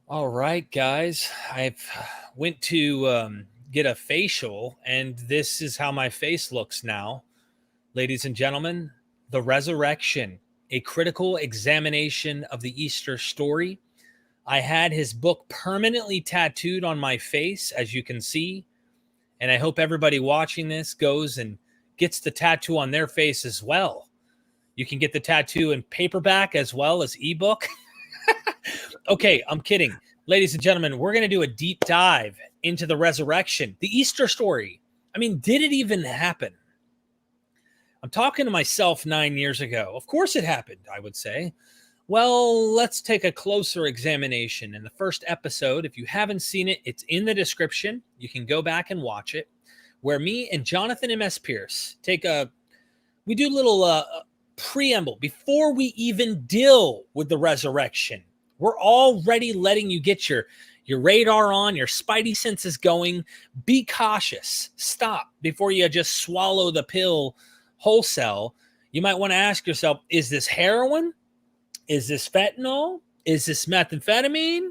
All right, guys. I've went to get a facial, and this is how my face looks now. Ladies and gentlemen, the resurrection, a critical examination of the Easter story. I had his book permanently tattooed on my face, as you can see, and I hope everybody watching this goes and gets the tattoo on their face as well. You can get the tattoo in paperback as well as ebook. Okay, I'm kidding. Ladies and gentlemen, we're going to do a deep dive into the resurrection, the Easter story. I mean, did it even happen? I'm talking to myself 9 years ago. Of course it happened, I would say. Well, let's take a closer examination. In the first episode, if you haven't seen it, it's in the description. You can go back and watch it, where me and Jonathan MS Pearce we do a little preamble before we even deal with the resurrection. We're already letting you get your radar on, your spidey senses going. Be cautious. Stop before you just swallow the pill wholesale. You might want to ask yourself, is this heroin? Is this fentanyl? Is this methamphetamine?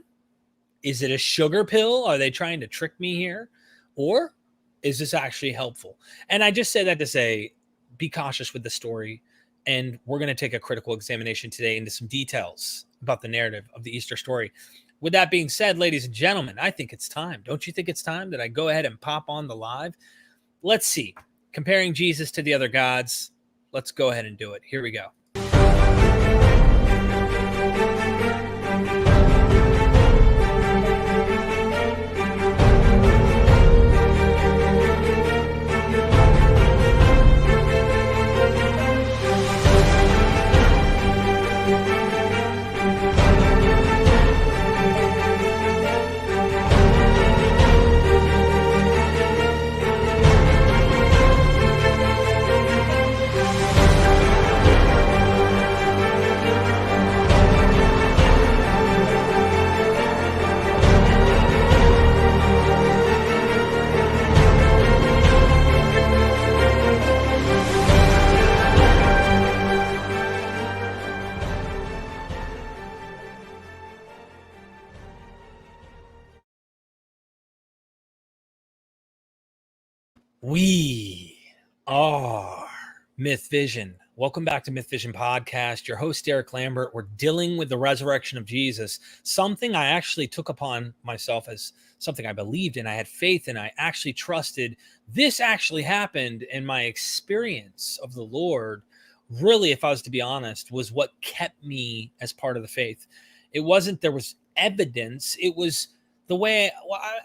Is it a sugar pill? Are they trying to trick me here? Or is this actually helpful? And I just say that to say, be cautious with the story. And we're going to take a critical examination today into some details about the narrative of the Easter story. With that being said, ladies and gentlemen, I think it's time. Don't you think it's time that I go ahead and pop on the live? Let's see. Comparing Jesus to the other gods. Let's go ahead and do it. Here we go. We are MythVision. Welcome back to MythVision Podcast. Your host, Derek Lambert. We're dealing with the resurrection of Jesus, something I actually took upon myself as something I believed in. I had faith in. I actually trusted. This actually happened, and my experience of the Lord, really, if I was to be honest, was what kept me as part of the faith. It wasn't there was evidence. It was the way,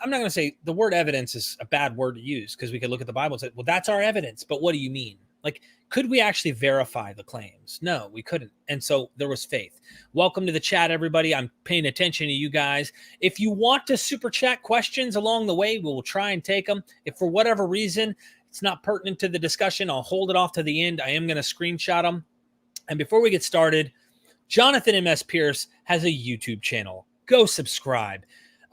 I'm not going to say the word evidence is a bad word to use, because we could look at the Bible and say, well, that's our evidence. But what do you mean? Like, could we actually verify the claims? No, we couldn't. And so there was faith. Welcome to the chat, everybody. I'm paying attention to you guys. If you want to super chat questions along the way, we will try and take them. If for whatever reason it's not pertinent to the discussion, I'll hold it off to the end. I am going to screenshot them. And before we get started, Jonathan MS Pearce has a YouTube channel. Go subscribe.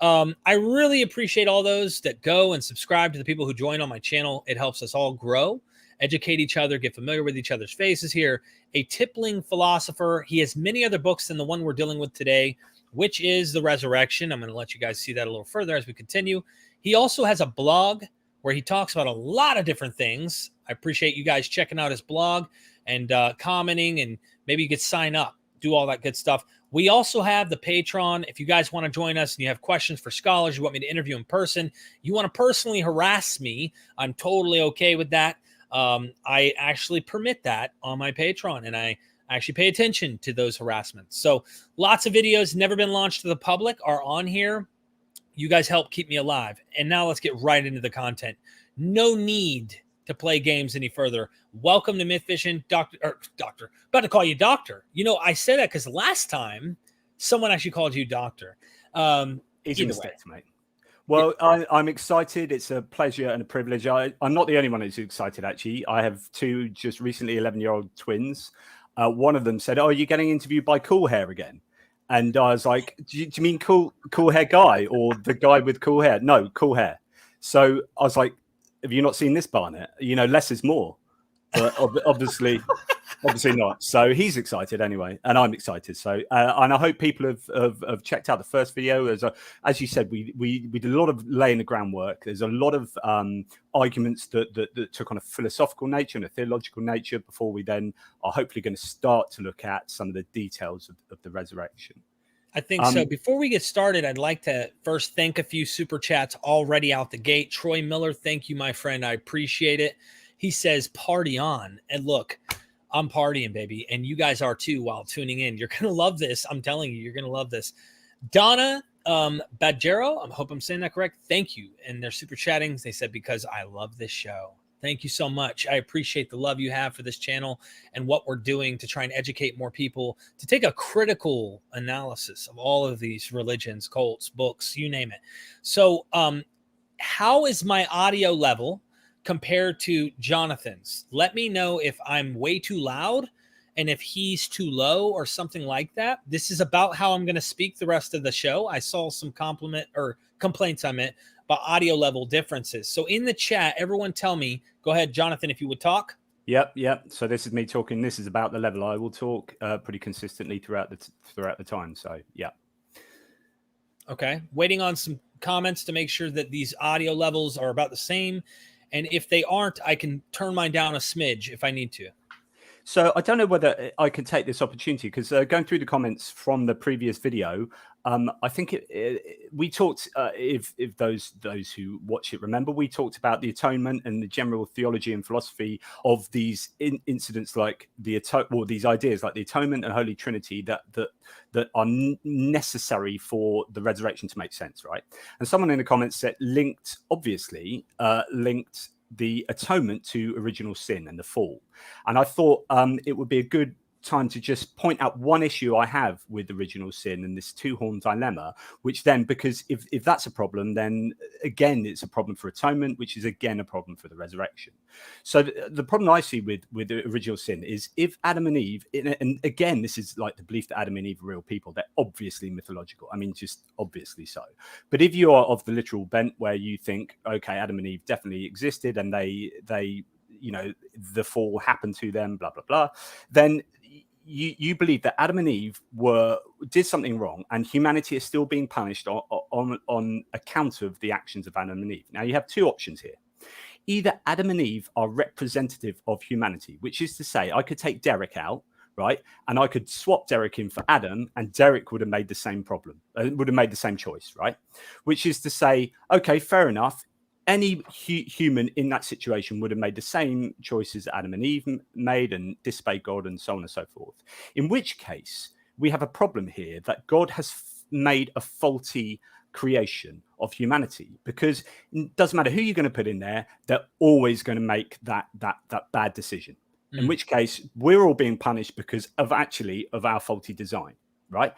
I really appreciate all those that go and subscribe to the people who join on my channel. It helps us all grow, educate each other, get familiar with each other's faces here. A tippling philosopher. He has many other books than the one we're dealing with today, which is The Resurrection. I'm going to let you guys see that a little further as we continue. He also has a blog where he talks about a lot of different things. I appreciate you guys checking out his blog and commenting, and maybe you could sign up, do all that good stuff. We also have the Patreon. If you guys want to join us and you have questions for scholars, you want me to interview in person, you want to personally harass me, I'm totally okay with that. I actually permit that on my Patreon, and I actually pay attention to those harassments. So lots of videos never been launched to the public are on here. You guys help keep me alive. And now let's get right into the content. No need to play games any further. Welcome to MythVision, Doctor. About to call you Doctor. You know, I said that because last time someone actually called you Doctor. It's a mistake, mate. Well, I'm excited. It's a pleasure and a privilege. I'm not the only one who's excited, actually. I have two just recently 11-year-old twins. One of them said, "Oh, are you getting interviewed by Cool Hair again?" And I was like, do you mean cool hair guy or the guy with cool hair? No, Cool Hair. So I was like, have you not seen this, Barnett? You know, less is more. But obviously, Obviously not. So he's excited anyway, and I'm excited. So and I hope people have checked out the first video. As you said, we did a lot of laying the groundwork. There's a lot of arguments that took on a philosophical nature and a theological nature before we then are hopefully going to start to look at some of the details of the resurrection. I think so. Before we get started, I'd like to first thank a few super chats already out the gate. Troy Miller, thank you, my friend. I appreciate it. He says, party on. And look, I'm partying, baby. And you guys are too while tuning in. You're going to love this. I'm telling you, you're going to love this. Donna Badgero, I hope I'm saying that correct. Thank you. And they're super chatting. They said, because I love this show. Thank you so much. I appreciate the love you have for this channel and what we're doing to try and educate more people, to take a critical analysis of all of these religions, cults, books, you name it. So how is my audio level compared to Jonathan's? Let me know if I'm way too loud and if he's too low or something like that. This is about how I'm going to speak the rest of the show. I saw some complaints, I meant, about audio level differences. So in the chat, everyone tell me, go ahead, Jonathan, if you would talk. Yep. So this is me talking. This is about the level I will talk pretty consistently throughout the time. So yeah. Okay. Waiting on some comments to make sure that these audio levels are about the same. And if they aren't, I can turn mine down a smidge if I need to. So I don't know whether I can take this opportunity because going through the comments from the previous video, I think we talked, if those who watch it remember, we talked about the atonement and the general theology and philosophy of these incidents, like these ideas like the atonement and Holy Trinity that are necessary for the resurrection to make sense, right? And someone in the comments said linked the atonement to original sin and the fall. And I thought it would be a good time to just point out one issue I have with original sin and this two-horn dilemma, which then, because if that's a problem, then again, it's a problem for atonement, which is again a problem for the resurrection. So the problem I see with the original sin is if Adam and Eve, and again, this is like the belief that Adam and Eve are real people, they're obviously mythological. I mean, just obviously so. But if you are of the literal bent where you think, okay, Adam and Eve definitely existed and they you know, the fall happened to them, blah, blah, blah, then you believe that Adam and Eve did something wrong and humanity is still being punished on account of the actions of Adam and Eve. Now, you have two options here. Either Adam and Eve are representative of humanity, which is to say I could take Derek out, right? And I could swap Derek in for Adam and Derek would have made the same would have made the same choice, right? Which is to say, okay, fair enough. Any human in that situation would have made the same choices Adam and Eve made and disobeyed God and so on and so forth. In which case, we have a problem here that God has made a faulty creation of humanity, because it doesn't matter who you're going to put in there, they're always going to make that bad decision. In which case, we're all being punished because of our faulty design, right?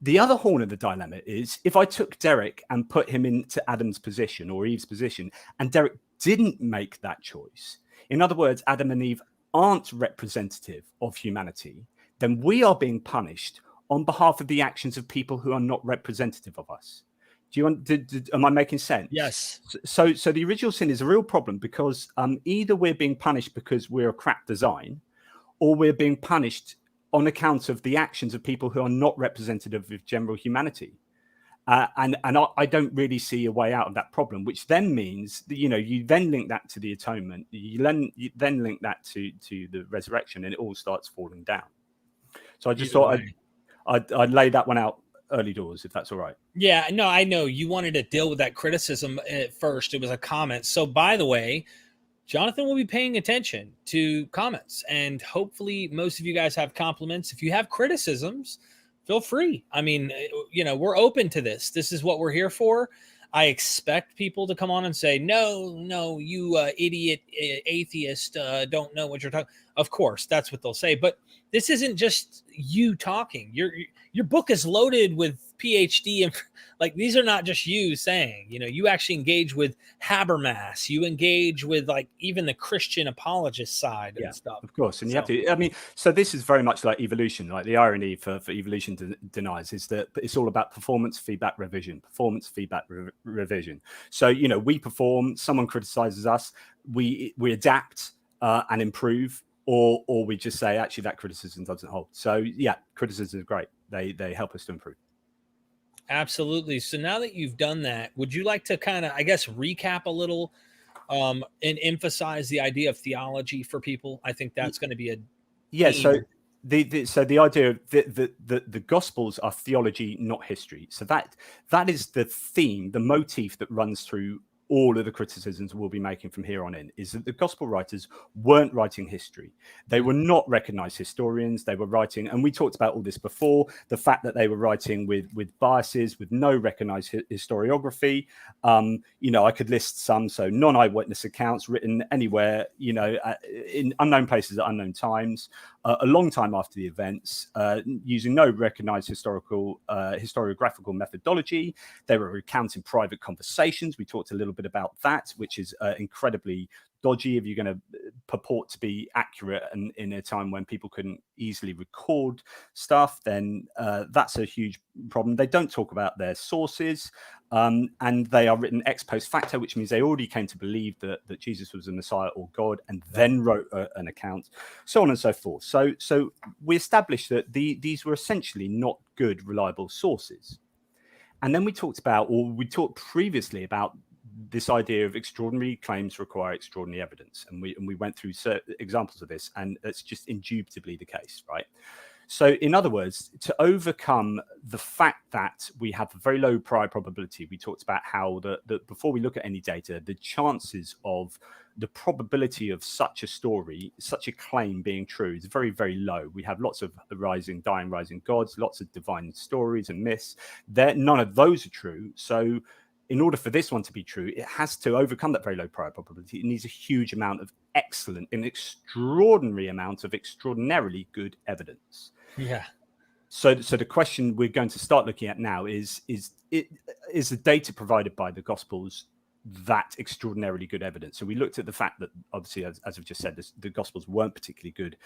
The other horn of the dilemma is if I took Derek and put him into Adam's position or Eve's position, and Derek didn't make that choice. In other words, Adam and Eve aren't representative of humanity, then we are being punished on behalf of the actions of people who are not representative of us. Do you want? Am I making sense? Yes. So the original sin is a real problem because either we're being punished because we're a crap design, or we're being punished on account of the actions of people who are not representative of general humanity. And I don't really see a way out of that problem, which then means that, you know, you then link that to the atonement, you then link that to the resurrection, and it all starts falling down. So I just thought I'd lay that one out early doors, if that's all right. Yeah, no, I know you wanted to deal with that criticism at first. It was a comment. So by the way, Jonathan will be paying attention to comments, and hopefully most of you guys have compliments. If you have criticisms, feel free. I mean, you know, we're open to this. This is what we're here for. I expect people to come on and say, no, you idiot atheist, don't know what you're talking. Of course, that's what they'll say. But this isn't just you talking. Your book is loaded with PhD and like, these are not just you saying, you know, you actually engage with Habermas, you engage with like even the Christian apologist side and stuff. Of course. And you have to, I mean, so this is very much like evolution. Like the irony for evolution denies is that it's all about performance, feedback, revision, revision. So, you know, we perform, someone criticizes us, we adapt and improve, or we just say, actually, that criticism doesn't hold. So yeah, criticism is great. They help us to improve. Absolutely. So now that you've done that, would you like to kind of, I guess, recap a little and emphasize the idea of theology for people? I think that's going to be a theme. So the idea of the Gospels are theology, not history. So that is the theme, the motif that runs through all of the criticisms we'll be making from here on in, is that the Gospel writers weren't writing history. They were not recognized historians. They were writing, and we talked about all this before, the fact that they were writing with biases, with no recognized historiography. I could list some. So non-eyewitness accounts written anywhere, in unknown places at unknown times, a long time after the events, using no recognized historiographical methodology. They were recounting private conversations. We talked a little bit about that, which is incredibly dodgy if you're going to purport to be accurate, and in a time when people couldn't easily record stuff, then that's a huge problem. They don't talk about their sources, and they are written ex post facto, which means they already came to believe that Jesus was the Messiah or God, and then wrote an account, so on and so forth. So we established that these were essentially not good, reliable sources. And then we talked previously about this idea of extraordinary claims require extraordinary evidence, and we went through certain examples of this, and it's just indubitably the case, right? So in other words, to overcome the fact that we have a very low prior probability, we talked about how the before we look at any data, the chances of the probability of such a story, such a claim being true is very, very low. We have lots of rising gods, lots of divine stories and myths. None of those are true. So in order for this one to be true, it has to overcome that very low prior probability. It needs a huge amount of an extraordinary amount of extraordinarily good evidence. Yeah. So the question we're going to start looking at now is the data provided by the Gospels that extraordinarily good evidence? So we looked at the fact that, obviously, as I've just said, the Gospels weren't particularly good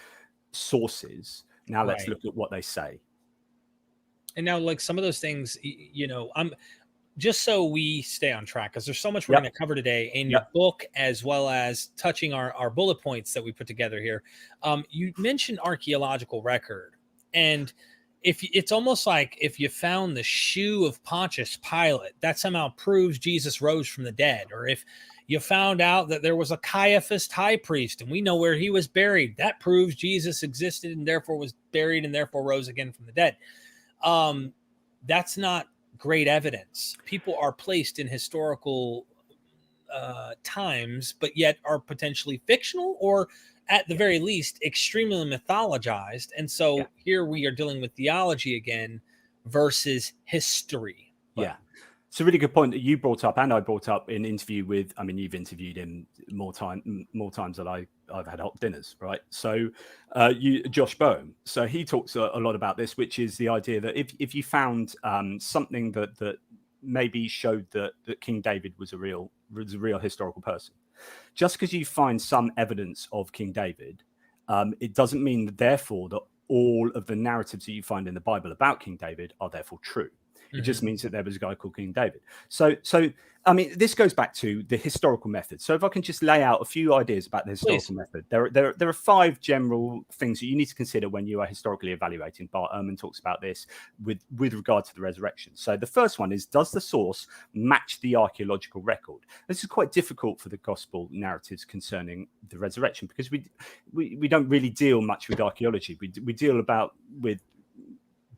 sources. Now let's look at what they say. And now, like, some of those things, I'm just so we stay on track, because there's so much we're going to cover today in your book, as well as touching our bullet points that we put together here. You mentioned archaeological record, and if it's almost like if you found the shoe of Pontius Pilate, that somehow proves Jesus rose from the dead. Or if you found out that there was a Caiaphas high priest and we know where he was buried, that proves Jesus existed and therefore was buried and therefore rose again from the dead. That's not great evidence. People are placed in historical times, but yet are potentially fictional, or at the very least extremely mythologized. And so here we are dealing with theology again versus history. Yeah, it's a really good point that you brought up, and I brought up in interview with, you've interviewed him more times than I've had hot dinners, right? So Josh Boehm, so he talks a lot about this, which is the idea that if you found something that maybe showed that King David was a real historical person, just because you find some evidence of King David, it doesn't mean that therefore that all of the narratives that you find in the Bible about King David are therefore true. It just means that there was a guy called King David. So this goes back to the historical method. So if I can just lay out a few ideas about the historical method, there are 5 general things that you need to consider when you are historically evaluating. Bart Ehrman talks about this with regard to the resurrection. So the first one is, does the source match the archaeological record? This is quite difficult for the gospel narratives concerning the resurrection, because we don't really deal much with archaeology. We deal with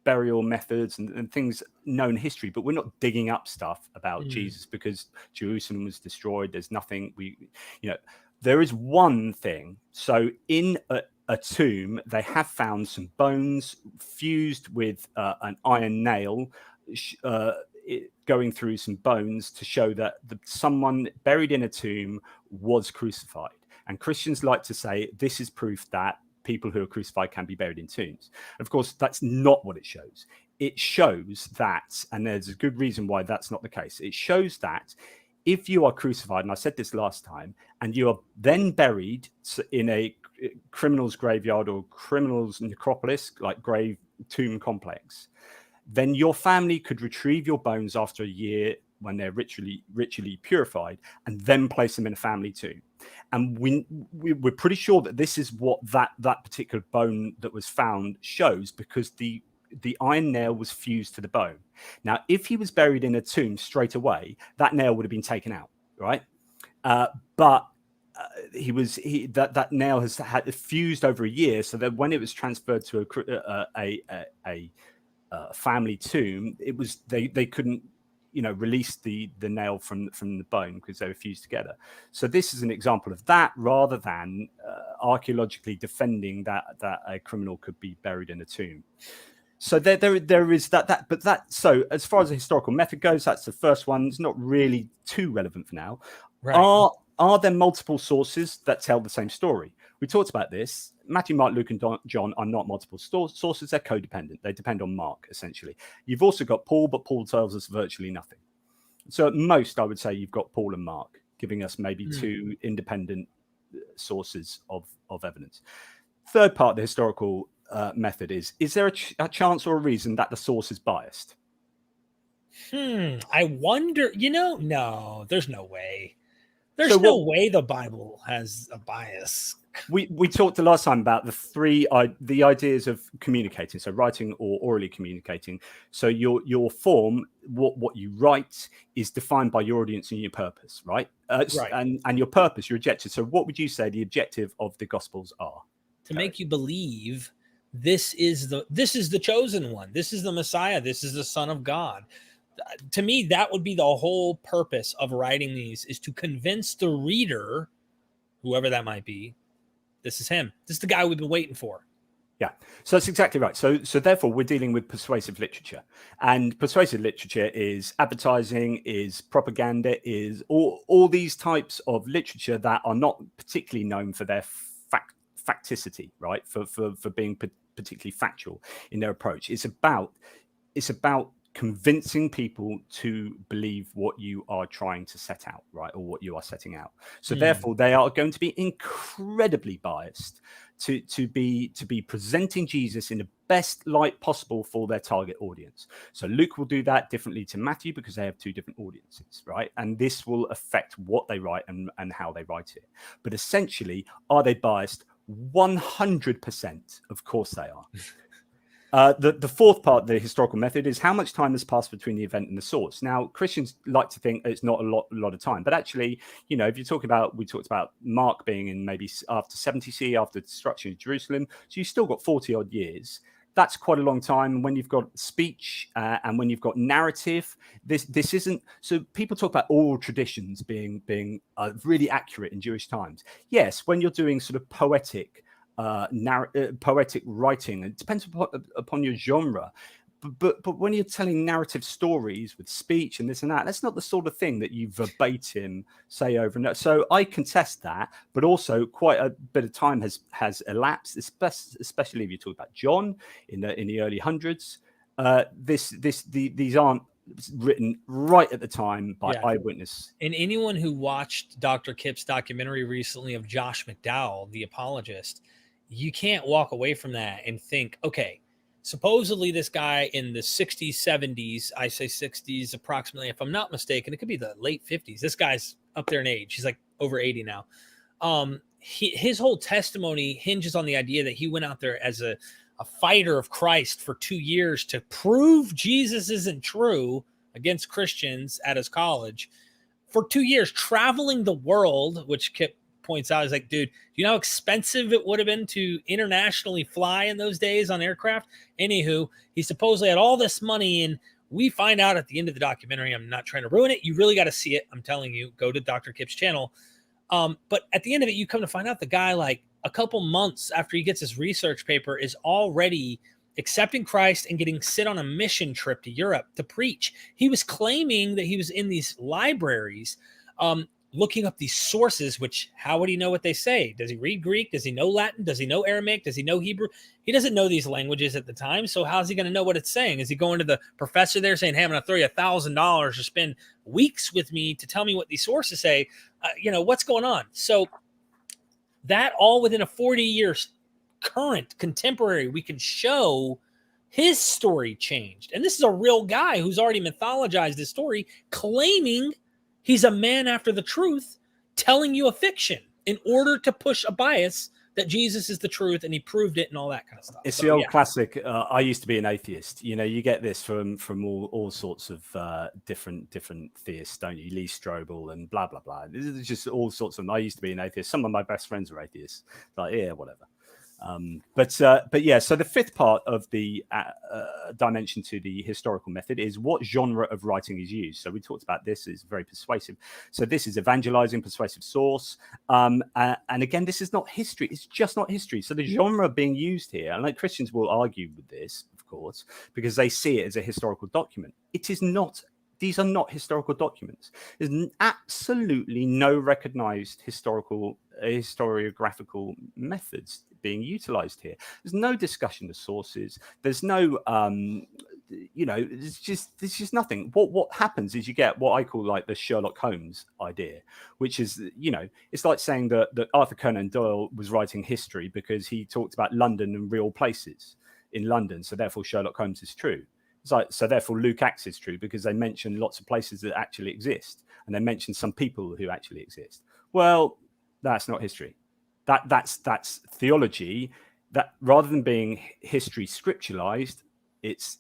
burial methods and things known history, but we're not digging up stuff about Jesus, because Jerusalem was destroyed. There's nothing there is one thing. So in a tomb, they have found some bones fused with an iron nail, going through some bones to show that someone buried in a tomb was crucified. And Christians like to say this is proof that people who are crucified can be buried in tombs. Of course, that's not what it shows. It shows that, and there's a good reason why that's not the case. It shows that if you are crucified, and I said this last time, and you are then buried in a criminal's graveyard or criminal's necropolis, like grave tomb complex, then your family could retrieve your bones after a year when they're ritually purified, and then place them in a family tomb. And we're pretty sure that this is what that particular bone that was found shows, because the iron nail was fused to the bone. Now, if he was buried in a tomb straight away, that nail would have been taken out, right? But that nail has had fused over a year, so that when it was transferred to a family tomb, it was they couldn't release the nail from the bone because they were fused together. So this is an example of that, rather than archaeologically defending that a criminal could be buried in a tomb. So there is that. But that, so as far as the historical method goes, that's the first one. It's not really too relevant for now. Right. Are there multiple sources that tell the same story? We talked about this. Matthew, Mark, Luke, and John are not multiple sources. They're codependent. They depend on Mark, essentially. You've also got Paul, but Paul tells us virtually nothing. So at most, I would say you've got Paul and Mark giving us maybe two independent sources of evidence. Third part of the historical method is there a chance or a reason that the source is biased? I wonder, no, there's no way. There's no way the Bible has a bias. We talked the last time about the ideas of communicating, so writing or orally communicating. So your form, what you write, is defined by your audience and your purpose, right? Right. And your purpose, your objective. So what would you say the objective of the Gospels are? To make you believe this is the chosen one. This is the Messiah. This is the Son of God. To me, that would be the whole purpose of writing these, is to convince the reader, whoever that might be, this is him. This is the guy we've been waiting for. Yeah, so that's exactly right. So therefore, we're dealing with persuasive literature, and persuasive literature is advertising, is propaganda, is all these types of literature that are not particularly known for their facticity, right? For being particularly factual in their approach. It's about convincing people to believe what you are trying to set out, right? Or what you are setting out. So therefore, they are going to be incredibly biased to be presenting Jesus in the best light possible for their target audience. So Luke will do that differently to Matthew because they have two different audiences, right? And this will affect what they write and how they write it. But essentially, are they biased? 100%. Of course they are. The fourth part of the historical method is how much time has passed between the event and the source. Now, Christians like to think it's not a lot of time, but actually, if you're talking about, we talked about Mark being in maybe after 70 CE, after the destruction of Jerusalem, so you've still got 40 odd years. That's quite a long time. When you've got speech and when you've got narrative, this isn't. So people talk about oral traditions being really accurate in Jewish times. Yes, when you're doing sort of poetic writing, it depends upon your genre, but when you're telling narrative stories with speech and this and that, that's not the sort of thing that you verbatim say over and over. So I contest that, but also quite a bit of time has elapsed, especially if you talk about John in the early hundreds. These aren't written right at the time by eyewitness. And anyone who watched Dr. Kip's documentary recently of Josh McDowell, the apologist, you can't walk away from that and think, okay, supposedly this guy in the 60s, 70s, I say 60s approximately, if I'm not mistaken, it could be the late 50s. This guy's up there in age. He's like over 80 now. His whole testimony hinges on the idea that he went out there as a fighter of Christ for 2 years to prove Jesus isn't true against Christians at his college for 2 years, traveling the world, which Kip points out, is like, dude, do you know how expensive it would have been to internationally fly in those days on aircraft? Anywho, he supposedly had all this money, and we find out at the end of the documentary, I'm not trying to ruin it, you really got to see it, I'm telling you, go to Dr. Kip's channel. But at the end of it, you come to find out the guy, like a couple months after he gets his research paper, is already accepting Christ and getting sent on a mission trip to Europe to preach. He was claiming that he was in these libraries, looking up these sources, which how would he know what they say? Does he read Greek? Does he know Latin? Does he know Aramaic? Does he know Hebrew? He doesn't know these languages at the time. So how's he going to know what it's saying? Is he going to the professor there saying, hey, I'm going to throw you $1,000 to spend weeks with me to tell me what these sources say? What's going on? So that all within a 40 years current contemporary, we can show his story changed. And this is a real guy who's already mythologized his story, claiming he's a man after the truth, telling you a fiction. in order to push a bias that Jesus is the truth and he proved it and all that kind of stuff. It's the old classic. I used to be an atheist. You know, you get this from all sorts of different theists, don't you? Lee Strobel and blah blah blah. This is just all sorts of. I used to be an atheist. Some of my best friends are atheists. Like, yeah, whatever. But yeah, so the fifth part of the dimension to the historical method is what genre of writing is used. So we talked about this is very persuasive. So this is evangelizing, persuasive source. And again, this is not history. It's just not history. So the genre being used here, and like Christians will argue with this, of course, because they see it as a historical document. It is not. These are not historical documents. There's absolutely no recognized historiographical methods being utilized here. There's no discussion of sources. There's no, there's just nothing. What happens is you get what I call like the Sherlock Holmes idea, which is, it's like saying that Arthur Conan Doyle was writing history because he talked about London and real places in London. So therefore Sherlock Holmes is true. So therefore Luke Acts is true because they mention lots of places that actually exist, and they mention some people who actually exist. Well, that's not history. That's theology. That rather than being history scripturalized, it's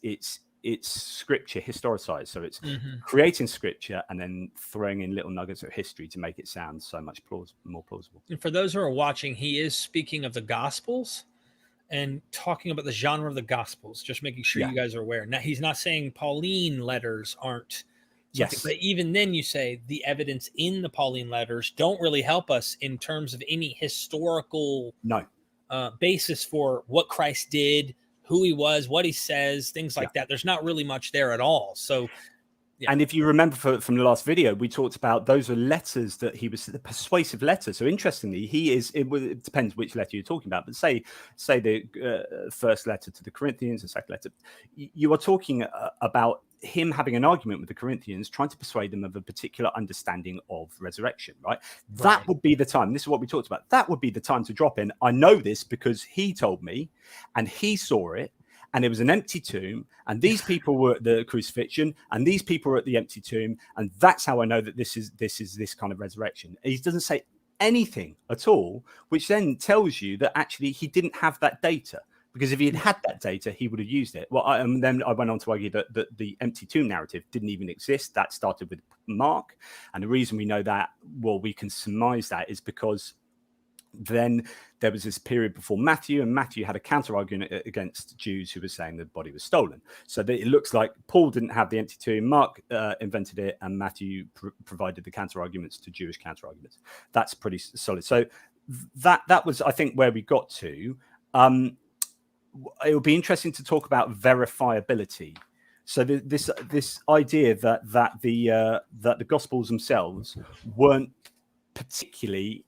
scripture historicized. So it's creating scripture and then throwing in little nuggets of history to make it sound so much more plausible. And for those who are watching, he is speaking of the Gospels and talking about the genre of the Gospels, just making sure you guys are aware. Now, he's not saying Pauline letters aren't something, but even then you say the evidence in the Pauline letters don't really help us in terms of any historical basis for what Christ did, who he was, what he says, things like that. There's not really much there at all. So, and if you remember from the last video, we talked about those are letters that he was the persuasive letters. So interestingly, it depends which letter you're talking about, but say the first letter to the Corinthians, the second letter, you are talking about him having an argument with the Corinthians, trying to persuade them of a particular understanding of resurrection, right? That would be the time. This is what we talked about. That would be the time to drop in. I know this because he told me and he saw it. And it was an empty tomb, and these people were at the crucifixion, and these people were at the empty tomb, and that's how I know that this is this kind of resurrection. He doesn't say anything at all, which then tells you that actually he didn't have that data, because if he had that data, he would have used it. Well, then I went on to argue that the empty tomb narrative didn't even exist. That started with Mark, and the reason we know that, well, we can surmise that is because then there was this period before Matthew, and Matthew had a counter argument against Jews who were saying the body was stolen. So that it looks like Paul didn't have the empty tomb, Mark invented it, and Matthew provided the counter arguments to Jewish counter arguments. That's pretty solid. So that was, I think, where we got to. It would be interesting to talk about verifiability. So this idea that the Gospels themselves weren't particularly,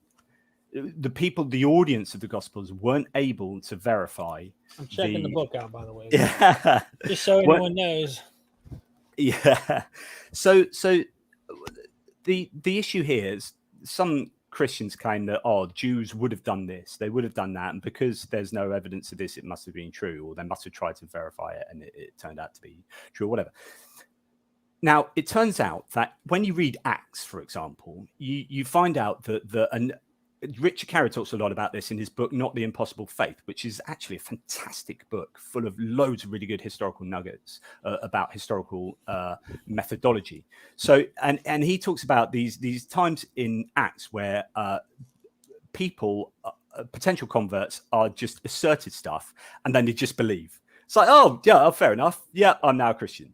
the audience of the Gospels weren't able to verify. I'm checking the book out, by the way. Yeah. Just so everyone knows. Yeah. So the issue here is some Christians claim that, Jews would have done this, they would have done that, and because there's no evidence of this, it must have been true, or they must have tried to verify it and it turned out to be true, or whatever. Now, it turns out that when you read Acts, for example, you find out that Richard Carey talks a lot about this in his book, Not the Impossible Faith, which is actually a fantastic book full of loads of really good historical nuggets about historical methodology. So, and he talks about these times in Acts where people, potential converts, are just asserted stuff and then they just believe. It's like, fair enough. Yeah, I'm now a Christian.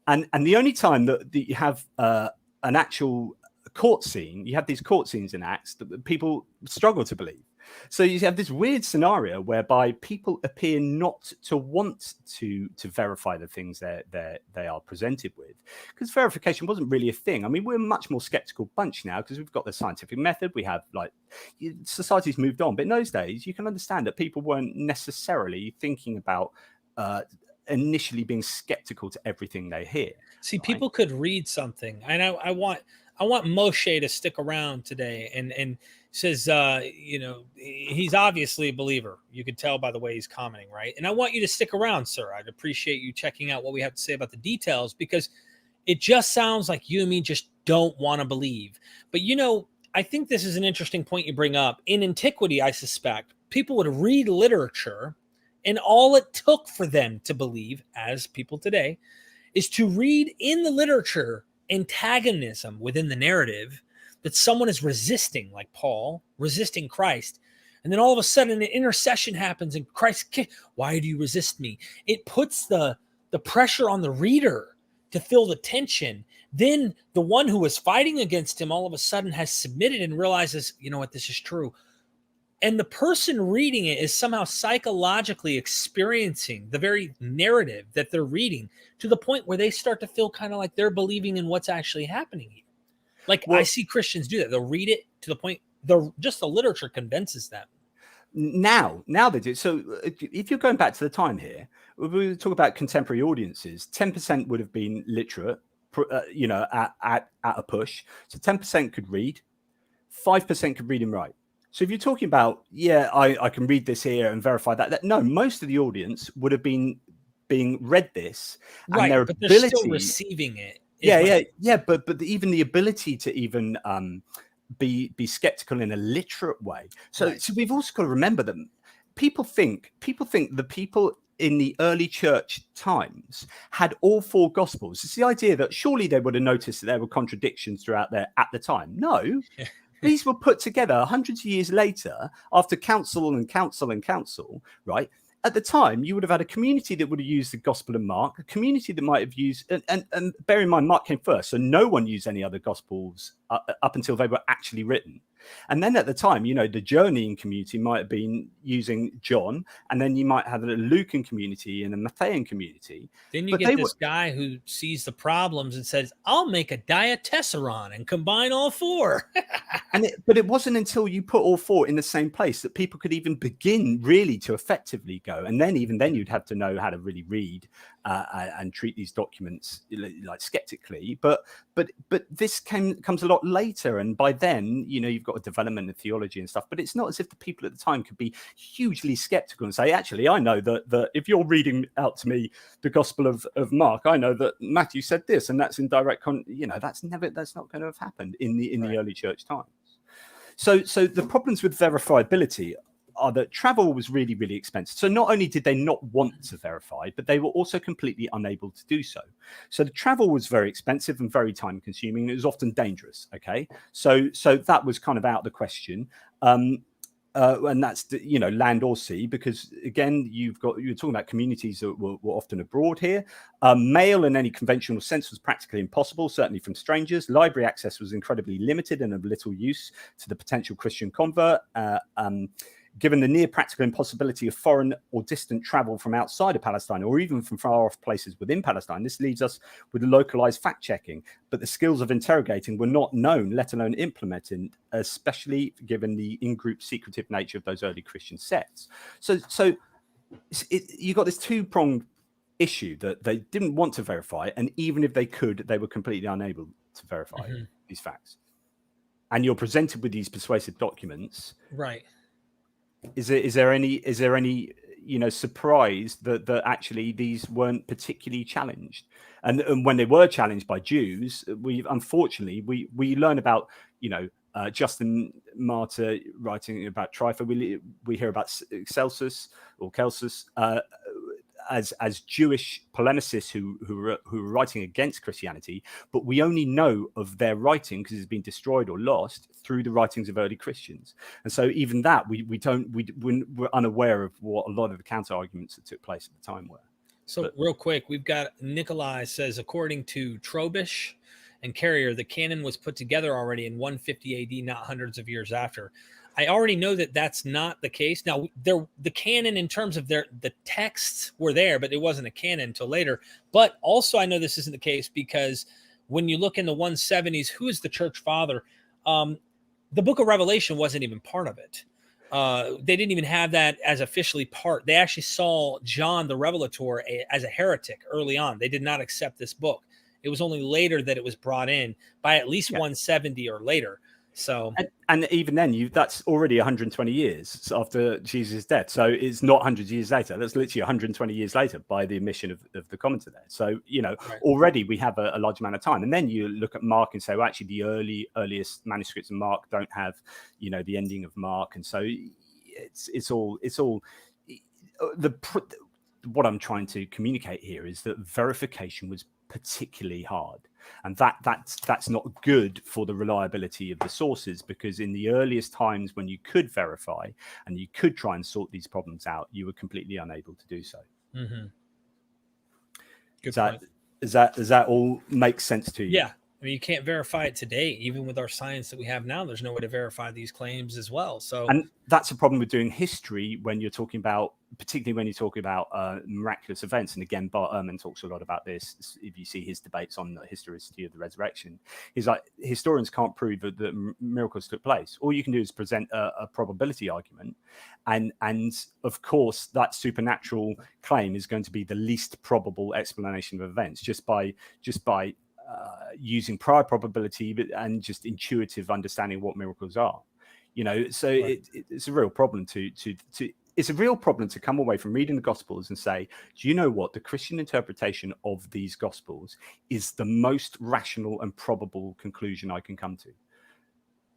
And the only time that you have an actual court scene, you have these court scenes in Acts that people struggle to believe. So you have this weird scenario whereby people appear not to want to verify the things they are presented with, because verification wasn't really a thing. I mean, we're a much more skeptical bunch now because we've got the scientific method. We have, society's moved on, but in those days you can understand that people weren't necessarily thinking about initially being skeptical to everything they hear. See, people could read something, and I want Moshe to stick around today, and says, he's obviously a believer. You could tell by the way he's commenting, right? And I want you to stick around, sir. I'd appreciate you checking out what we have to say about the details, because it just sounds like you and me just don't want to believe. But I think this is an interesting point you bring up. In antiquity, I suspect people would read literature, and all it took for them to believe, as people today, is to read in the literature antagonism within the narrative, that someone is resisting, like Paul, resisting Christ. And then all of a sudden an intercession happens and Christ, why do you resist me? It puts the pressure on the reader to feel the tension. Then the one who was fighting against him all of a sudden has submitted and realizes, you know what, this is true. And the person reading it is somehow psychologically experiencing the very narrative that they're reading, to the point where they start to feel kind of like they're believing in what's actually happening here. Like, I see Christians do that. They'll read it to the point, just the literature convinces them. Now they do. So if you're going back to the time here, we talk about contemporary audiences. 10% would have been literate, at a push. So 10% could read, 5% could read and write. So if you're talking about, I can read this here and verify that. No, most of the audience would have been being read this, and right, their but ability, they're still receiving it. But even the ability to even be skeptical in a literate way. So we've also got to remember that people think the people in the early church times had all four gospels. It's the idea that surely they would have noticed that there were contradictions throughout there at the time. No. These were put together hundreds of years later after council and council and council, right? At the time, you would have had a community that would have used the Gospel of Mark, a community that might have used, and bear in mind, Mark came first, so no one used any other Gospels up until they were actually written. And then at the time, the journeying community might have been using John, and then you might have a Lucan community and a Matthean community. Then you get this guy who sees the problems and says, I'll make a diatessaron and combine all four. But it wasn't until you put all four in the same place that people could even begin really to effectively go. And then even then you'd have to know how to really read and treat these documents like skeptically. But this comes a lot later. And by then, you've got a development of theology and stuff. But it's not as if the people at the time could be hugely skeptical and say, actually, I know that if you're reading out to me the Gospel of Mark, I know that Matthew said this, and that's in direct that's not going to have happened in the early church times. So the problems with verifiability are that travel was really, really expensive. So not only did they not want to verify, but they were also completely unable to do so. So the travel was very expensive and very time consuming. It was often dangerous. Okay. So that was kind of out of the question. And that's, land or sea, because again, you're talking about communities that were often abroad here. Mail in any conventional sense was practically impossible, certainly from strangers. Library access was incredibly limited and of little use to the potential Christian convert. Given the near practical impossibility of foreign or distant travel from outside of Palestine, or even from far off places within Palestine, this leaves us with localized fact checking. But the skills of interrogating were not known, let alone implemented, especially given the in-group secretive nature of those early Christian sects. So you got this two-pronged issue that they didn't want to verify, and even if they could, they were completely unable to verify these facts. And you're presented with these persuasive documents, right? Is there any surprise that actually these weren't particularly challenged, and when they were challenged by Jews, we learn about Justin Martyr writing about Trypho. We hear about Celsus as Jewish polemicists who were writing against Christianity, but we only know of their writing because it's been destroyed or lost through the writings of early Christians. And so even that we're unaware of what a lot of the counter arguments that took place at the time were. So real quick, we've got Nikolai says, according to Trobish and Carrier, the canon was put together already in 150 AD, not hundreds of years after. I already know that that's not the case. Now, the canon in terms of the texts were there, but it wasn't a canon until later. But also, I know this isn't the case because when you look in the 170s, who is the church father? The book of Revelation wasn't even part of it. They didn't even have that as officially part. They actually saw John the Revelator as a heretic early on. They did not accept this book. It was only later that it was brought in by at least 170 or later. So, and even then, that's already 120 years after Jesus' death. So it's not 100 years later. That's literally 120 years later by the admission of the commenter there. So, already we have a large amount of time. And then you look at Mark and say, well, actually, the earliest manuscripts of Mark don't have, the ending of Mark. And so it's all what I'm trying to communicate here is that verification was particularly hard, and that's not good for the reliability of the sources, because in the earliest times when you could verify and you could try and sort these problems out, you were completely unable to do so. Mm-hmm. Good point. Does that all make sense to you? Yeah. I mean, you can't verify it today, even with our science that we have now. There's no way to verify these claims as well. So, and that's a problem with doing history when you're talking about, particularly when you're talking about miraculous events. And again, Bart Ehrman talks a lot about this. If you see his debates on the historicity of the resurrection, he's like, historians can't prove that miracles took place. All you can do is present a probability argument, and of course that supernatural claim is going to be the least probable explanation of events just by using prior probability and just intuitive understanding of what miracles are. So right. It's a real problem it's a real problem to come away from reading the Gospels and say, do you know what? The Christian interpretation of these Gospels is the most rational and probable conclusion I can come to.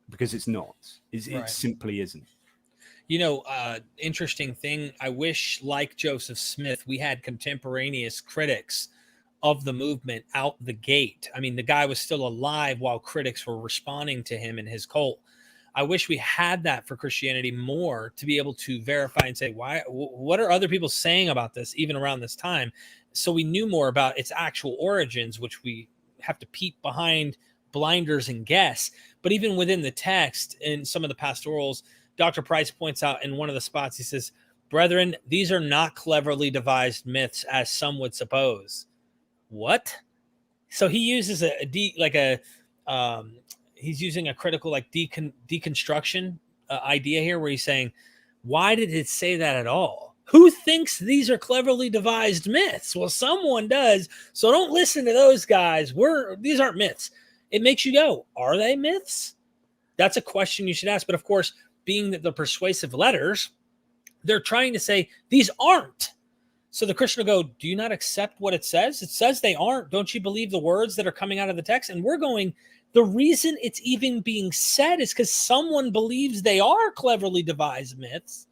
Because it's not. It simply isn't. Interesting thing. I wish, like Joseph Smith, we had contemporaneous critics of the movement out the gate. I mean, the guy was still alive while critics were responding to him and his cult. I wish we had that for Christianity more, to be able to verify and say, what are other people saying about this, even around this time? So we knew more about its actual origins, which we have to peek behind blinders and guess. But even within the text, in some of the pastorals, Dr. Price points out in one of the spots, he says, "Brethren, these are not cleverly devised myths, as some would suppose." What? So he uses he's using a critical deconstruction idea here, where he's saying, why did it say that at all? Who thinks these are cleverly devised myths? Well, someone does. So don't listen to those guys. These aren't myths. It makes you go, are they myths? That's a question you should ask. But of course, being that the persuasive letters, they're trying to say these aren't. So the Christian will go, do you not accept what it says? It says they aren't. Don't you believe the words that are coming out of the text? And we're going, the reason it's even being said is because someone believes they are cleverly devised myths,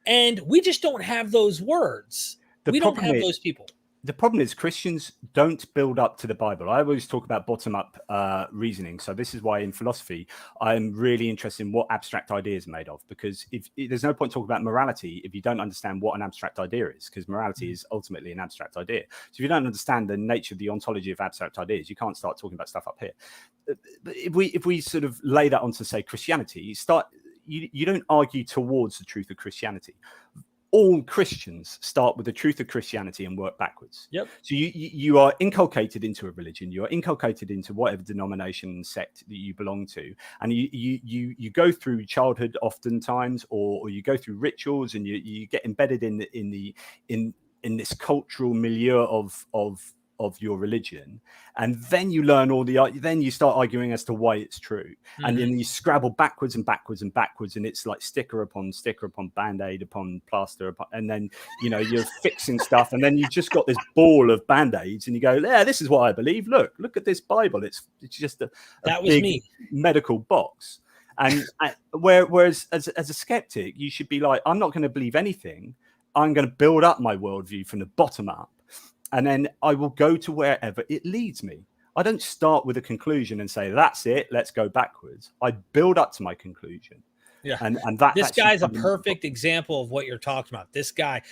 and we just don't have those words. We don't have those people. The problem is Christians don't build up to the Bible. I always talk about bottom-up reasoning. So this is why in philosophy, I'm really interested in what abstract ideas are made of, because there's no point talking about morality if you don't understand what an abstract idea is, because morality is ultimately an abstract idea. So if you don't understand the nature of the ontology of abstract ideas, you can't start talking about stuff up here. But if we sort of lay that onto, say, Christianity, you don't argue towards the truth of Christianity. All Christians start with the truth of Christianity and work backwards. Yep. So you are inculcated into a religion. You are inculcated into whatever denomination and sect that you belong to, and you go through childhood oftentimes, or you go through rituals, and you get embedded in this cultural milieu of your religion, and then you learn then you start arguing as to why it's true, and then you scrabble backwards and backwards and backwards, and it's like sticker upon band-aid upon plaster and then you're fixing stuff, and then you've just got this ball of band-aids, and you go, yeah, this is what I believe. Look at this Bible. It's just a big medical box. And whereas as a skeptic, you should be like, I'm not going to believe anything. I'm going to build up my worldview from the bottom up, and then I will go to wherever it leads me. I don't start with a conclusion and say, that's it, let's go backwards. I build up to my conclusion. Yeah. And this guy's a perfect example of what you're talking about. This guy,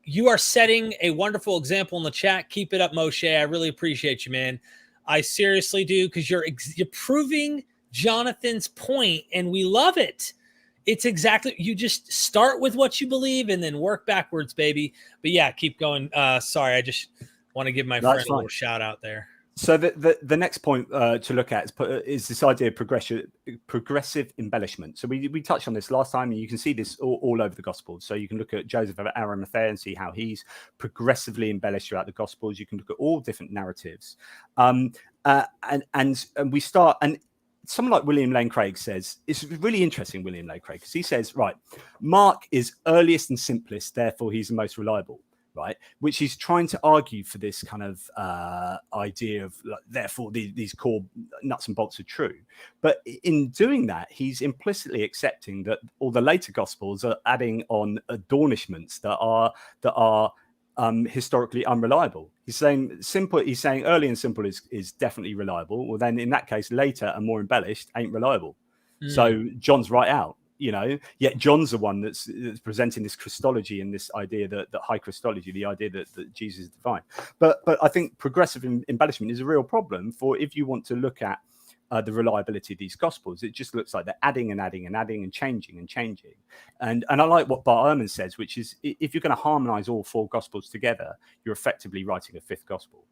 you are setting a wonderful example in the chat. Keep it up, Moshe. I really appreciate you, man. I seriously do, because you're proving Jonathan's point, and we love it. It's exactly, you just start with what you believe and then work backwards, baby. But yeah, keep going. Sorry, I just want to give my friend a little shout out there. So the next point to look at is this idea of progressive embellishment. So we touched on this last time, and you can see this all over the Gospels. So you can look at Joseph of Arimathea and see how he's progressively embellished throughout the Gospels. You can look at all different narratives, and we start. And someone like William Lane Craig says, it's really interesting, William Lane Craig, because he says, right, Mark is earliest and simplest, therefore he's the most reliable, right? Which he's trying to argue for this kind of idea of, like, therefore these core nuts and bolts are true. But in doing that, he's implicitly accepting that all the later Gospels are adding on adornishments that are historically unreliable. He's saying simple. He's saying early and simple is definitely reliable. Well, then in that case, later and more embellished ain't reliable. So John's right out. Yet John's the one that's presenting this Christology and this idea that high Christology, the idea that Jesus is divine. But I think progressive embellishment is a real problem for if you want to look at the reliability of these Gospels. It just looks like they're adding and adding and adding and changing and changing. And I like what Bart Ehrman says, which is if you're going to harmonize all four Gospels together, you're effectively writing a fifth Gospel,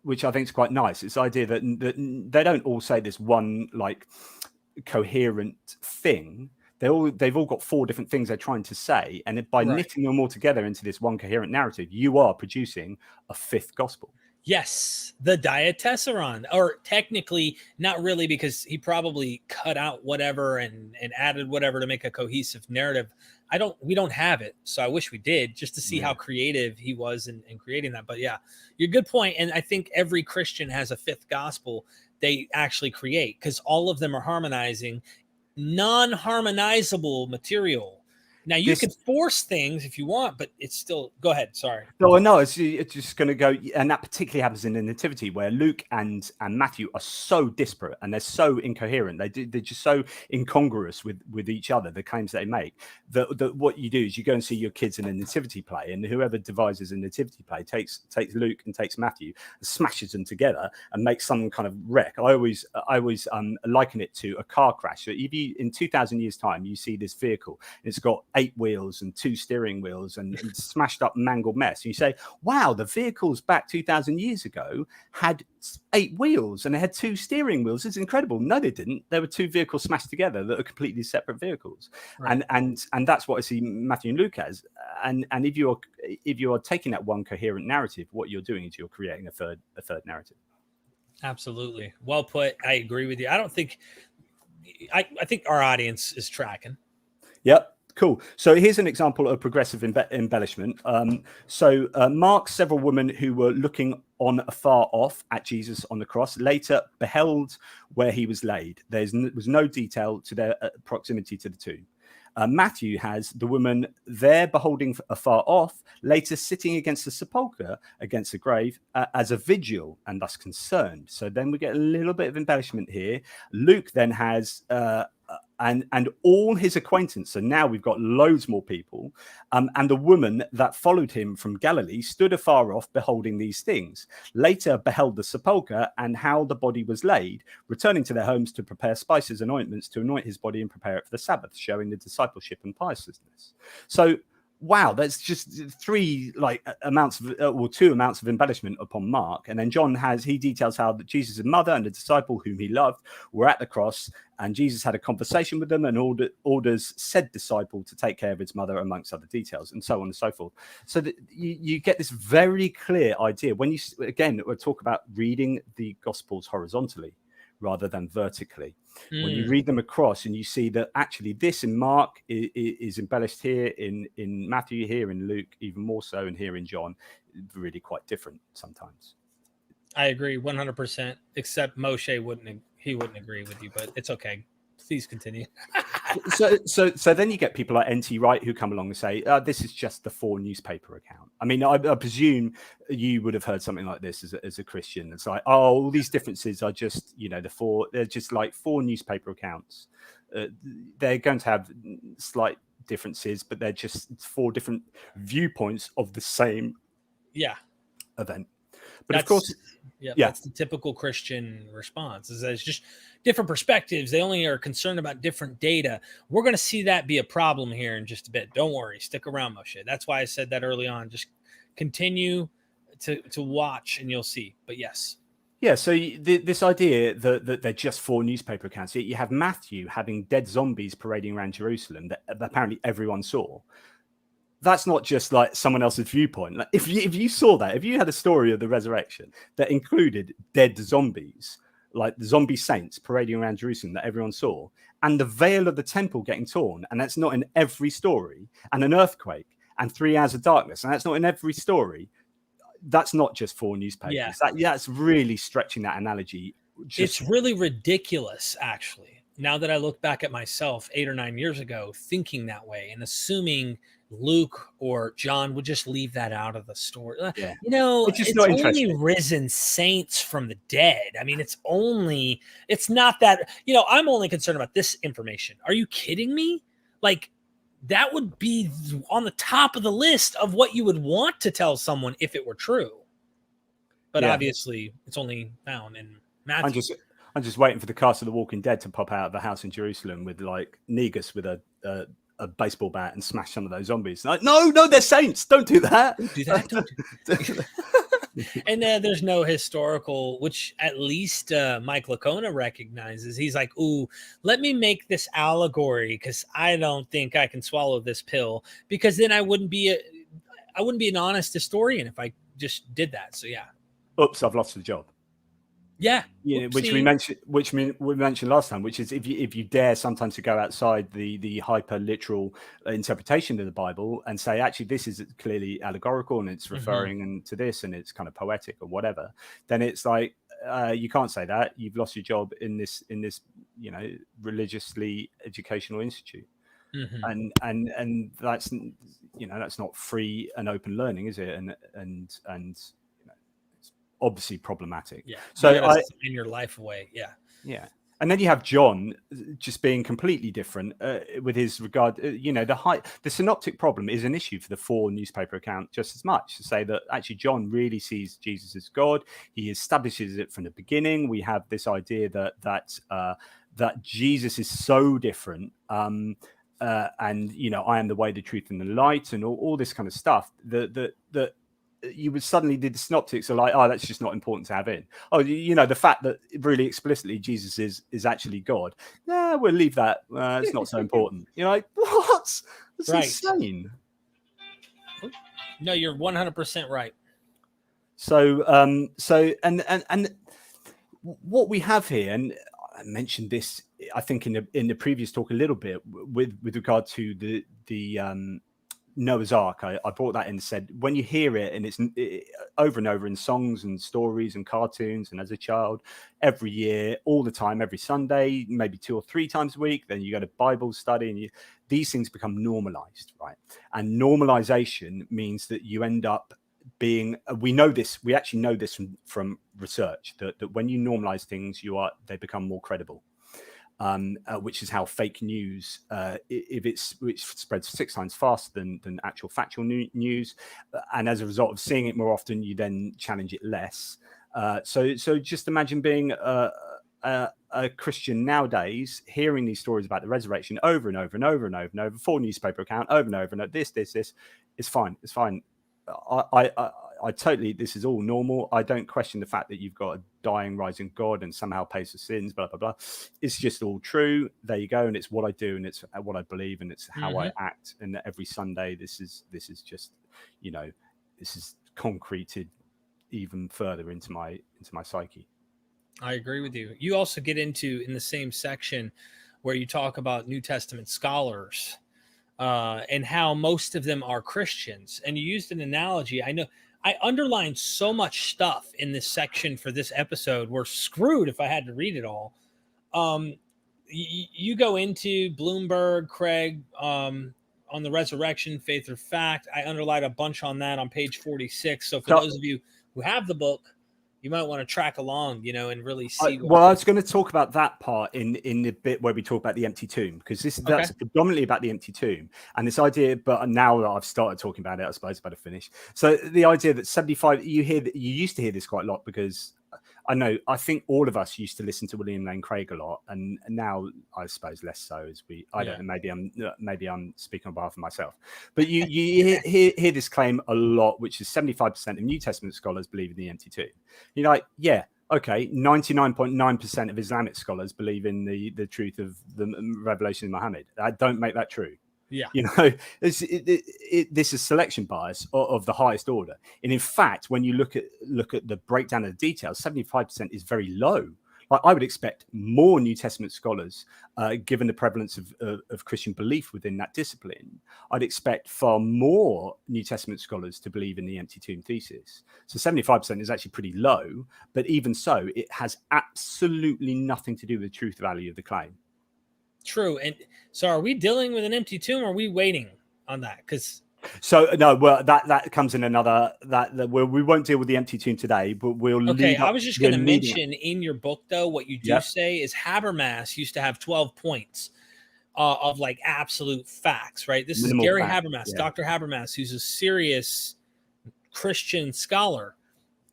which I think is quite nice. It's the idea that they don't all say this one like coherent thing. They've all got four different things they're trying to say, and by knitting them all together into this one coherent narrative, you are producing a fifth Gospel. Yes, the Diatessaron, or technically not really, because he probably cut out whatever and added whatever to make a cohesive narrative. We don't have it, so I wish we did, just to see how creative he was in creating that. But yeah, you're good point. And I think every Christian has a fifth gospel they actually create, because all of them are harmonizing non-harmonizable material. Now you could force things if you want, but it's still. Go ahead. Sorry. No, it's just going to go, and that particularly happens in the Nativity, where Luke and Matthew are so disparate and they're so incoherent. They're just so incongruous with each other. The claims they make. That what you do is you go and see your kids in a Nativity play, and whoever devises a Nativity play takes Luke and takes Matthew and smashes them together and makes some kind of wreck. I always liken it to a car crash. So if you, in 2,000 years' time, you see this vehicle, and it's got 8 wheels and 2 steering wheels and smashed up mangled mess. And you say, wow, the vehicles back 2,000 years ago had 8 wheels and they had 2 steering wheels. It's incredible. No, they didn't. There were 2 vehicles smashed together that are completely separate vehicles. Right. And that's what I see Matthew and Luke as. And if you are taking that one coherent narrative, what you're doing is you're creating a third narrative. Absolutely. Well put. I agree with you. I think our audience is tracking. Yep. Cool. So here's an example of progressive embellishment. Mark, several women who were looking on afar off at Jesus on the cross later beheld where he was laid. There was no detail to their proximity to the tomb. Matthew has the woman there beholding afar off, later sitting against the sepulchre, against the grave, as a vigil and thus concerned. So then we get a little bit of embellishment here. Luke then has and all his acquaintance. So now we've got loads more people. And the woman that followed him from Galilee stood afar off, beholding these things. Later beheld the sepulchre and how the body was laid, returning to their homes to prepare spices and ointments to anoint his body and prepare it for the Sabbath, showing the discipleship and piousness. So, wow, that's just 2 amounts of embellishment upon Mark. And then John details how that Jesus' mother and the disciple whom he loved were at the cross, and Jesus had a conversation with them and orders said disciple to take care of his mother, amongst other details, and so on and so forth. So that you get this very clear idea when we'll talk about reading the Gospels horizontally rather than vertically. When you read them across and you see that actually this in Mark is embellished here, in Matthew here, in Luke even more so, and here in John, really quite different sometimes. I agree 100%, except Moshe wouldn't agree with you, but it's okay. Please continue. So then you get people like N.T. Wright who come along and say, this is just the 4 newspaper account. I mean, I presume you would have heard something like this as a Christian. It's like, all these differences are just, they're just like 4 newspaper accounts. They're going to have slight differences, but they're just 4 different viewpoints of the same event. But of course, that's the typical Christian response, is that it's just different perspectives. They only are concerned about different data. We're going to see that be a problem here in just a bit. Don't worry. Stick around, Moshe. That's why I said that early on. Just continue to watch and you'll see. But yes. Yeah, so this idea that they're just 4 newspaper accounts, you have Matthew having dead zombies parading around Jerusalem that apparently everyone saw. That's not just like someone else's viewpoint. Like if you saw that, if you had a story of the resurrection that included dead zombies, like the zombie saints parading around Jerusalem that everyone saw, and the veil of the temple getting torn, and that's not in every story, and an earthquake and 3 hours of darkness, and that's not in every story. That's not just 4 newspapers. That's really stretching that analogy. It's really ridiculous, actually. Now that I look back at myself 8 or 9 years ago, thinking that way and assuming Luke or John would just leave that out of the story. Yeah. You know, it's not only risen saints from the dead. I mean, it's not that, you know, I'm only concerned about this information. Are you kidding me? Like, that would be on the top of the list of what you would want to tell someone if it were true. But obviously, it's only found in Matthew. I'm just waiting for the cast of The Walking Dead to pop out of the house in Jerusalem with like Negus with a baseball bat and smash some of those zombies. Like, no, they're saints. Don't do that. Don't do that. Don't do that. And there's no historical, which at least Mike Lacona recognizes. He's like, ooh, let me make this allegory because I don't think I can swallow this pill, because then I wouldn't be an honest historian if I just did that. So yeah. Oops, I've lost the job. Yeah, which we mentioned last time, which is if you dare sometimes to go outside the hyper literal interpretation of the Bible and say, actually, this is clearly allegorical and it's referring to this and it's kind of poetic or whatever, then it's like you can't say that. You've lost your job in this you know, religiously educational institute. And that's, you know, that's not free and open learning, is it? And obviously problematic. Yeah. So in your life away. Yeah. Yeah. And then you have John just being completely different with his regard. You know, the synoptic problem is an issue for the 4 newspaper account just as much, to say that actually John really sees Jesus as God. He establishes it from the beginning. We have this idea that Jesus is so different. And, you know, I am the way, the truth, and the light, and all this kind of stuff that you would suddenly the synoptics are like, oh, that's just not important to have in. Oh, you know, the fact that really explicitly Jesus is actually God. Yeah, we'll leave that. It's not so important. You're like, what? That's insane. No, you're 100% right. So and what we have here, and I mentioned this, I think in the previous talk a little bit with regard to the Noah's Ark. I brought that in and said, when you hear it, and it's over and over in songs and stories and cartoons, and as a child, every year, all the time, every Sunday, maybe 2 or 3 times a week, then you go to Bible study, and these things become normalized, right? And normalization means that you end up being, we actually know this from research, that when you normalize things, they become more credible. Which is how fake news, which spreads 6 times faster than actual factual news, and as a result of seeing it more often, you then challenge it less. So just imagine being a Christian nowadays, hearing these stories about the resurrection over and over and over and over and over, 4 newspaper account over and over and over. This. It's fine. It's fine. I totally, this is all normal. I don't question the fact that you've got a dying, rising God and somehow pays for sins, blah, blah, blah. It's just all true. There you go. And it's what I do, and it's what I believe, and it's how I act. And every Sunday, this is just, you know, this is concreted even further into my psyche. I agree with you. You also get into, in the same section where you talk about New Testament scholars and how most of them are Christians. And you used an analogy. I know I underlined so much stuff in this section for this episode. We're screwed if I had to read it all. You go into Bloomberg, Craig, on the resurrection, faith or fact. I underlined a bunch on that on page 46. So for those of you who have the book, you might want to track along, you know, and really see. I was going to talk about that part in the bit where we talk about the empty tomb, because that's predominantly about the empty tomb and this idea. But now that I've started talking about it, I suppose I better finish. So the idea that 75, you used to hear this quite a lot, because I think all of us used to listen to William Lane Craig a lot, and now I suppose less so, as I don't know, maybe I'm speaking on behalf of myself, but you hear this claim a lot, which is 75% of New Testament scholars believe in the empty tomb. You're like, yeah, okay, 99.9% of Islamic scholars believe in the truth of the revelation of Muhammad. Don't make that true. Yeah, you know, this is selection bias of the highest order. And in fact, when you look at the breakdown of the details, 75% is very low. I would expect more New Testament scholars, given the prevalence of Christian belief within that discipline. I'd expect far more New Testament scholars to believe in the empty tomb thesis. So 75% is actually pretty low, but even so, it has absolutely nothing to do with the truth value of the claim. True. And so are we dealing with an empty tomb, or are we waiting on that? Because no, well, that comes in another we won't deal with the empty tomb today, but we'll okay. I was just going to mention in your book, though, what you do say is Habermas used to have 12 points of like absolute facts, right? This Minimal is Gary Habermas, Dr. Habermas, who's a serious Christian scholar.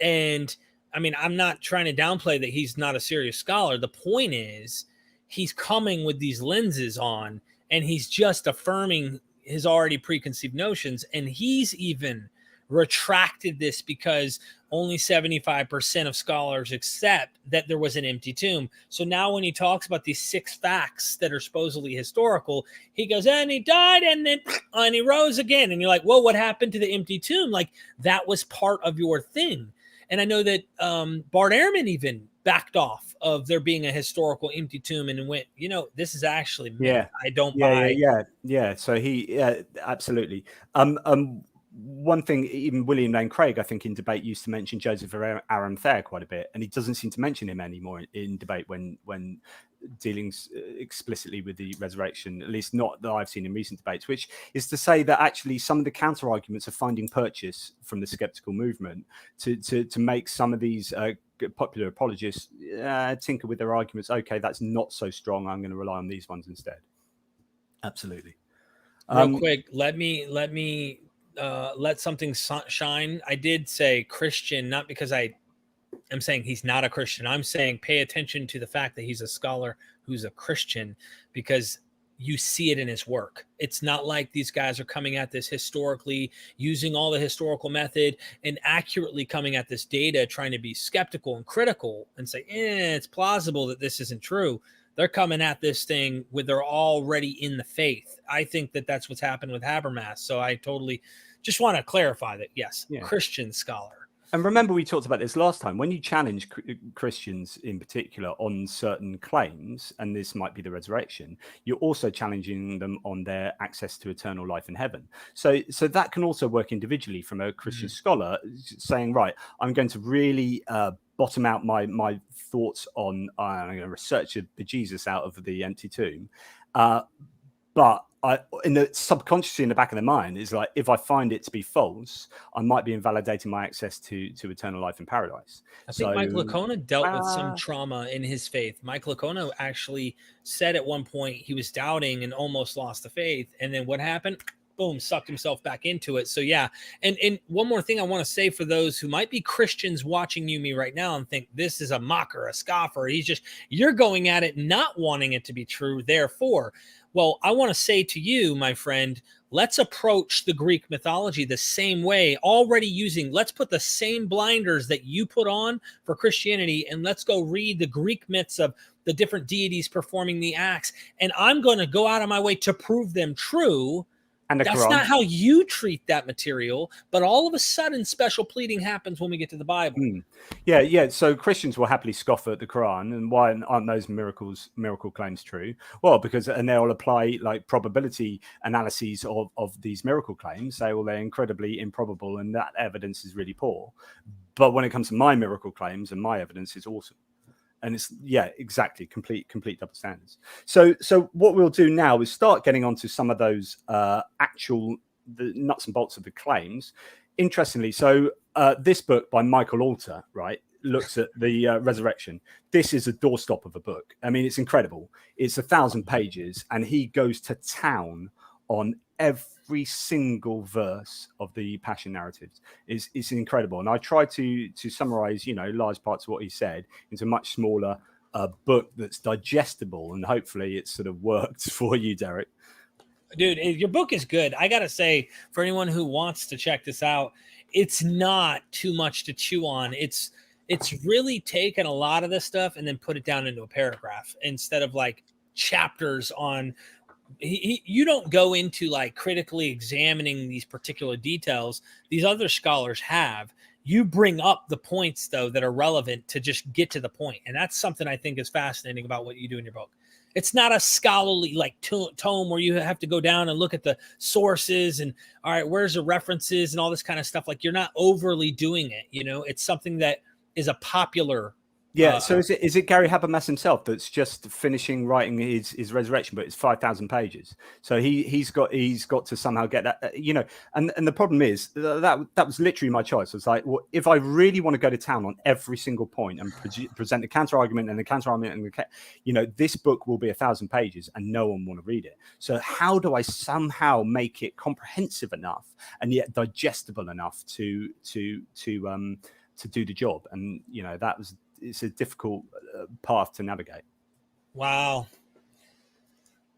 And I mean, I'm not trying to downplay that he's not a serious scholar. The point is, he's coming with these lenses on, and he's just affirming his already preconceived notions. And he's even retracted this because only 75% of scholars accept that there was an empty tomb. So now when he talks about these 6 facts that are supposedly historical, he goes, and he died, and then and he rose again. And you're like, well, what happened to the empty tomb? Like, that was part of your thing. And I know that Bart Ehrman even backed off of there being a historical empty tomb and went, this is actually myth. I don't buy. Yeah. So he, absolutely. One thing, even William Lane Craig, I think in debate used to mention Joseph Aramthair quite a bit, and he doesn't seem to mention him anymore in debate when dealing explicitly with the resurrection, at least not that I've seen in recent debates, which is to say that actually some of the counter arguments are finding purchase from the skeptical movement to make some of these popular apologists tinker with their arguments. Okay, that's not so strong. I'm going to rely on these ones instead. Absolutely. Real quick, let me let something shine. I did say Christian, not because I'm saying he's not a Christian. I'm saying pay attention to the fact that he's a scholar who's a Christian, because you see it in his work. It's not like these guys are coming at this historically, using all the historical method and accurately coming at this data, trying to be skeptical and critical and say, it's plausible that this isn't true. They're coming at this thing with they're already in the faith. I think that that's what's happened with Habermas. So I totally just want to clarify that, yes, Christian scholar. And remember, we talked about this last time. When you challenge Christians in particular on certain claims, and this might be the resurrection, you're also challenging them on their access to eternal life in heaven. So that can also work individually from a Christian scholar saying, right, I'm going to really bottom out my thoughts on, I'm going to research the Jesus out of the empty tomb. But in the subconsciously in the back of their mind is like, if I find it to be false, I might be invalidating my access to eternal life in paradise. I think Mike Licona dealt with some trauma in his faith. Mike Licona actually said at one point he was doubting and almost lost the faith. And then what happened? Boom, sucked himself back into it. So yeah. And one more thing I want to say for those who might be Christians watching me right now and think this is a mocker, a scoffer. You're going at it, not wanting it to be true. Therefore, well, I want to say to you, my friend, let's approach the Greek mythology the same way, let's put the same blinders that you put on for Christianity, and let's go read the Greek myths of the different deities performing the acts. And I'm going to go out of my way to prove them true. And that's Quran. Not how you treat that material, but all of a sudden special pleading happens when we get to the Bible. Yeah. So Christians will happily scoff at the Quran. And why aren't those miracle claims true? Well, because they'll apply like probability analyses of these miracle claims, say, well, they're incredibly improbable and that evidence is really poor. But when it comes to my miracle claims and my evidence is awesome. And it's exactly complete double standards. So what we'll do now is start getting onto some of those the nuts and bolts of the claims. Interestingly, so this book by Michael Alter, right, looks at the resurrection. This is a doorstop of a book. I mean, it's incredible. It's 1,000 pages, and he goes to town on every single verse of the Passion narratives. It's incredible. And I try to summarize, large parts of what he said into a much smaller book that's digestible, and hopefully it's sort of worked for you, Derek. Dude, your book is good. I got to say, for anyone who wants to check this out, it's not too much to chew on. It's really taken a lot of this stuff and then put it down into a paragraph instead of like chapters on. You don't go into like critically examining these particular details. These other scholars have. You bring up the points, though, that are relevant to just get to the point. And that's something I think is fascinating about what you do in your book. It's not a scholarly like tome where you have to go down and look at the sources and, all right, where's the references and all this kind of stuff. Like, you're not overly doing it. You know, it's something that is a popular. Yeah. So is it Gary Habermas himself that's just finishing writing his resurrection, but it's 5,000 pages. So he's got to somehow get that, you know, and the problem is that was literally my choice. It's like, well, if I really want to go to town on every single point and present the counter argument and the counter argument, and you know, this book will be 1,000 pages and no one want to read it. So how do I somehow make it comprehensive enough and yet digestible enough to do the job? And, you know, it's a difficult path to navigate. Wow.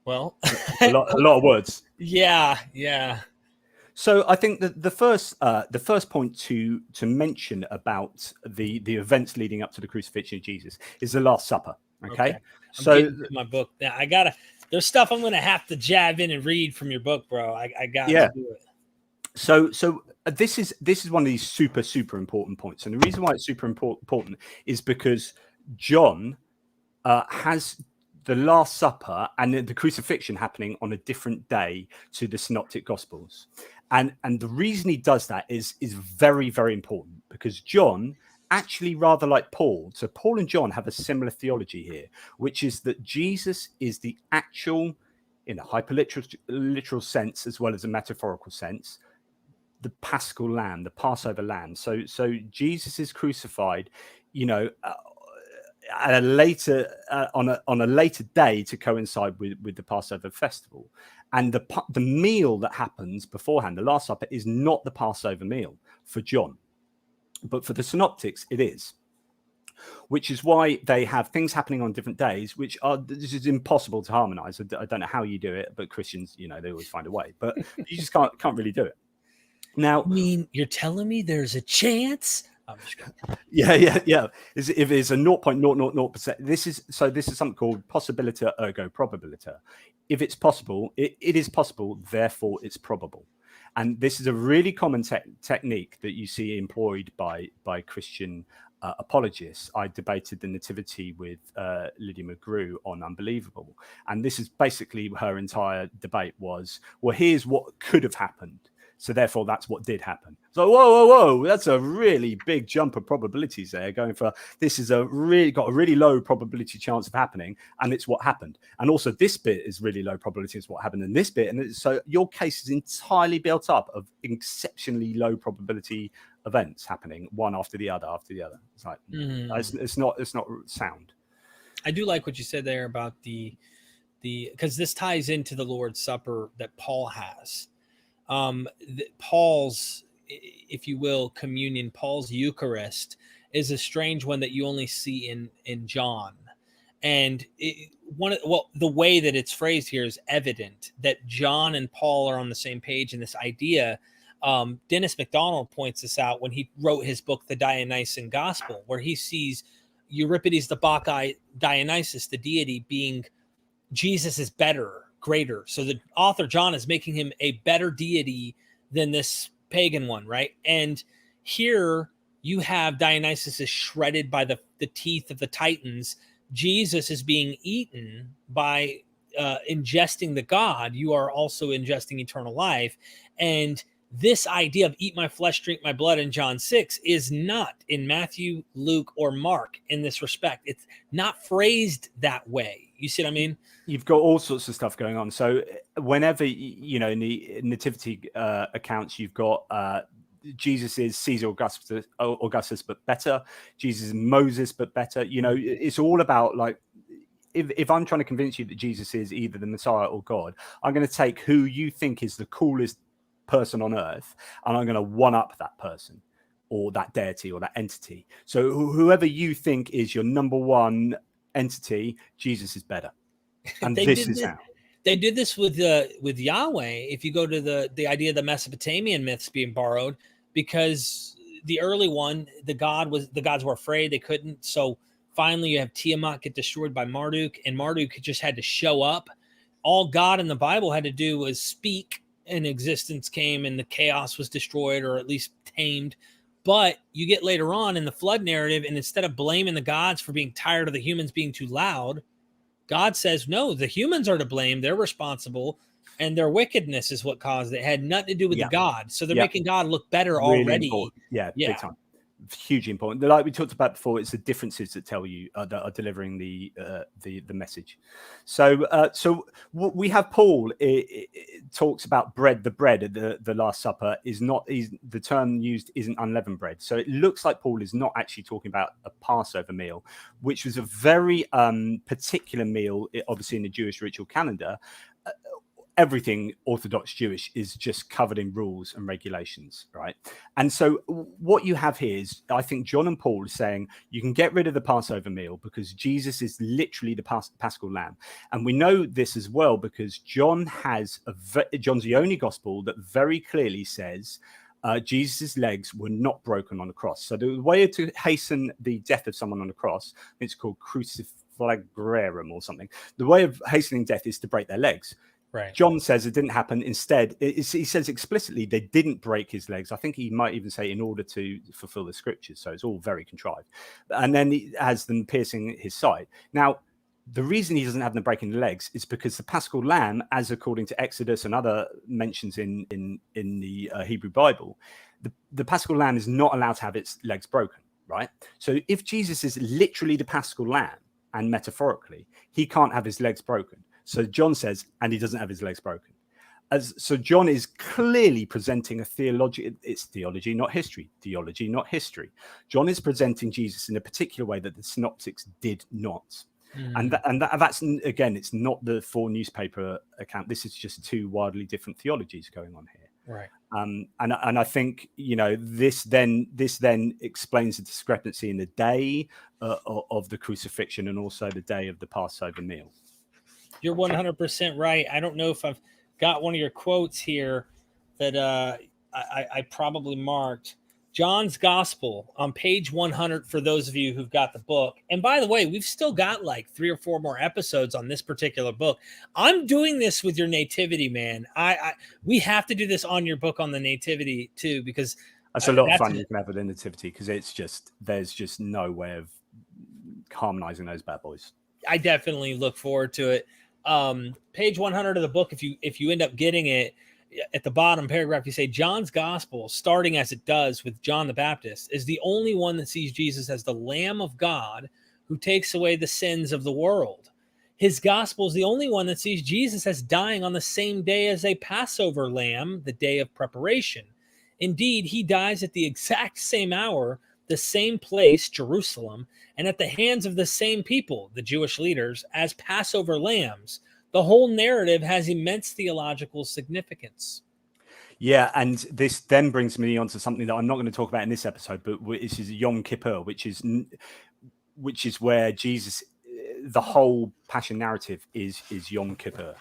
Well, a lot of words. Yeah. So I think that the first point to mention about the events leading up to the crucifixion of Jesus is the Last Supper. Okay. So my book. Yeah, there's stuff I'm going to have to jab in and read from your book, bro. I got to do it. So this is one of these super important points, and the reason why it's super important is because John has the Last Supper and the crucifixion happening on a different day to the Synoptic Gospels, and the reason he does that is very, very important, because John, actually, rather like Paul, so Paul and John have a similar theology here, which is that Jesus is the actual, in a hyperliteral sense as well as a metaphorical sense, the Paschal Lamb, the Passover Lamb. So Jesus is crucified, you know, at a later on a later day to coincide with the Passover festival, and the meal that happens beforehand, the Last Supper, is not the Passover meal for John, but for the Synoptics it is. Which is why they have things happening on different days, this is impossible to harmonize. I don't know how you do it, but Christians, you know, they always find a way, but you just can't really do it. Now, I mean, you're telling me there's a chance? I'm just kidding. Yeah. If it's a 0.000%, this is something called possibilita ergo probabilita. If it's possible, it is possible, therefore it's probable. And this is a really common technique that you see employed by Christian apologists. I debated the nativity with Lydia McGrew on Unbelievable. And this is basically her entire debate was, well, here's what could have happened. So therefore, that's what did happen. So whoa, that's a really big jump of probabilities there. Going for this is got a really low probability chance of happening, and it's what happened. And also this bit is really low probability is what happened in this bit. And so your case is entirely built up of exceptionally low probability events happening one after the other. It's like it's not sound. I do like what you said there about the because this ties into the Lord's Supper that Paul has. Paul's, if you will, communion, Paul's Eucharist is a strange one that you only see in John. And the way that it's phrased here is evident that John and Paul are on the same page in this idea. Dennis MacDonald points this out when he wrote his book, The Dionysian Gospel, where he sees Euripides the Bacchae Dionysus, the deity, being Jesus is better, greater. So the author John is making him a better deity than this pagan one, right? And here you have Dionysus is shredded by the teeth of the Titans. Jesus is being eaten by ingesting the God. You are also ingesting eternal life. And this idea of eat my flesh, drink my blood in John 6 is not in Matthew, Luke, or Mark in this respect. It's not phrased that way. You see what I mean? You've got all sorts of stuff going on. So whenever, you know, in the nativity accounts, you've got Jesus is Caesar Augustus, but better. Jesus is Moses, but better. You know, it's all about, like, if I'm trying to convince you that Jesus is either the Messiah or God, I'm going to take who you think is the coolest person on earth, and I'm going to one up that person or that deity or that entity. So whoever you think is your number one entity, Jesus is better. And this is how they did this with Yahweh. If you go to the idea of the Mesopotamian myths being borrowed, because the early one, the gods were afraid they couldn't. So finally you have Tiamat get destroyed by Marduk, and Marduk just had to show up. All God in the Bible had to do was speak, and existence came, and the chaos was destroyed or at least tamed. But you get later on in the flood narrative, and instead of blaming the gods for being tired of the humans being too loud, God says, no, the humans are to blame. They're responsible, and their wickedness is what caused it. It had nothing to do with the God. So they're making God look better really already. Important. Yeah, big time. Hugely important. Like we talked about before, it's the differences that tell you that are delivering the message. So we have Paul. It talks about bread. The bread at the Last Supper the term used isn't unleavened bread. So it looks like Paul is not actually talking about a Passover meal, which was a very particular meal, obviously in the Jewish ritual calendar. Everything Orthodox Jewish is just covered in rules and regulations, right? And so what you have here is, I think John and Paul are saying you can get rid of the Passover meal because Jesus is literally the Paschal Lamb. And we know this as well because John's the only gospel that very clearly says Jesus' legs were not broken on the cross. So the way to hasten the death of someone on the cross, it's called cruciflagrarum or something. The way of hastening death is to break their legs. Right. John says it didn't happen. Instead, he says explicitly they didn't break his legs. I think he might even say in order to fulfill the scriptures. So it's all very contrived. And then he has them piercing his side. Now, the reason he doesn't have them breaking the legs is because the Paschal Lamb, as according to Exodus and other mentions in the Hebrew Bible, the Paschal Lamb is not allowed to have its legs broken, right? So if Jesus is literally the Paschal Lamb, and metaphorically, he can't have his legs broken. So John says, and he doesn't have his legs broken. So John is clearly presenting a theology. It's theology, not history. Theology, not history. John is presenting Jesus in a particular way that the synoptics did not. And that's, again, it's not the 4 newspaper account. This is just 2 wildly different theologies going on here. Right. And I think, this then explains the discrepancy in the day of the crucifixion and also the day of the Passover meal. You're 100% right. I don't know if I've got one of your quotes here that I probably marked. John's Gospel on page 100 for those of you who've got the book. And by the way, we've still got like 3 or 4 more episodes on this particular book. I'm doing this with your nativity, man. We have to do this on your book on the nativity too, because that's a lot of fun you can have with the nativity, because there's just no way of harmonizing those bad boys. I definitely look forward to it. Page 100 of the book, if you end up getting it, at the bottom paragraph, you say John's Gospel, starting as it does with John the Baptist, is the only one that sees Jesus as the Lamb of God who takes away the sins of the world. His Gospel is the only one that sees Jesus as dying on the same day as a Passover lamb, the day of preparation. Indeed, he dies at the exact same hour, the same place, Jerusalem, and at the hands of the same people, the Jewish leaders, as Passover lambs. The whole narrative has immense theological significance. Yeah, and this then brings me on to something that I'm not going to talk about in this episode, but this is Yom Kippur, which is where Jesus, the whole Passion narrative is Yom Kippur,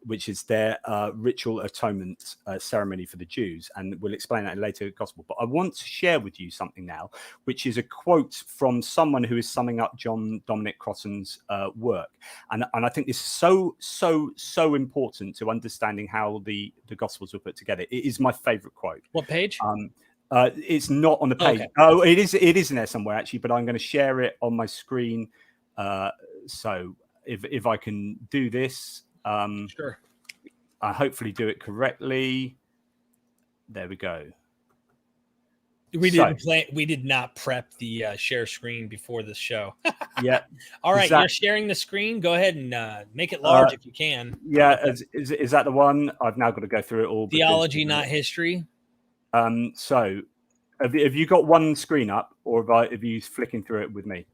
which is their ritual atonement ceremony for the Jews, and we'll explain that in later gospel. But I want to share with you something now, which is a quote from someone who is summing up John Dominic Crossan's work, and I think this is so important to understanding how the gospels were put together. It is my favorite quote. What page? It's not on the page. Okay. Oh, it is in there somewhere actually, but I'm going to share it on my screen. So if I can do this, sure. I hopefully do it correctly. There we go. We did not prep the share screen before this show. Yeah. All right, you're sharing the screen. Go ahead and make it large if you can. Yeah, is that the one? I've now got to go through it all. Theology, not history. So have you got one screen up, or have you flicking through it with me?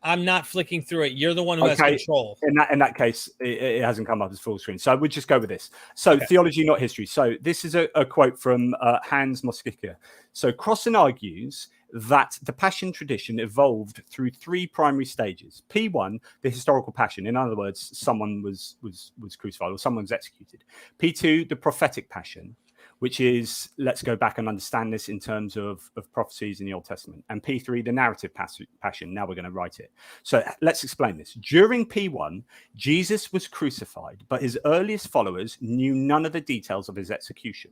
I'm not flicking through it. You're the one who has control. In that case, it hasn't come up as full screen. So I would just go with this. So theology, not history. So this is a quote from Hans Moskika. So Crossan argues that the Passion tradition evolved through 3 primary stages. P1, the historical Passion. In other words, someone was crucified or someone was executed. P2, the prophetic Passion, which is, let's go back and understand this in terms of prophecies in the Old Testament. And P3, the narrative passion. Now we're going to write it. So let's explain this. During P1, Jesus was crucified, but his earliest followers knew none of the details of his execution.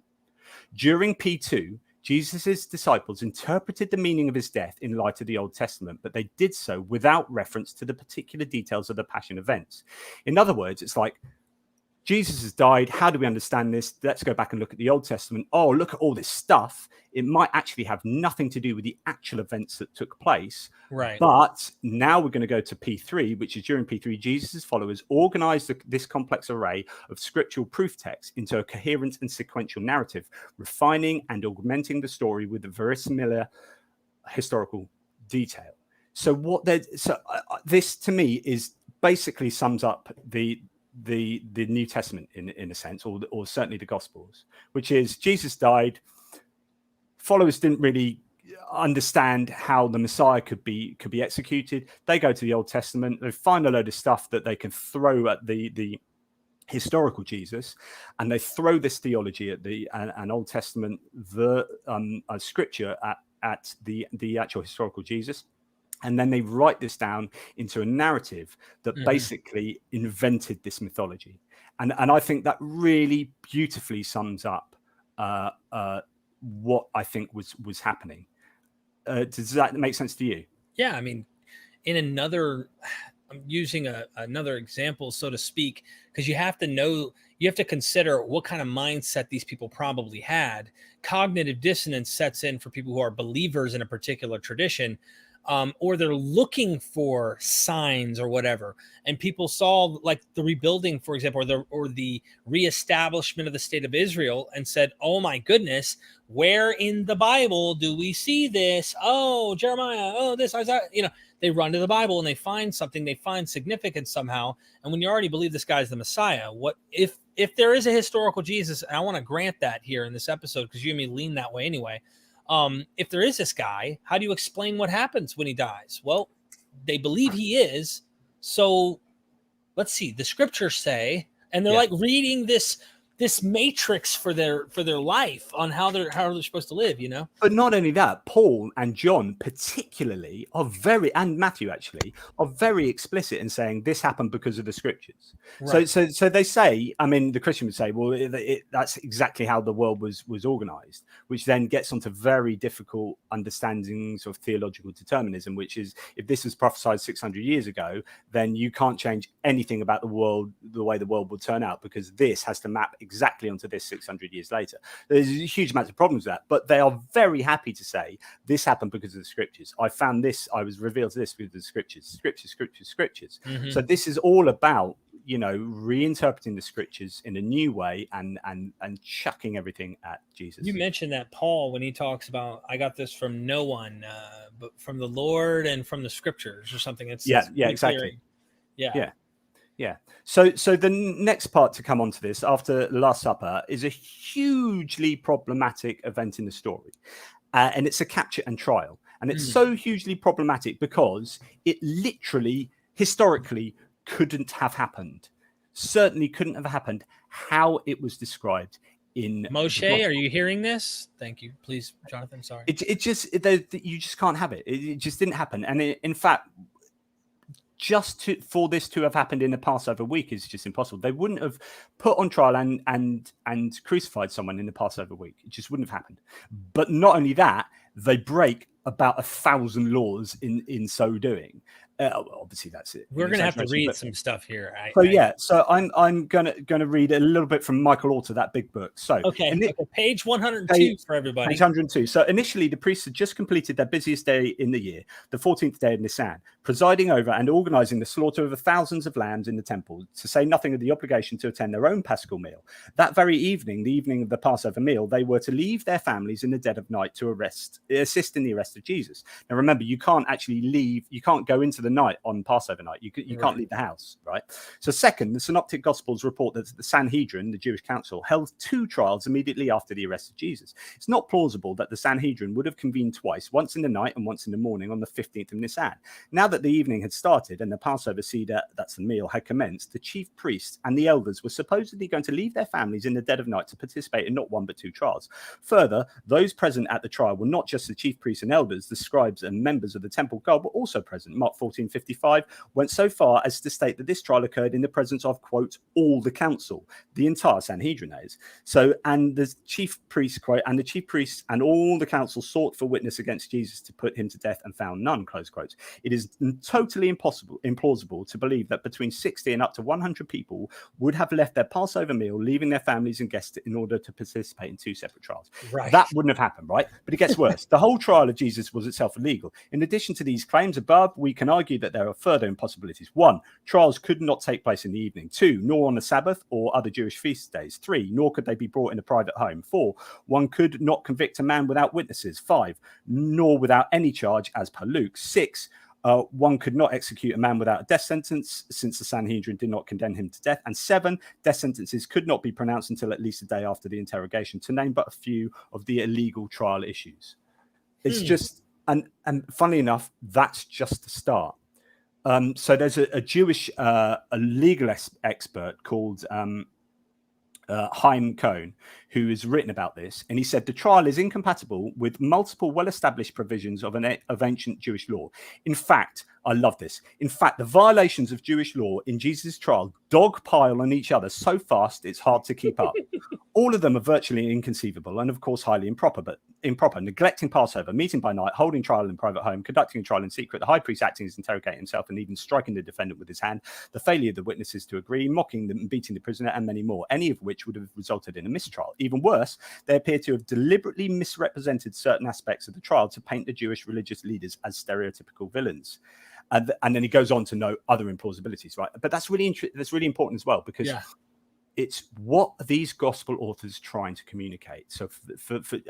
During P2, Jesus' disciples interpreted the meaning of his death in light of the Old Testament, but they did so without reference to the particular details of the Passion events. In other words, it's like, Jesus has died. How do we understand this? Let's go back and look at the Old Testament. Oh, look at all this stuff. It might actually have nothing to do with the actual events that took place. Right. But now we're going to go to P3, which is during P3, Jesus' followers organized this complex array of scriptural proof texts into a coherent and sequential narrative, refining and augmenting the story with a very similar historical detail. So this to me is basically sums up the New Testament in a sense, or certainly the Gospels, which is Jesus died. Followers didn't really understand how the Messiah could be executed. They go to the Old Testament, they find a load of stuff that they can throw at the historical Jesus, and they throw this theology at an Old Testament scripture at the actual historical Jesus. And then they write this down into a narrative that basically invented this mythology. And I think that really beautifully sums up what I think was happening. Does that make sense to you? Yeah. I mean, I'm using another example, so to speak, because you have to consider what kind of mindset these people probably had. Cognitive dissonance sets in for people who are believers in a particular tradition. Or they're looking for signs or whatever. And people saw like the rebuilding, for example, or the reestablishment of the state of Israel and said, oh my goodness, where in the Bible do we see this? Oh, Jeremiah, oh, this, Isaiah, they run to the Bible and they find something, they find significance somehow. And when you already believe this guy's the Messiah, what if there is a historical Jesus, and I want to grant that here in this episode, because you and me lean that way anyway. If there is this guy, how do you explain what happens when he dies? Well, they believe he is. So let's see, the scriptures say, and they're like reading this matrix for their life on how they're supposed to live, But not only that, Paul and John particularly and Matthew actually are very explicit in saying this happened because of the scriptures. Right. So they say, I mean, the Christian would say, well, that's exactly how the world was organized, which then gets onto very difficult understandings of theological determinism, which is, if this was prophesied 600 years ago, then you can't change anything about the world, the way the world will turn out, because this has to map exactly onto this 600 years later. There's a huge amount of problems with that, but they are very happy to say this happened because of the scriptures. I found this, I was revealed to this with the scriptures. Mm-hmm. So this is all about, reinterpreting the scriptures in a new way and chucking everything at Jesus. You mentioned that Paul, when he talks about, I got this from no one, but from the Lord and from the scriptures or something. It's exactly. Clear. Yeah. So the next part to come onto this after the Last Supper is a hugely problematic event in the story. And it's a capture and trial. And it's so hugely problematic because it literally, historically, couldn't have happened. Certainly couldn't have happened how it was described in Moshe. Are you hearing this? Thank you. Please, Jonathan. Sorry. You just can't have it. It just didn't happen. And in fact, for this to have happened in the Passover week is just impossible. They wouldn't have put on trial and crucified someone in the Passover week. It just wouldn't have happened. But not only that, they break about 1,000 laws in so doing. Obviously, that's it. We're going to have to read some stuff here. So I'm gonna read a little bit from Michael Alter, that big book. So page 102 for everybody. Page 102. So initially, the priests had just completed their busiest day in the year, the 14th day of Nisan, presiding over and organizing the slaughter of the thousands of lambs in the temple, to say nothing of the obligation to attend their own Paschal meal. That very evening, the evening of the Passover meal, they were to leave their families in the dead of night to assist in the arrest of Jesus. Now, remember, you can't actually leave. You can't go into the night on Passover night. You can't leave the house, right? So second, the Synoptic Gospels report that the Sanhedrin, the Jewish council, held 2 trials immediately after the arrest of Jesus. It's not plausible that the Sanhedrin would have convened twice, once in the night and once in the morning on the 15th of Nisan. Now that the evening had started and the Passover Seder, that's the meal, had commenced, the chief priests and the elders were supposedly going to leave their families in the dead of night to participate in not 1 but 2 trials. Further, those present at the trial were not just the chief priests and elders, the scribes and members of the temple guard were also present. Mark 14:55 went so far as to state that this trial occurred in the presence of, quote, all the council, the entire Sanhedrin is. So, and the chief priests, quote, and the chief priests and all the council sought for witness against Jesus to put him to death and found none, close quotes. It is totally implausible to believe that between 60 and up to 100 people would have left their Passover meal, leaving their families and guests in order to participate in two separate trials. Right. That wouldn't have happened, right? But it gets worse. The whole trial of Jesus was itself illegal. In addition to these claims above, we can argue that there are further impossibilities. 1, trials could not take place in the evening. 2, nor on the Sabbath or other Jewish feast days. 3, nor could they be brought in a private home. 4, one could not convict a man without witnesses. 5, nor without any charge as per Luke. 6, one could not execute a man without a death sentence, since the Sanhedrin did not condemn him to death. And 7, death sentences could not be pronounced until at least a day after the interrogation, to name but a few of the illegal trial issues. It's just, and funnily enough, that's just the start. So there's a Jewish a legal expert called Chaim Cohn, who has written about this, and he said the trial is incompatible with multiple well-established provisions of ancient Jewish law. In fact, I love this. In fact, the violations of Jewish law in Jesus' trial dogpile on each other so fast it's hard to keep up. All of them are virtually inconceivable and, of course, highly improper. But improper: neglecting Passover, meeting by night, holding trial in private home, conducting a trial in secret, the high priest acting as interrogator himself, and even striking the defendant with his hand, the failure of the witnesses to agree, mocking them and beating the prisoner, and many more, any of which would have resulted in a mistrial. Even worse, they appear to have deliberately misrepresented certain aspects of the trial to paint the Jewish religious leaders as stereotypical villains. And then he goes on to note other implausibilities, right? But that's really important as well, because it's what these gospel authors trying to communicate. So,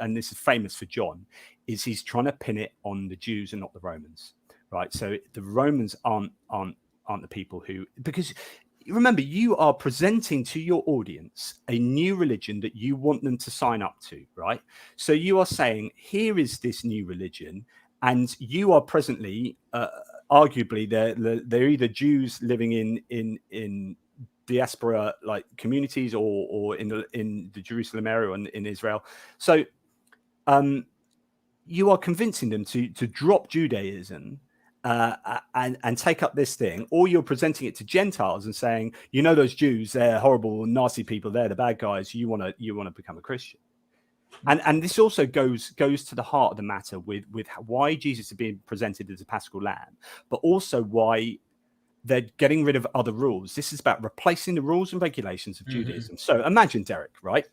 and this is famous for John, is he's trying to pin it on the Jews and not the Romans, right? So the Romans aren't the people who, because remember, you are presenting to your audience a new religion that you want them to sign up to, right? So you are saying, here is this new religion, and you are presently, arguably, they're either Jews living in diaspora like communities or in the Jerusalem area and in Israel. So you are convincing them to drop Judaism and take up this thing, or you're presenting it to Gentiles and saying, you know, those Jews, they're horrible, nasty people, they're the bad guys. You want to become a Christian. And this also goes to the heart of the matter with why Jesus is being presented as a Paschal lamb, but also why they're getting rid of other rules. This is about replacing the rules and regulations of Judaism. So imagine, Derek, right?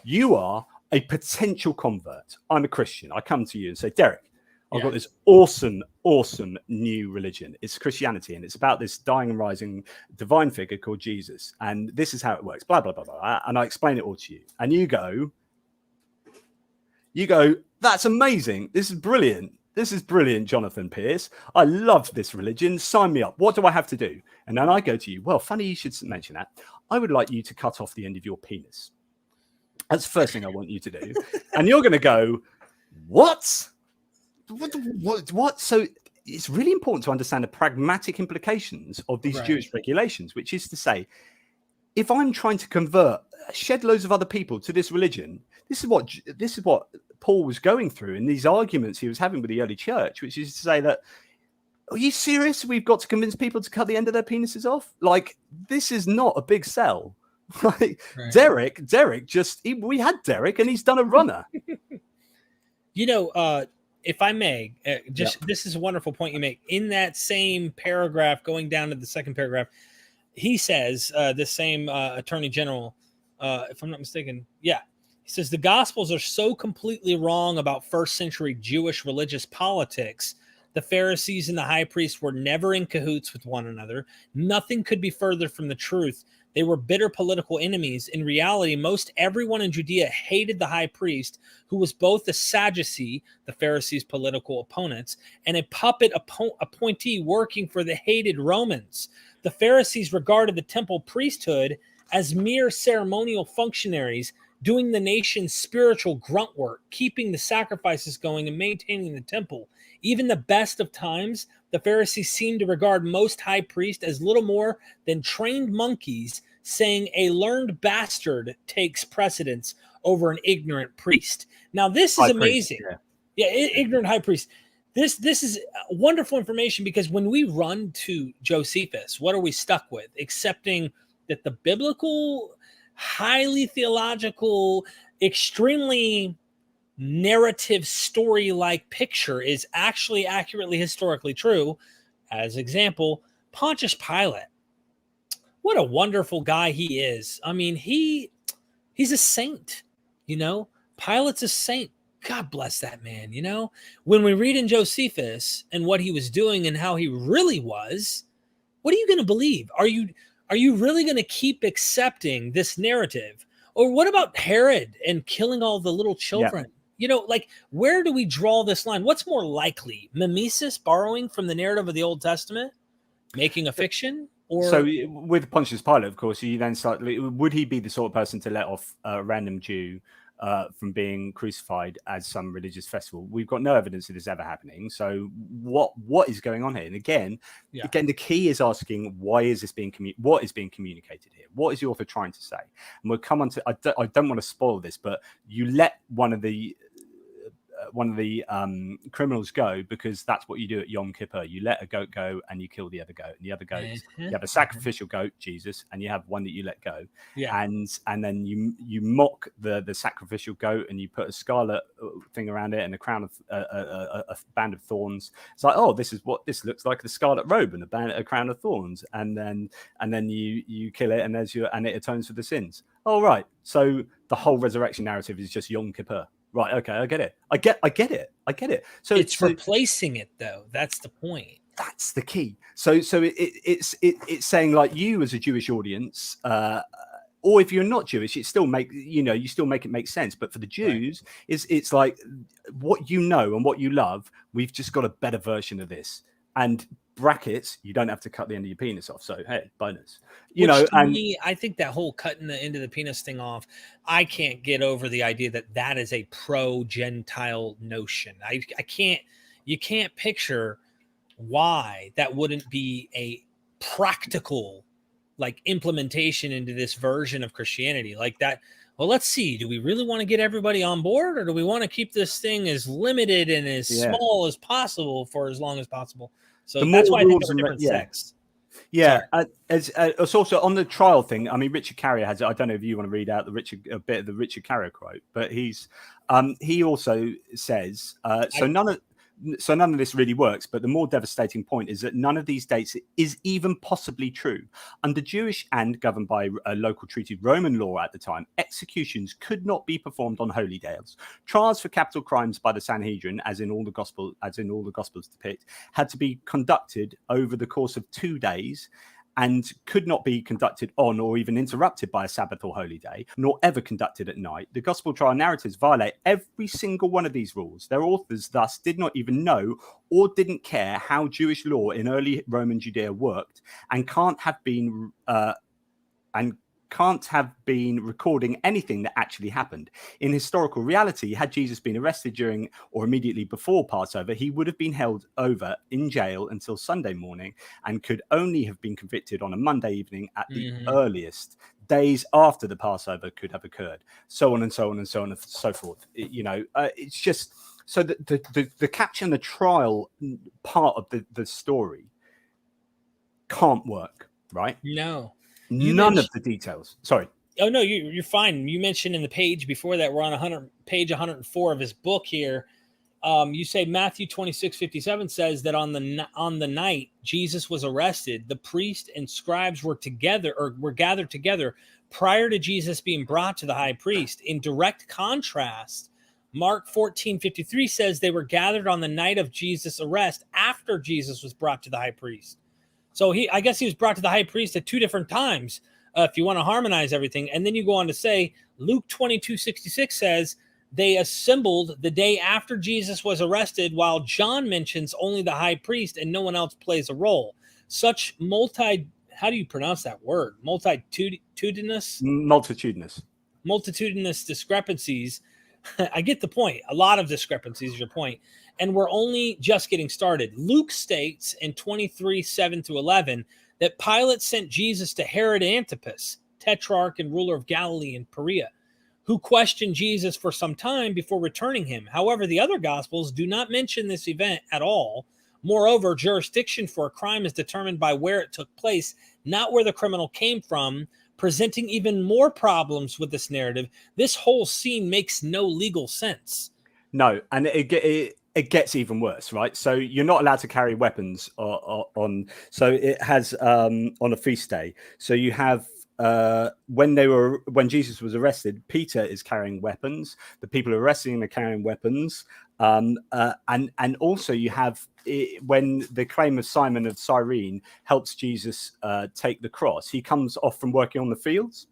You are a potential convert. I'm a Christian. I come to you and say, Derek, I've got this awesome new religion. It's Christianity, and it's about this dying and rising divine figure called Jesus. And this is how it works, blah, blah, blah, blah. And I explain it all to you. And you go, that's amazing. This is brilliant. This is brilliant, Jonathan Pearce. I love this religion. Sign me up. What do I have to do? And then I go to you. Well, funny you should mention that. I would like you to cut off the end of your penis. That's the first thing I want you to do. And you're going to go, what? What? So it's really important to understand the pragmatic implications of these Jewish regulations, which is to say, if I'm trying to convert shed loads of other people to this religion, this is what Paul was going through in these arguments he was having with the early church, which is to say that, are you serious? We've got to convince people to cut the end of their penises off? Like, this is not a big sell. Like, Derek, we had Derek and he's done a runner. You know, if I may, this is a wonderful point you make. In that same paragraph, going down to the second paragraph, he says, the same attorney general, if I'm not mistaken, he says, the Gospels are so completely wrong about first century Jewish religious politics. The Pharisees and the high priests were never in cahoots with one another. Nothing could be further from the truth. They were bitter political enemies. In reality, most everyone in Judea hated the high priest, who was both a Sadducee, the Pharisees' political opponents, and a puppet appointee working for the hated Romans. The Pharisees regarded the temple priesthood as mere ceremonial functionaries, doing the nation's spiritual grunt work, keeping the sacrifices going and maintaining the temple. Even the best of times, the Pharisees seemed to regard most high priests as little more than trained monkeys, saying a learned bastard takes precedence over an ignorant priest. Now, this is amazing. Yeah, ignorant high priest. This is wonderful information, because when we run to Josephus, what are we stuck with? Accepting that the biblical, highly theological, extremely narrative story-like picture is actually accurately historically true. As example, Pontius Pilate. What a wonderful guy he is. I mean, he's a saint, you know. Pilate's a saint. God bless that man, you know. When we read in Josephus and what he was doing and how he really was, what are you going to believe? Are you really going to keep accepting this narrative? Or what about Herod and killing all the little children? Yeah. You know, like, where do we draw this line? What's more likely? Mimesis, borrowing from the narrative of the Old Testament, making a fiction? Or... So with Pontius Pilate, of course, you then start, would he be the sort of person to let off a random Jew from being crucified as some religious festival? We've got no evidence of this ever happening. So what is going on here? And again, the key is asking, why is this being what is being communicated here? What is the author trying to say? And we'll come on to, I don't want to spoil this, but you let one of the criminals go because that's what you do at Yom Kippur. You let a goat go and you kill the other goat. And the other goat, you have a sacrificial goat, Jesus, and you have one that you let go. Yeah. And then you mock the sacrificial goat and you put a scarlet thing around it and a crown of a band of thorns. It's like, oh, this is what this looks like, the scarlet robe and a crown of thorns. And then you kill it and and it atones for the sins. Oh, right. So the whole resurrection narrative is just Yom Kippur. Right. Okay. I get it. I get it. So it's replacing it, though. That's the point. That's the key. So it's saying, like, you as a Jewish audience, or if you're not Jewish, you still make it make sense. But for the Jews, right, it's like what you know and what you love. We've just got a better version of this. And brackets, you don't have to cut the end of your penis off. So hey, bonus. I think that whole cutting the end of the penis thing off, I can't get over the idea that is a pro-Gentile notion. You can't picture why that wouldn't be a practical, like, implementation into this version of Christianity like that. Well, let's see. Do we really want to get everybody on board, or do we want to keep this thing as limited and as small as possible for as long as possible? So that's why I think they're different sects. Yeah, it's also on the trial thing. I mean, Richard Carrier has it. I don't know if you want to read out a bit of the Richard Carrier quote, but he also says none of this really works, but the more devastating point is that none of these dates is even possibly true. Under Jewish and governed by a local treaty Roman law at the time, executions could not be performed on holy days. Trials for capital crimes by the Sanhedrin, as in all the Gospels depict, had to be conducted over the course of 2 days, and could not be conducted on or even interrupted by a Sabbath or holy day, nor ever conducted at night. The gospel trial narratives violate every single one of these rules. Their authors thus did not even know or didn't care how Jewish law in early Roman Judea worked, and can't have been recording anything that actually happened. In historical reality, had Jesus been arrested during or immediately before Passover, he would have been held over in jail until Sunday morning and could only have been convicted on a Monday evening at the earliest. Days after the Passover could have occurred, so on and so on and so on and so forth. It's just so the capture and the trial part of the story can't work, right? No. None of the details. Sorry. Oh, no, you're fine. You mentioned in the page before that, we're on page 104 of his book here. You say Matthew 26:57 says that on the night Jesus was arrested, the priest and scribes were gathered together prior to Jesus being brought to the high priest. In direct contrast, Mark 14:53 says they were gathered on the night of Jesus' arrest after Jesus was brought to the high priest. So I guess he was brought to the high priest at two different times, if you want to harmonize everything. And then you go on to say, Luke 22:66 says they assembled the day after Jesus was arrested, while John mentions only the high priest and no one else plays a role. Such how do you pronounce that word? Multitudinous discrepancies. I get the point. A lot of discrepancies is your point. And we're only just getting started. Luke states in 23:7-11 that Pilate sent Jesus to Herod Antipas, tetrarch and ruler of Galilee and Perea. who questioned Jesus for some time before returning him. However, the other Gospels do not mention this event at all. Moreover, jurisdiction for a crime is determined by where it took place, not where the criminal came from, presenting even more problems with this narrative. This whole scene makes no legal sense. No, and it gets even worse, right? So you're not allowed to carry weapons on. So it has on a feast day. So you have when Jesus was arrested, Peter is carrying weapons. The people arresting him are carrying weapons, and also you have when the claim of Simon of Cyrene helps Jesus take the cross. He comes off from working on the fields.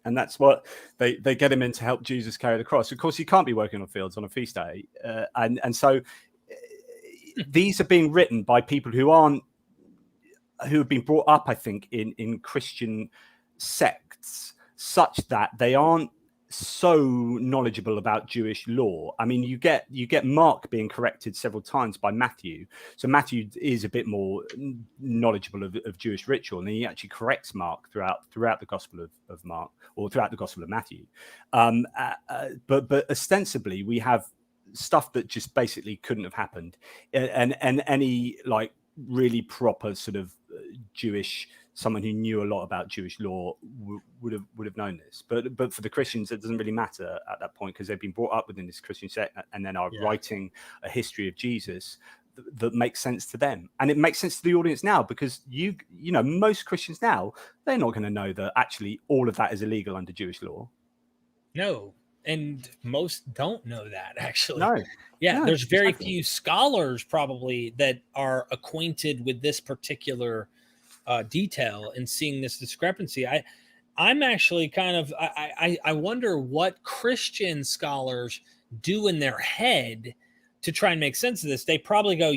And that's what they get him in to help Jesus carry the cross. Of course, he can't be working on fields on a feast day. And so these are being written by people who have been brought up, I think, in Christian sects, such that they aren't so knowledgeable about Jewish law. I mean, you get Mark being corrected several times by Matthew. So Matthew is a bit more knowledgeable of Jewish ritual, and he actually corrects Mark throughout the Gospel of Mark, or throughout the Gospel of Matthew. But ostensibly, we have stuff that just basically couldn't have happened, and any like really proper sort of Jewish, someone who knew a lot about Jewish law would have known this. But for the Christians, it doesn't really matter at that point, because they've been brought up within this Christian sect and then are writing a history of Jesus that makes sense to them. And it makes sense to the audience now, because you know, most Christians now, they're not going to know that actually all of that is illegal under Jewish law. No. And most don't know that, actually. No. Yeah, there's very few scholars probably that are acquainted with this particular detail and seeing this discrepancy. I'm actually kind of, I wonder what Christian scholars do in their head to try and make sense of this. They probably go,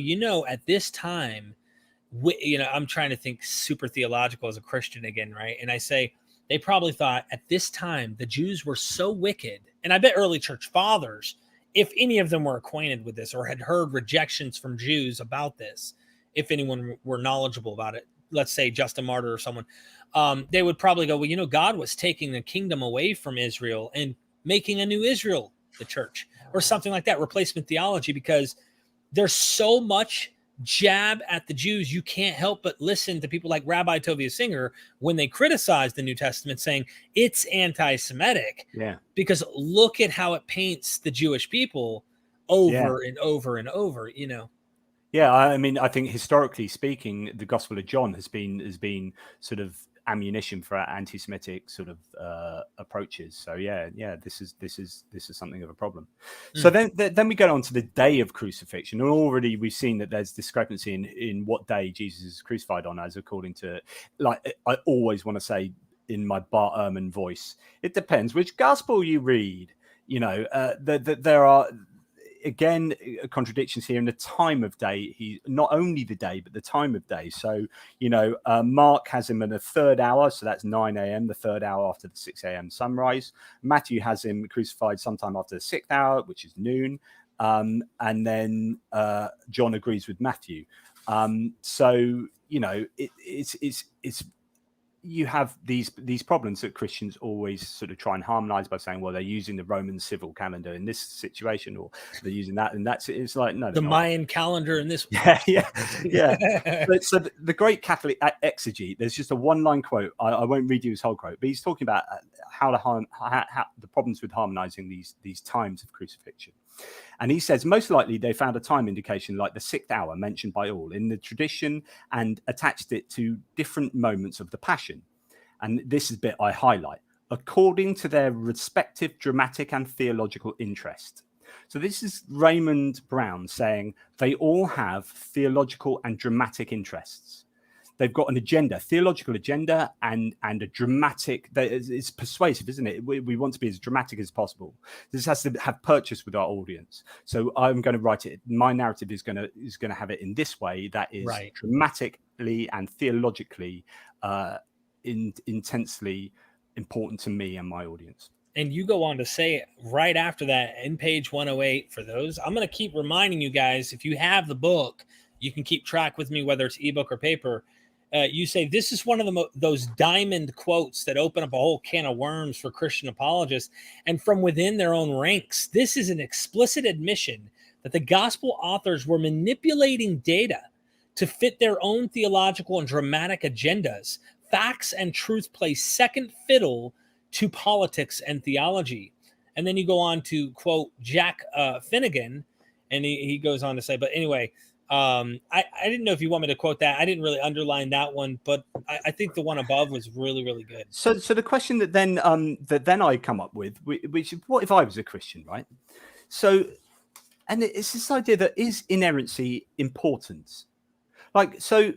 at this time, I'm trying to think super theological as a Christian again, right? And I say, they probably thought at this time, the Jews were so wicked. And I bet early church fathers, if any of them were acquainted with this or had heard rejections from Jews about this, if anyone were knowledgeable about it, let's say Justin Martyr or someone, they would probably go, well, God was taking the kingdom away from Israel and making a new Israel, the church, or something like that, replacement theology, because there's so much jab at the Jews. You can't help but listen to people like Rabbi Tovia Singer when they criticize the New Testament, saying it's anti-Semitic. Yeah. Because look at how it paints the Jewish people over and over and over, Yeah, I mean, I think historically speaking, the Gospel of John has been sort of ammunition for anti-Semitic sort of approaches. So yeah, this is something of a problem. So then we go on to the day of crucifixion, and already we've seen that there's discrepancy in what day Jesus is crucified on, as according to, like, I always want to say in my Bart Ehrman voice, it depends which gospel you read. There are, again, contradictions here in the time of day. He not only the day, but the time of day. So, Mark has him in the third hour, so that's 9 a.m., the third hour after the 6 a.m. sunrise. Matthew has him crucified sometime after the 6th hour, which is noon. And then John agrees with Matthew. So, it's you have these problems that Christians always sort of try and harmonize by saying, well, they're using the Roman civil calendar in this situation, or they're using that, and it's like, no, the Mayan calendar in this. Yeah. So the great Catholic exegete, there's just a one-line quote. I won't read you his whole quote, but he's talking about how the problems with harmonizing these times of crucifixion. And he says, most likely they found a time indication like the 6th hour mentioned by all in the tradition and attached it to different moments of the Passion. And this is the bit I highlight, according to their respective dramatic and theological interest. So this is Raymond Brown saying they all have theological and dramatic interests. They've got an agenda, theological agenda, and a dramatic. It's persuasive, isn't it? We want to be as dramatic as possible. This has to have purchase with our audience. So I'm going to write it. My narrative is going to have it in this way that is dramatically and theologically intensely important to me and my audience. And you go on to say right after that in page 108 for those. I'm going to keep reminding you guys, if you have the book, you can keep track with me, whether it's ebook or paper. You say this is one of those diamond quotes that open up a whole can of worms for Christian apologists, and from within their own ranks. This is an explicit admission that the gospel authors were manipulating data to fit their own theological and dramatic agendas. Facts and truth play second fiddle to politics and theology. And then you go on to quote Jack Finnegan, and he goes on to say, but anyway, I didn't know if you want me to quote that. I didn't really underline that one, but I think the one above was really, really good. So the question that then I come up with, which is, what if I was a Christian, right? So, and it's this idea that is inerrancy important? Like, so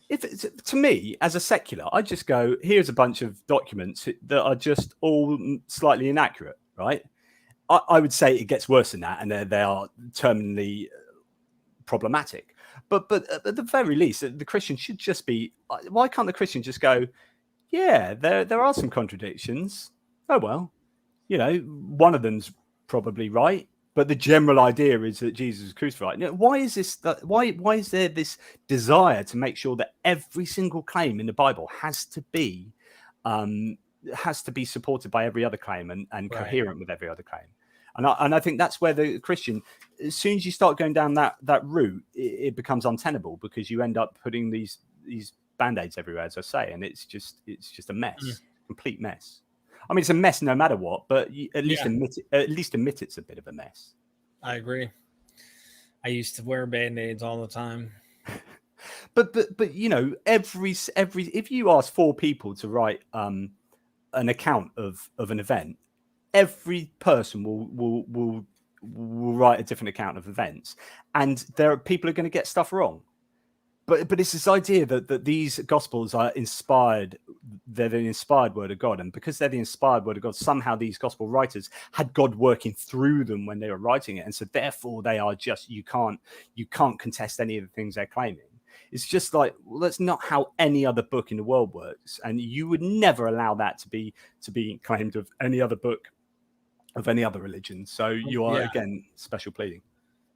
if it's, to me as a secular, I just go, here's a bunch of documents that are just all slightly inaccurate, right? I would say it gets worse than that, and they are terminally problematic. But at the very least, the Christian should just be. Why can't the Christian just go, yeah, there are some contradictions. Oh well, one of them's probably right, but the general idea is that Jesus was crucified. Why is this? Why is there this desire to make sure that every single claim in the Bible has to be supported by every other claim and coherent with every other claim? And I think that's where the Christian, as soon as you start going down that route, it becomes untenable, because you end up putting these band-aids everywhere, as I say, and it's just a mess, complete mess. I mean, it's a mess no matter what, but at least admit it's a bit of a mess. I agree. I used to wear band-aids all the time. but every if you ask 4 people to write an account of an event, every person will write a different account of events, and people are going to get stuff wrong. But it's this idea that these gospels are inspired. They're the inspired word of God, and because they're the inspired word of God, somehow these gospel writers had God working through them when they were writing it, and so therefore they are just you can't contest any of the things they're claiming. It's just like, well, that's not how any other book in the world works, and you would never allow that to be claimed of any other book of any other religion. So you are again special pleading.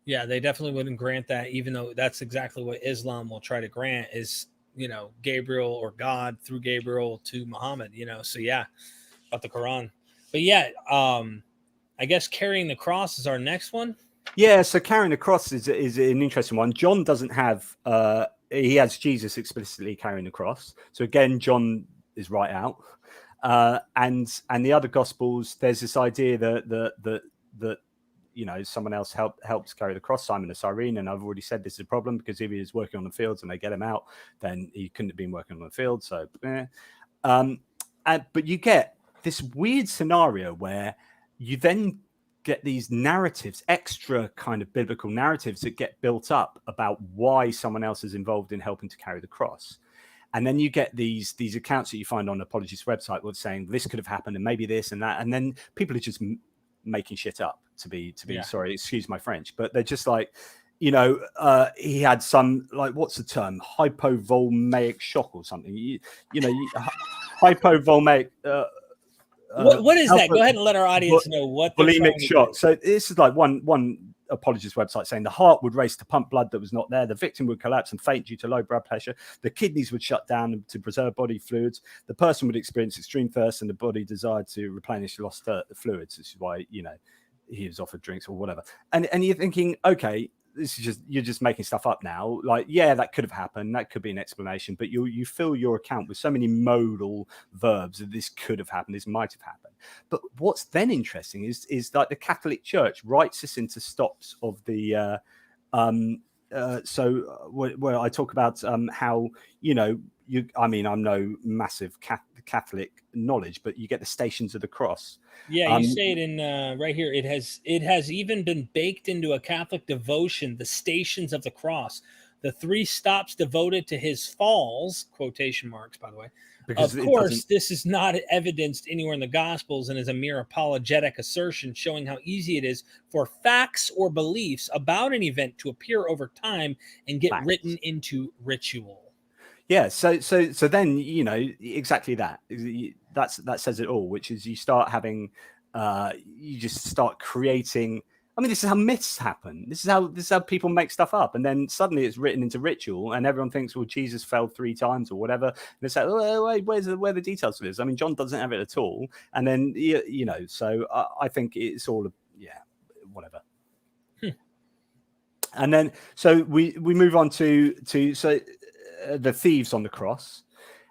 Yeah, they definitely wouldn't grant that, even though that's exactly what Islam will try to grant is, Gabriel or God through Gabriel to Muhammad, so yeah, about the Quran. But yeah, I guess carrying the cross is our next one. Yeah, so carrying the cross is an interesting one. John doesn't have, he has Jesus explicitly carrying the cross. So again, John is right out. And the other gospels, there's this idea that someone else helps carry the cross, Simon of Cyrene, and I've already said this is a problem, because if he is working on the fields and they get him out, then he couldn't have been working on the field. So, but you get this weird scenario where you then get these narratives, extra kind of biblical narratives that get built up about why someone else is involved in helping to carry the cross. And then you get these accounts that you find on Apologists' website where saying this could have happened and maybe this and that, and then people are just making shit up to be sorry, excuse my French, but they're just like, he had some, like, what's the term, hypovolemic shock or something, hypovolemic what is that? Go ahead and let our audience know what bulimic shock. So this is like one apologist website saying the heart would race to pump blood that was not there, the victim would collapse and faint due to low blood pressure, the kidneys would shut down to preserve body fluids, the person would experience extreme thirst, and the body desired to replenish lost fluids. This is why he was offered drinks or whatever. And you're thinking, okay, this is you're just making stuff up now. Like, yeah, that could have happened, that could be an explanation, but you fill your account with so many modal verbs that this could have happened, this might have happened. But what's then interesting is like the Catholic Church writes this into stops of the where I talk about how I'm no massive Catholic knowledge, but you get the Stations of the Cross. Yeah, you say it in right here. It has even been baked into a Catholic devotion, the Stations of the Cross, the 3 stops devoted to his falls, quotation marks, by the way. Because of course, this is not evidenced anywhere in the Gospels and is a mere apologetic assertion showing how easy it is for facts or beliefs about an event to appear over time and get written into ritual. Yeah, so then exactly that. That says it all, which is you start having, you just start creating I mean, this is how myths happen. This is how people make stuff up, and then suddenly it's written into ritual, and everyone thinks, well, Jesus fell 3 times or whatever. And it's like, oh, wait, where are the details of this? I mean, John doesn't have it at all. And then you know, so I think it's all whatever. And then so we move on to the thieves on the cross.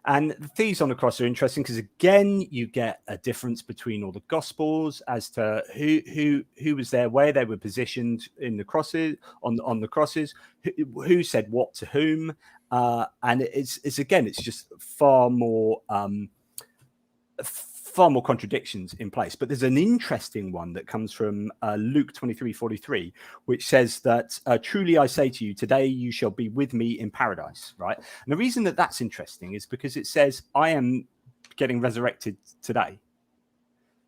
And the thieves on the cross are interesting because, again, you get a difference between all the Gospels as to who was there, where they were positioned in the crosses, on the crosses, who said what to whom. And it's just far more contradictions in place. But there's an interesting one that comes from Luke 23:43, which says that truly I say to you, today you shall be with me in paradise, right? And the reason that that's interesting is because it says, I am getting resurrected today.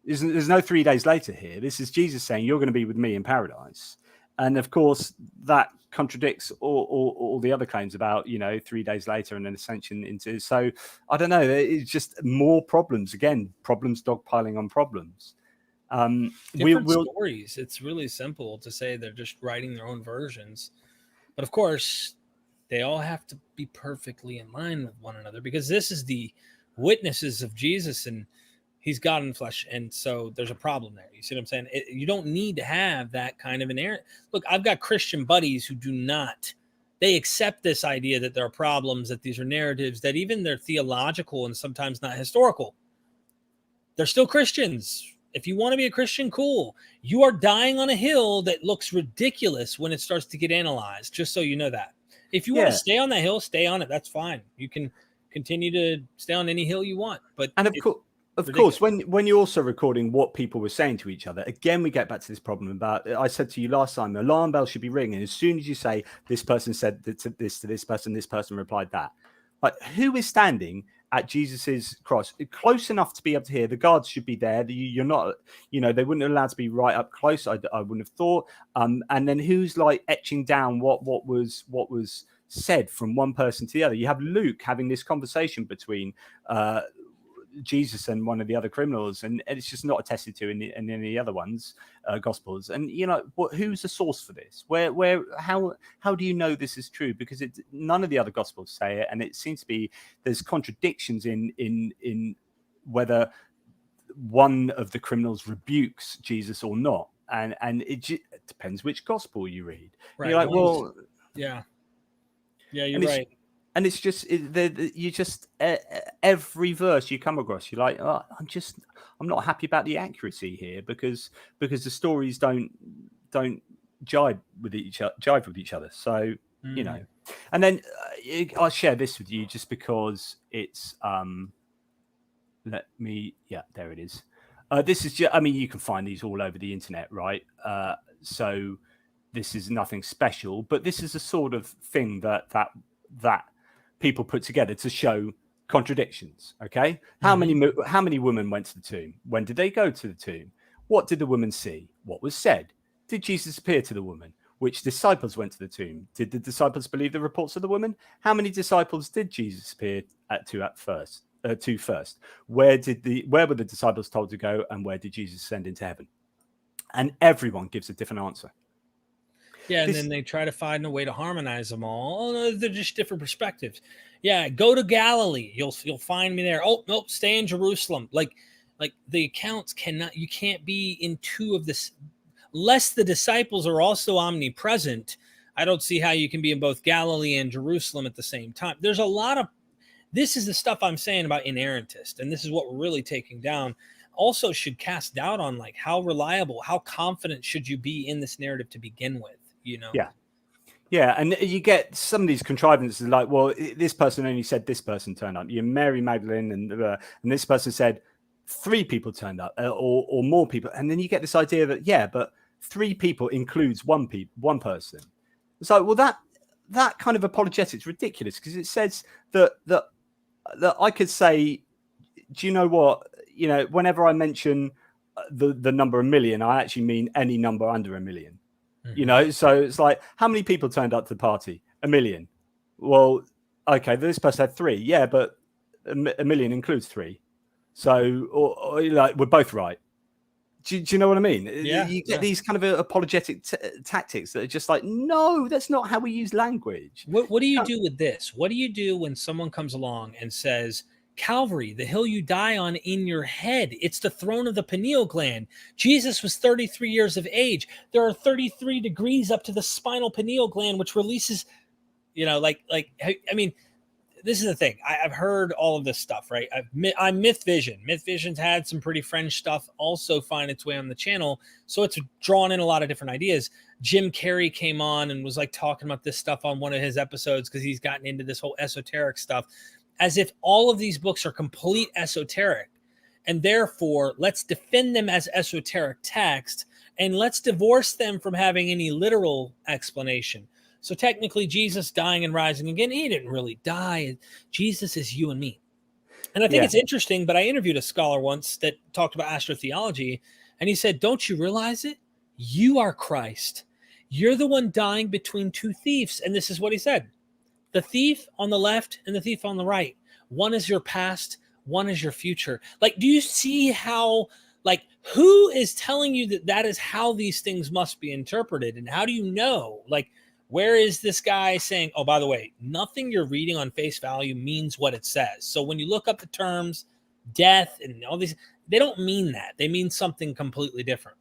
There's no 3 days later here. This is Jesus saying, you're going to be with me in paradise. And of course, that contradicts all the other claims about, 3 days later and an ascension into. So I don't know. It's just more problems. Again, problems dogpiling on problems. Different stories. It's really simple to say they're just writing their own versions. But of course, they all have to be perfectly in line with one another, because this is the witnesses of Jesus, and he's God in flesh. And so there's a problem there. You see what I'm saying? You don't need to have that kind of inerrant. Look, I've got Christian buddies who do not. They accept this idea that there are problems, that these are narratives, that even they're theological and sometimes not historical. They're still Christians. If you want to be a Christian, cool. You are dying on a hill that looks ridiculous when it starts to get analyzed, just so you know that. If you want to stay on that hill, stay on it. That's fine. You can continue to stay on any hill you want. But Of course, when you're also recording what people were saying to each other, again, we get back to this problem about, I said to you last time, alarm bell should be ringing. As soon as you say, this person said this to this person replied that. Like, who is standing at Jesus's cross close enough to be able to hear? The guards should be there. You're not, they wouldn't have allowed to be right up close. I wouldn't have thought. And then who's like etching down what was said from one person to the other? You have Luke having this conversation between Jesus and one of the other criminals, and it's just not attested to in any of the other ones gospels. And who's the source for this? How do you know this is true? Because none of the other gospels say it, and it seems to be there's contradictions in whether one of the criminals rebukes Jesus or not, and it depends which gospel you read. Right. You're like, well, yeah, you're right. And it's just every verse you come across, you're like, oh, I'm not happy about the accuracy here because the stories don't jive with each other. So and then I'll share this with you just because it's there it is. This is just, I mean, you can find these all over the internet, right? So this is nothing special, but this is the sort of thing that people put together to show contradictions. Okay, how many women went to the tomb? When did they go to the tomb? What did the woman see? What was said? Did Jesus appear to the woman? Which disciples went to the tomb? Did the disciples believe the reports of the woman? How many disciples did Jesus appear to first? Where were the disciples told to go, and where did Jesus send into heaven? And everyone gives a different answer. Yeah, and then they try to find a way to harmonize them all. Oh, no, they're just different perspectives. Yeah, go to Galilee. You'll find me there. Oh, nope, stay in Jerusalem. Like the accounts you can't be in two of this. Unless the disciples are also omnipresent, I don't see how you can be in both Galilee and Jerusalem at the same time. There's a lot of, this is the stuff I'm saying about inerrantist, and this is what we're really taking down. Also should cast doubt on like how reliable, how confident should you be in this narrative to begin with? Yeah, and you get some of these contrivances like, well, this person only said this person turned up. You're Mary Magdalene, and this person said 3 people turned up, or more people, and then you get this idea that but 3 people includes one person. So, well, that kind of apologetics is ridiculous, because it says that I could say, do you know what? Whenever I mention the number 1 million, I actually mean any number under 1 million. So it's like, how many people turned up to the party? 1 million. Well, okay, this person had 3. But 1 million includes 3. So, or like, we're both right. Do you know what I mean? Yeah, You get these kind of apologetic tactics that are just like, no, that's not how we use language. What do you do with this? What do you do when someone comes along and says, Calvary, the hill you die on in your head, it's the throne of the pineal gland. Jesus was 33 years of age. There are 33 degrees up to the spinal pineal gland, which releases, I mean, this is the thing. I've heard all of this stuff, right? I'm MythVision. MythVision's had some pretty French stuff also find its way on the channel. So it's drawn in a lot of different ideas. Jim Carrey came on and was like talking about this stuff on one of his episodes because he's gotten into this whole esoteric stuff, as if all of these books are complete esoteric. And therefore, let's defend them as esoteric text and let's divorce them from having any literal explanation. So technically, Jesus dying and rising again, he didn't really die. Jesus is you and me. And I think it's interesting, but I interviewed a scholar once that talked about astrotheology, and he said, don't you realize it? You are Christ. You're the one dying between two thieves. And this is what he said. The thief on the left and the thief on the right. One is your past, one is your future. Like, do you see how, like, who is telling you that that is how these things must be interpreted? And how do you know? Like, where is this guy saying, oh, by the way, nothing you're reading on face value means what it says. So when you look up the terms death and all these, they don't mean that. They mean something completely different.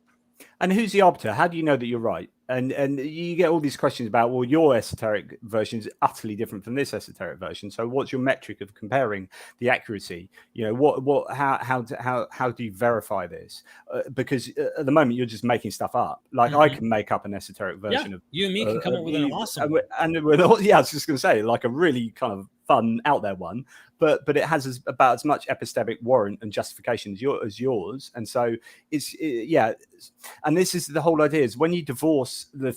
And who's the arbiter? How do you know that you're right? And you get all these questions about, well, your esoteric version is utterly different from this esoteric version. So what's your metric of comparing the accuracy? You know, how do you verify this? Because at the moment you're just making stuff up. Like I can make up an esoteric version of you and me can come up with an awesome one. And I was just going to say, like a really kind of fun out there one, but it has about as much epistemic warrant and justification as yours. And so it's and this is the whole idea, is when you divorce the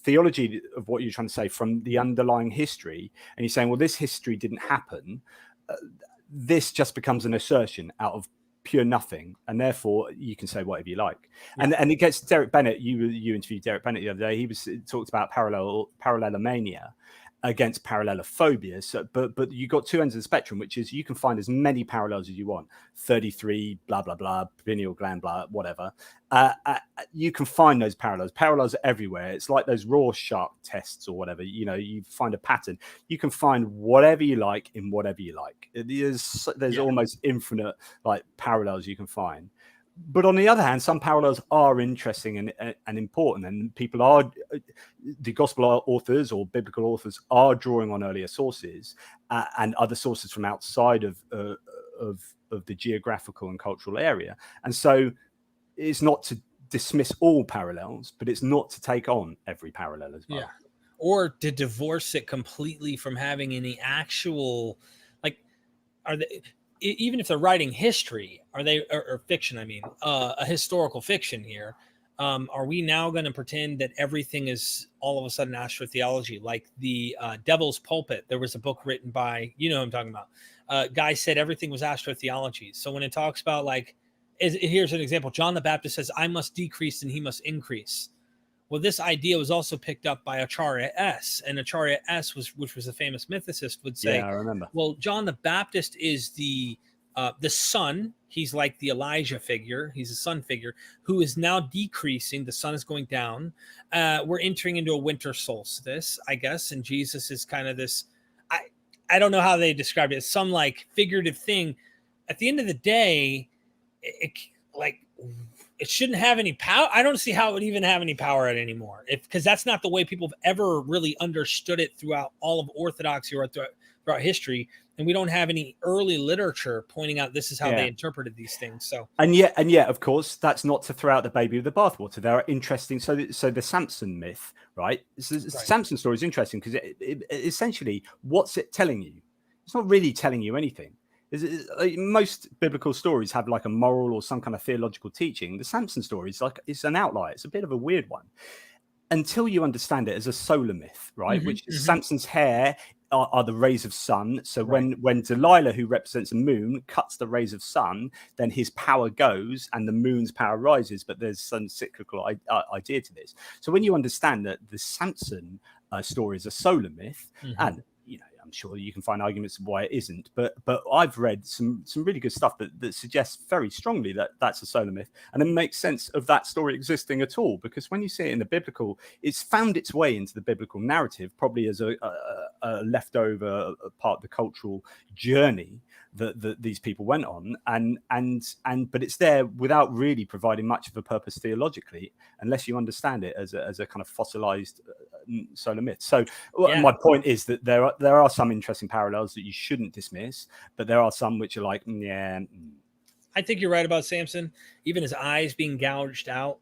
theology of what you're trying to say from the underlying history, and you're saying, well, this history didn't happen, this just becomes an assertion out of pure nothing, and therefore you can say whatever you like. And it gets Derek Bennett. You interviewed Derek Bennett the other day. He talked about parallelomania against parallelophobia. So, but you got two ends of the spectrum, which is you can find as many parallels as you want, 33, blah, blah, blah, pineal gland, blah, whatever. You can find those parallels. Parallels are everywhere. It's like those Rorschach tests or whatever. You know, you find a pattern. You can find whatever you like in whatever you like. There's almost infinite like parallels you can find. But on the other hand, some parallels are interesting and important, and the gospel authors or biblical authors are drawing on earlier sources and other sources from outside of the geographical and cultural area. And so it's not to dismiss all parallels, but it's not to take on every parallel as well. Yeah. Or to divorce it completely from having any actual, like, are they... even if they're writing history, are they, or fiction, I mean, a historical fiction here, are we now going to pretend that everything is all of a sudden astrotheology? Like the Devil's Pulpit, there was a book written by, you know what I'm talking about. Guy said everything was astrotheology. So when it talks about, like, here's an example. John the Baptist says, I must decrease and he must increase. Well, this idea was also picked up by Acharya S. And Acharya S, which was a famous mythicist, would say, I remember. Well, John the Baptist is the sun. He's like the Elijah figure. He's a sun figure who is now decreasing. The sun is going down. We're entering into a winter solstice, I guess. And Jesus is kind of this, I don't know how they describe it. It's some like figurative thing. At the end of the day, it shouldn't have any power. I don't see how it would even have any power at anymore, because that's not the way people have ever really understood it throughout all of Orthodoxy or throughout history. And we don't have any early literature pointing out this is how they interpreted these things. So and yet, of course, that's not to throw out the baby with the bathwater. There are interesting. So the Samson myth, right? The Samson story is interesting because it essentially, what's it telling you? It's not really telling you anything. Most biblical stories have like a moral or some kind of theological teaching. The Samson story is like, it's an outlier. It's a bit of a weird one until you understand it as a solar myth, right? Which is Samson's hair are the rays of sun. So when Delilah, who represents a moon, cuts the rays of sun, then his power goes and the moon's power rises. But there's some cyclical idea to this. So when you understand that the Samson story is a solar myth, and I'm sure you can find arguments of why it isn't, but I've read some really good stuff that suggests very strongly that that's a solar myth, and it makes sense of that story existing at all, because when you see it in the biblical, it's found its way into the biblical narrative, probably as a leftover part of the cultural journey that these people went on, but it's there without really providing much of a purpose theologically, unless you understand it as a kind of fossilized solar myth. So my point is that there are some interesting parallels that you shouldn't dismiss, but there are some which are like, yeah. I think you're right about Samson. Even his eyes being gouged out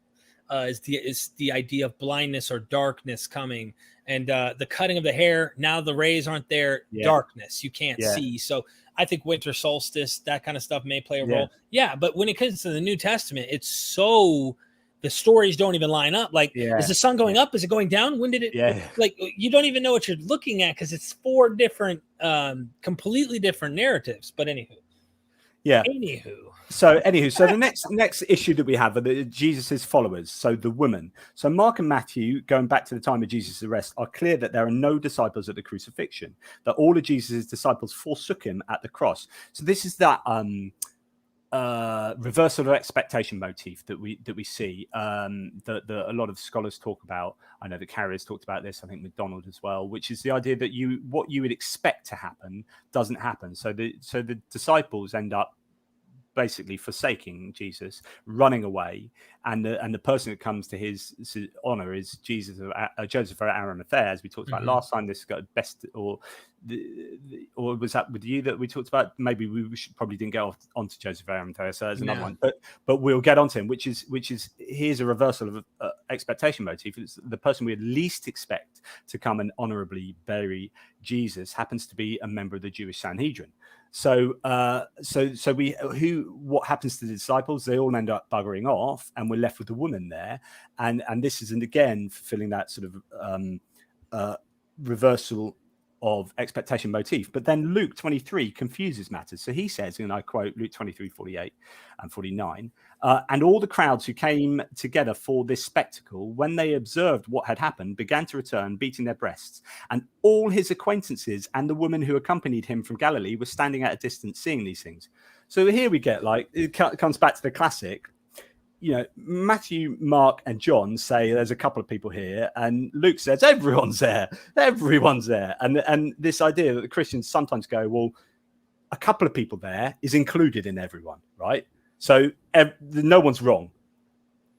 is the idea of blindness or darkness coming, and the cutting of the hair. Now the rays aren't there. Darkness, you can't see. So I think winter solstice, that kind of stuff may play a role. Yeah, but when it comes to the New Testament, it's so the stories don't even line up. Like, is the sun going up? Is it going down? When did it? Like, you don't even know what you're looking at because it's 4 different, completely different narratives. But anywho. So the next issue that we have are Jesus's followers, so the women. So Mark and Matthew, going back to the time of Jesus' arrest, are clear that there are no disciples at the crucifixion, that all of Jesus' disciples forsook him at the cross. So this is that reversal of expectation motif that we see, that a lot of scholars talk about. I know that Carrier's talked about this, I think McDonald as well, which is the idea that what you would expect to happen doesn't happen. So the disciples end up basically forsaking Jesus, running away, and the person that comes to his honor is Joseph of Arimathea, as we talked about last time. This got best, or was that with you that we talked about? Maybe we probably didn't get onto Joseph of Arimathea, so there's another one. But we'll get onto him, which is here's a reversal of expectation motif. It's the person we least expect to come and honorably bury Jesus happens to be a member of the Jewish Sanhedrin. So what happens to the disciples? They all end up buggering off, and we're left with the woman there, and this is, and again, fulfilling that sort of reversal of expectation motif. But then Luke 23 confuses matters. So he says, and I quote Luke 23:48 and 49, and all the crowds who came together for this spectacle, when they observed what had happened, began to return, beating their breasts. And all his acquaintances and the woman who accompanied him from Galilee were standing at a distance seeing these things. So here we get, like, it comes back to the classic. You know, Matthew, Mark, and John say there's a couple of people here, and Luke says everyone's there. And this idea that the Christians sometimes go, well, a couple of people there is included in everyone, right? So no one's wrong.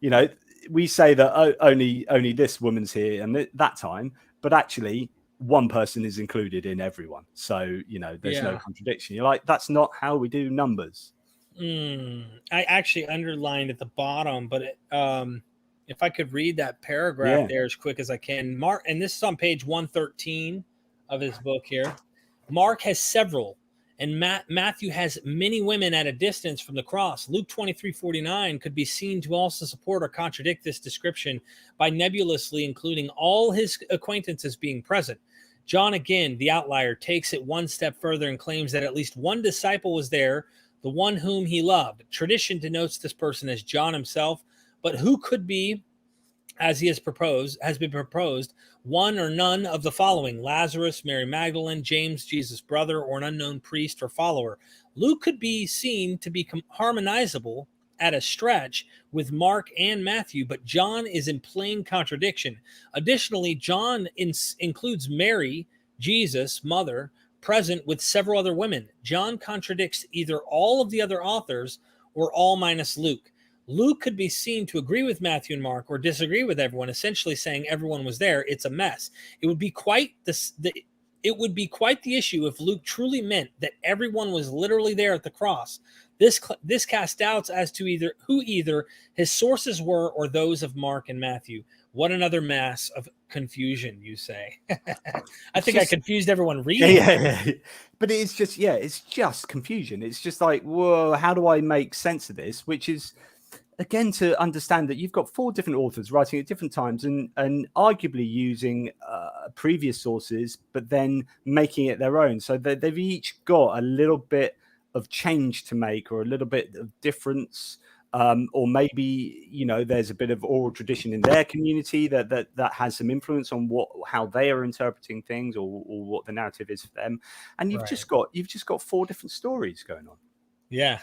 You know, we say that only this woman's here and that time, but actually one person is included in everyone. So, you know, there's no contradiction. You're like, that's not how we do numbers. I actually underlined at the bottom, but if I could read that paragraph there as quick as I can. Mark, and this is on page 113 of his book here. Mark has several, and Matthew has many women at a distance from the cross. Luke 23:49 could be seen to also support or contradict this description by nebulously including all his acquaintances being present. John, again, the outlier, takes it one step further and claims that at least one disciple was there, the one whom he loved. Tradition denotes this person as John himself, but who could be, as has been proposed, one or none of the following: Lazarus, Mary Magdalene, James, Jesus' brother, or an unknown priest or follower. Luke could be seen to be harmonizable at a stretch with Mark and Matthew, but John is in plain contradiction. Additionally, John includes Mary, Jesus' mother, present with several other women. John contradicts either all of the other authors or all minus Luke. Luke could be seen to agree with Matthew and Mark or disagree with everyone, essentially saying everyone was there. It's a mess. It would be quite the issue if Luke truly meant that everyone was literally there at the cross. This casts doubts as to either his sources were or those of Mark and Matthew. What another mass of confusion, you say? I think I confused everyone reading. Yeah. But it's just confusion. It's just like, whoa, how do I make sense of this? Which is, again, to understand that you've got 4 different authors writing at different times and arguably using previous sources, but then making it their own. So they've each got a little bit of change to make or a little bit of difference or maybe, you know, there's a bit of oral tradition in their community that has some influence on how they are interpreting things, or what the narrative is for them. And you've just got 4 different stories going on. Yeah.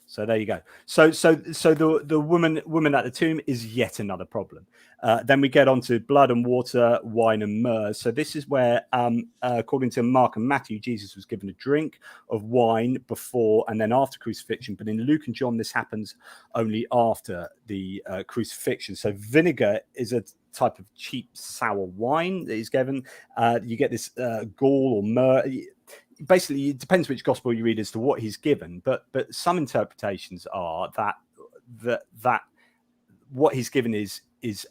So there you go. So the woman at the tomb is yet another problem. Then we get on to blood and water, wine and myrrh. So this is where, according to Mark and Matthew, Jesus was given a drink of wine before and then after crucifixion. But in Luke and John, this happens only after the crucifixion. So vinegar is a type of cheap sour wine that is given. You get this gall or myrrh. Basically, it depends which gospel you read as to what he's given, but some interpretations are that what he's given is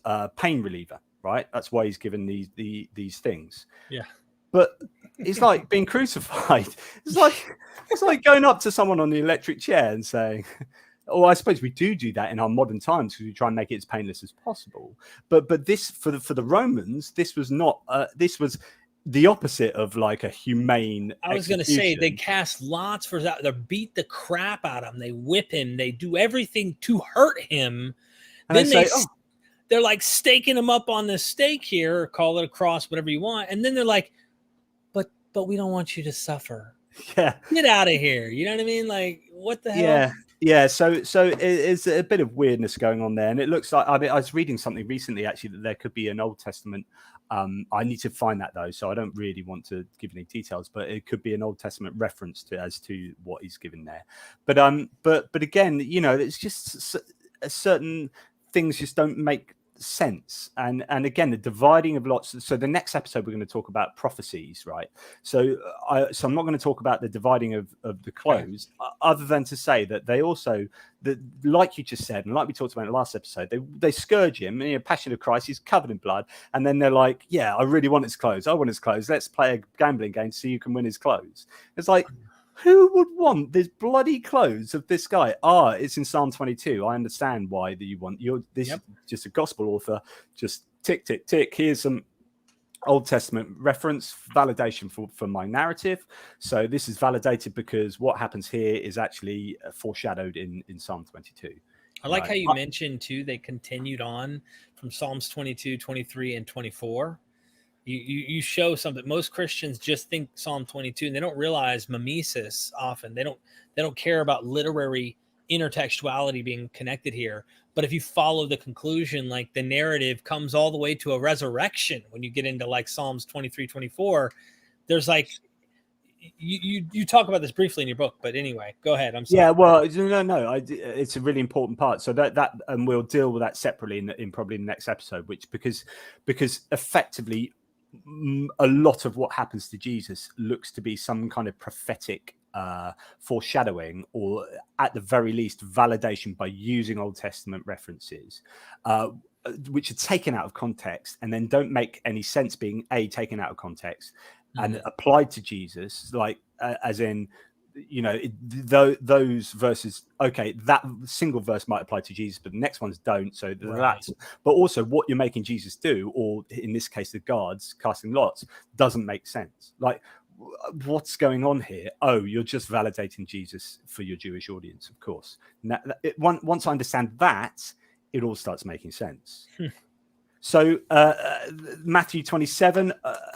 a pain reliever, right? That's why he's given these things. Yeah. But it's like being crucified. It's like going up to someone on the electric chair and saying, "Oh, I suppose we do that in our modern times because we try and make it as painless as possible." But this for the Romans, this was not. This was the opposite of like a humane. I was going to say they cast lots for that. They beat the crap out of him. They whip him. They do everything to hurt him. And then they're like staking him up on this stake here, or call it a cross, whatever you want. And then they're like, but we don't want you to suffer. Yeah, get out of here. You know what I mean? Like, what the hell? Yeah. Yeah, so it's a bit of weirdness going on there, and it looks like, I mean, I was reading something recently actually that there could be an Old Testament. I need to find that though, so I don't really want to give any details, but it could be an Old Testament reference as to what he's given there. But again, you know, it's just certain things just don't make sense, and again, the dividing of lots. So the next episode we're going to talk about prophecies, right? So I'm not going to talk about the dividing of the clothes, other than to say that they also, like you just said, and like we talked about in the last episode, they scourge him. You know, Passion of Christ, he's covered in blood, and then they're like, yeah, I really want his clothes. I want his clothes. Let's play a gambling game so you can win his clothes. It's like, who would want this bloody clothes of this guy? It's in Psalm 22. I understand why you want this. Yep. Just a gospel author. Just tick, tick, tick. Here's some Old Testament reference validation for my narrative. So this is validated because what happens here is actually foreshadowed in Psalm 22. I like how you mentioned too, they continued on from Psalms 22, 23, and 24. You show something. Most Christians just think Psalm 22, and they don't realize mimesis often. They don't care about literary intertextuality being connected here. But if you follow the conclusion, like the narrative comes all the way to a resurrection. When you get into like Psalms 23, 24, there's like, you talk about this briefly in your book, but anyway, go ahead. I'm sorry. Yeah, well, no, it's a really important part. So that and we'll deal with that separately in probably the next episode, because effectively, a lot of what happens to Jesus looks to be some kind of prophetic foreshadowing, or at the very least validation by using Old Testament references, which are taken out of context and then don't make any sense, being taken out of context and applied to Jesus, like as in, you know, those verses, okay, that single verse might apply to Jesus, but the next ones don't. So that's, but also what you're making Jesus do, or in this case, the guards casting lots, doesn't make sense. Like, what's going on here? Oh, you're just validating Jesus for your Jewish audience, of course. Now, once I understand that, it all starts making sense. So Matthew 27,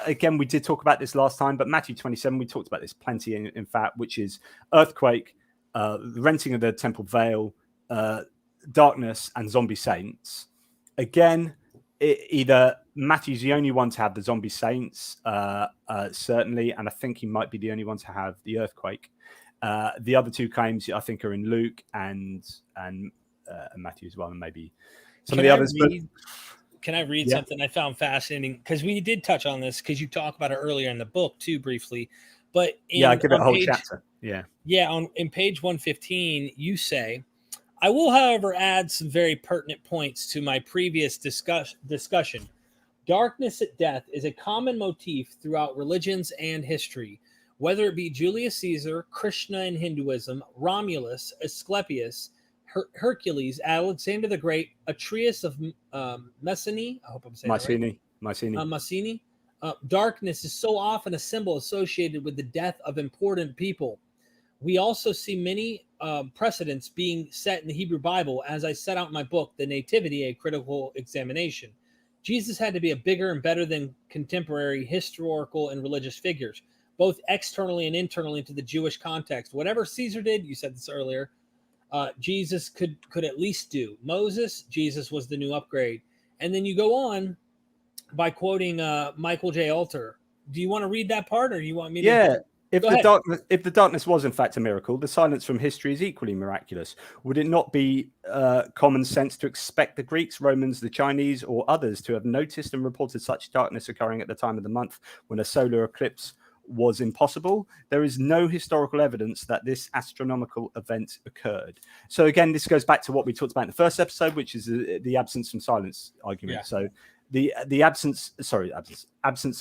again, we did talk about this last time, but Matthew 27, we talked about this plenty, in fact, which is earthquake, the renting of the temple veil, darkness, and zombie saints. Again, either Matthew's the only one to have the zombie saints, certainly, and I think he might be the only one to have the earthquake. The other two claims, I think, are in Luke and Matthew as well, and maybe some of the others. Can I read something I found fascinating? Because we did touch on this, because you talk about it earlier in the book too, briefly. But I give it a whole chapter. In page 115, you say, I will, however, add some very pertinent points to my previous discussion. Darkness at death is a common motif throughout religions and history, whether it be Julius Caesar, Krishna in Hinduism, Romulus, Asclepius, Hercules, Alexander the Great, Atreus of Messene. I hope I'm saying that right. Mycenae. Darkness is so often a symbol associated with the death of important people. We also see many precedents being set in the Hebrew Bible, as I set out in my book, The Nativity, A Critical Examination. Jesus had to be a bigger and better than contemporary historical and religious figures, both externally and internally into the Jewish context. Whatever Caesar did, you said this earlier, Jesus could at least do. Moses, Jesus was the new upgrade. And then you go on by quoting Michael J. Alter. Do you want to read that part, or do you want me to? Yeah. If Go the ahead. if the darkness was in fact a miracle, the silence from history is equally miraculous. Would it not be common sense to expect the Greeks, Romans, the Chinese, or others to have noticed and reported such darkness occurring at the time of the month when a solar eclipse was impossible? There is no historical evidence that this astronomical event occurred. So again, this goes back to what we talked about in the first episode, which is the absence from silence argument. Yeah. So the absence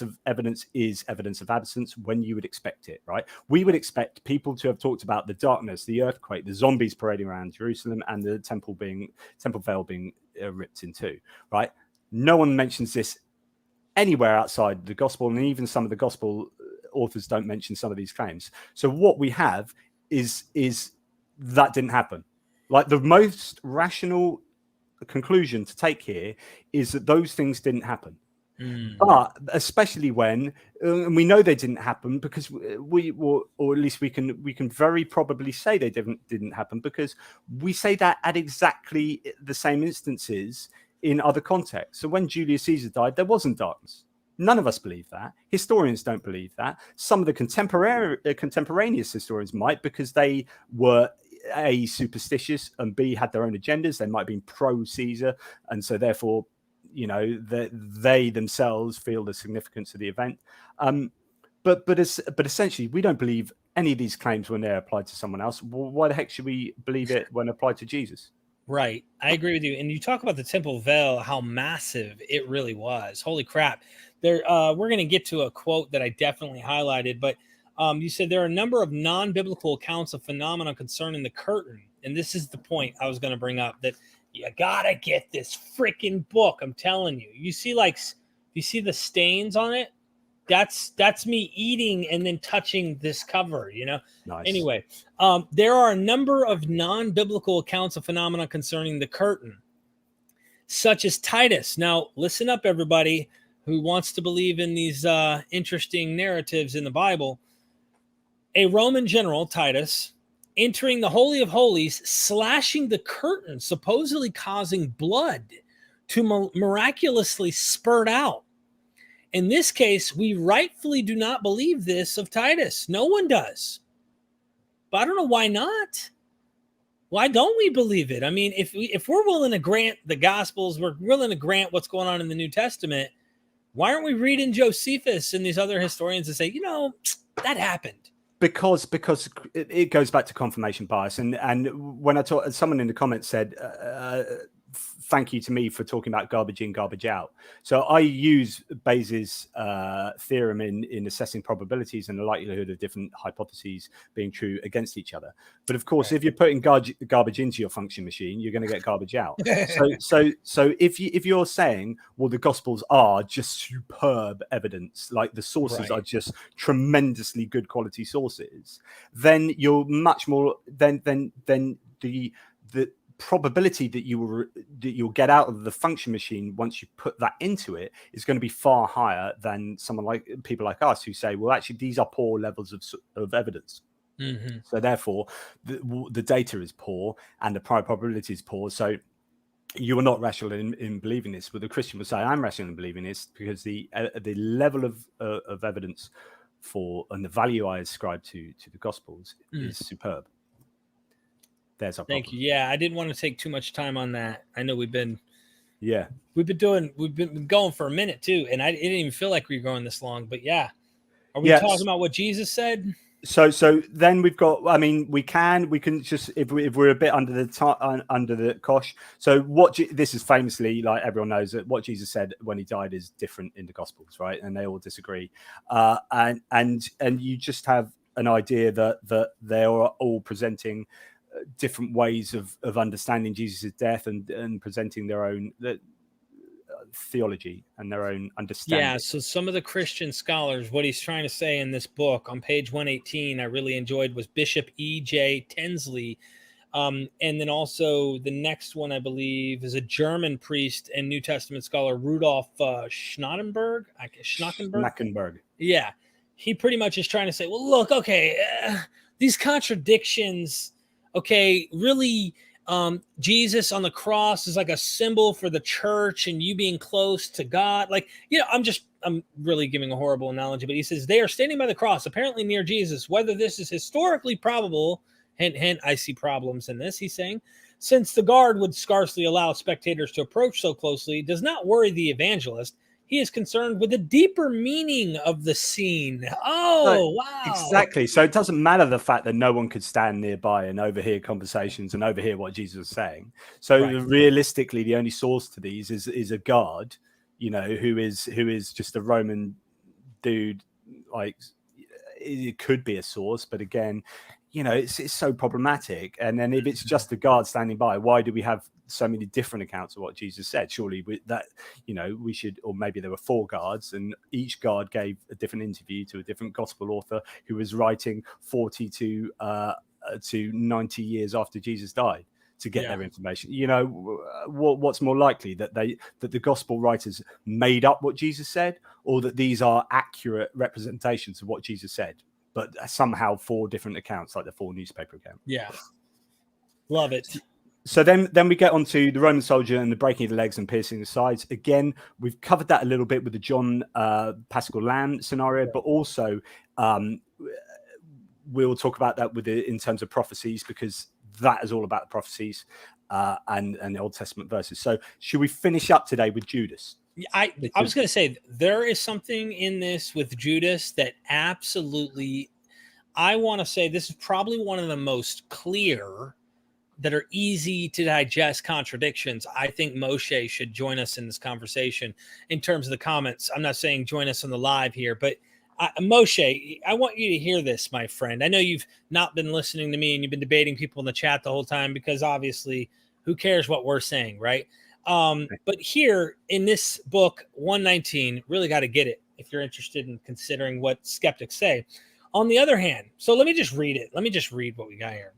of evidence is evidence of absence when you would expect it, right? We would expect people to have talked about the darkness, the earthquake, the zombies parading around Jerusalem, and the temple veil being ripped in two, right? No one mentions this anywhere outside the gospel, and even some of the gospel authors don't mention some of these claims. So what we have is that didn't happen. Like, the most rational conclusion to take here is that those things didn't happen. But especially when we know they didn't happen, because or at least we can very probably say they didn't happen, because we say that at exactly the same instances in other contexts. So when Julius Caesar died, there wasn't darkness. None of us believe that. Historians don't believe that. Some of the contemporaneous historians might, because they were A, superstitious, and B, had their own agendas. They might have been pro-Caesar, and so therefore, you know, they themselves feel the significance of the event. But essentially, we don't believe any of these claims when they're applied to someone else. Why the heck should we believe it when applied to Jesus? Right. I agree with you. And you talk about the temple veil, how massive it really was. Holy crap. We're going to get to a quote that I definitely highlighted, but you said there are a number of non-biblical accounts of phenomena concerning the curtain. And this is the point I was going to bring up, that you got to get this freaking book. I'm telling you. You see the stains on it? That's me eating and then touching this cover, you know. Nice. Anyway, there are a number of non-biblical accounts of phenomena concerning the curtain, such as Titus. Now, listen up, everybody who wants to believe in these interesting narratives in the Bible. A Roman general, Titus, entering the Holy of Holies, slashing the curtain, supposedly causing blood to miraculously spurt out. In this case, we rightfully do not believe this of Titus. No one does. But I don't know why not. Why don't we believe it? I mean, if we're willing to grant the Gospels, we're willing to grant what's going on in the New Testament, why aren't we reading Josephus and these other historians and say, you know, that happened? Because it goes back to confirmation bias. And when I talk, someone in the comments said, thank you to me for talking about garbage in, garbage out. So I use Bayes' theorem in assessing probabilities and the likelihood of different hypotheses being true against each other. But of course, if you're putting garbage into your function machine, you're going to get garbage out. So if you're saying, well, the Gospels are just superb evidence, like the sources are just tremendously good quality sources, then you're much more then the probability that you'll get out of the function machine once you put that into it is going to be far higher than people like us who say, well, actually, these are poor levels of evidence. Mm-hmm. So therefore, the data is poor and the prior probability is poor. So you are not rational in believing this. But the Christian will say, I'm rational in believing this because the level of evidence for and the value I ascribe to the Gospels is superb. There's our problem. Thank you. Yeah, I didn't want to take too much time on that. I know we've been going for a minute too, and it didn't even feel like we were going this long. But yeah, are we talking about what Jesus said? So then we've got. I mean, we can just if we're a bit under the cosh. So this is famously, like, everyone knows that what Jesus said when he died is different in the Gospels, right? And they all disagree. And you just have an idea that they are all presenting different ways of understanding Jesus' death and presenting their own theology and their own understanding. Yeah, so some of the Christian scholars, what he's trying to say in this book on page 118, I really enjoyed, was Bishop E.J. Tinsley. And then also the next one, I believe, is a German priest and New Testament scholar, Rudolf Schnackenberg. Yeah, he pretty much is trying to say, well, look, okay, these contradictions, okay, really, Jesus on the cross is like a symbol for the church and you being close to God. Like, you know, I'm really giving a horrible analogy, but he says they are standing by the cross, apparently near Jesus. Whether this is historically probable, hint, I see problems in this, he's saying, since the guard would scarcely allow spectators to approach so closely, does not worry the evangelist. He is concerned with the deeper meaning of the scene. Oh, wow. Exactly. So it doesn't matter the fact that no one could stand nearby and overhear conversations and overhear what Jesus was saying. So realistically, the only source to these is a guard, you know, who is just a Roman dude. Like, it could be a source, but again, you know, it's so problematic. And then if it's just a guard standing by, why do we have so many different accounts of what Jesus said? Surely we should, or maybe there were 4 guards and each guard gave a different interview to a different gospel author who was writing 40 to 90 years after Jesus died to get their information. You know, what's more likely, that the gospel writers made up what Jesus said, or that these are accurate representations of what Jesus said, but somehow 4 different accounts, like the 4 newspaper accounts? Yeah. Love it. So then we get on to the Roman soldier and the breaking of the legs and piercing the sides. Again, we've covered that a little bit with the John Pascal Lamb scenario, but also we'll talk about that in terms of prophecies, because that is all about the prophecies and the Old Testament verses. So should we finish up today with Judas? I was going to say, there is something in this with Judas that absolutely, I want to say this is probably one of the most clear, that are easy to digest contradictions. I think Moshe should join us in this conversation in terms of the comments. I'm not saying join us on the live here, but Moshe, I want you to hear this, my friend. I know you've not been listening to me and you've been debating people in the chat the whole time, because obviously who cares what we're saying, right? But here in this book, 119, really got to get it if you're interested in considering what skeptics say. On the other hand, so let me just read it. Let me just read what we got here.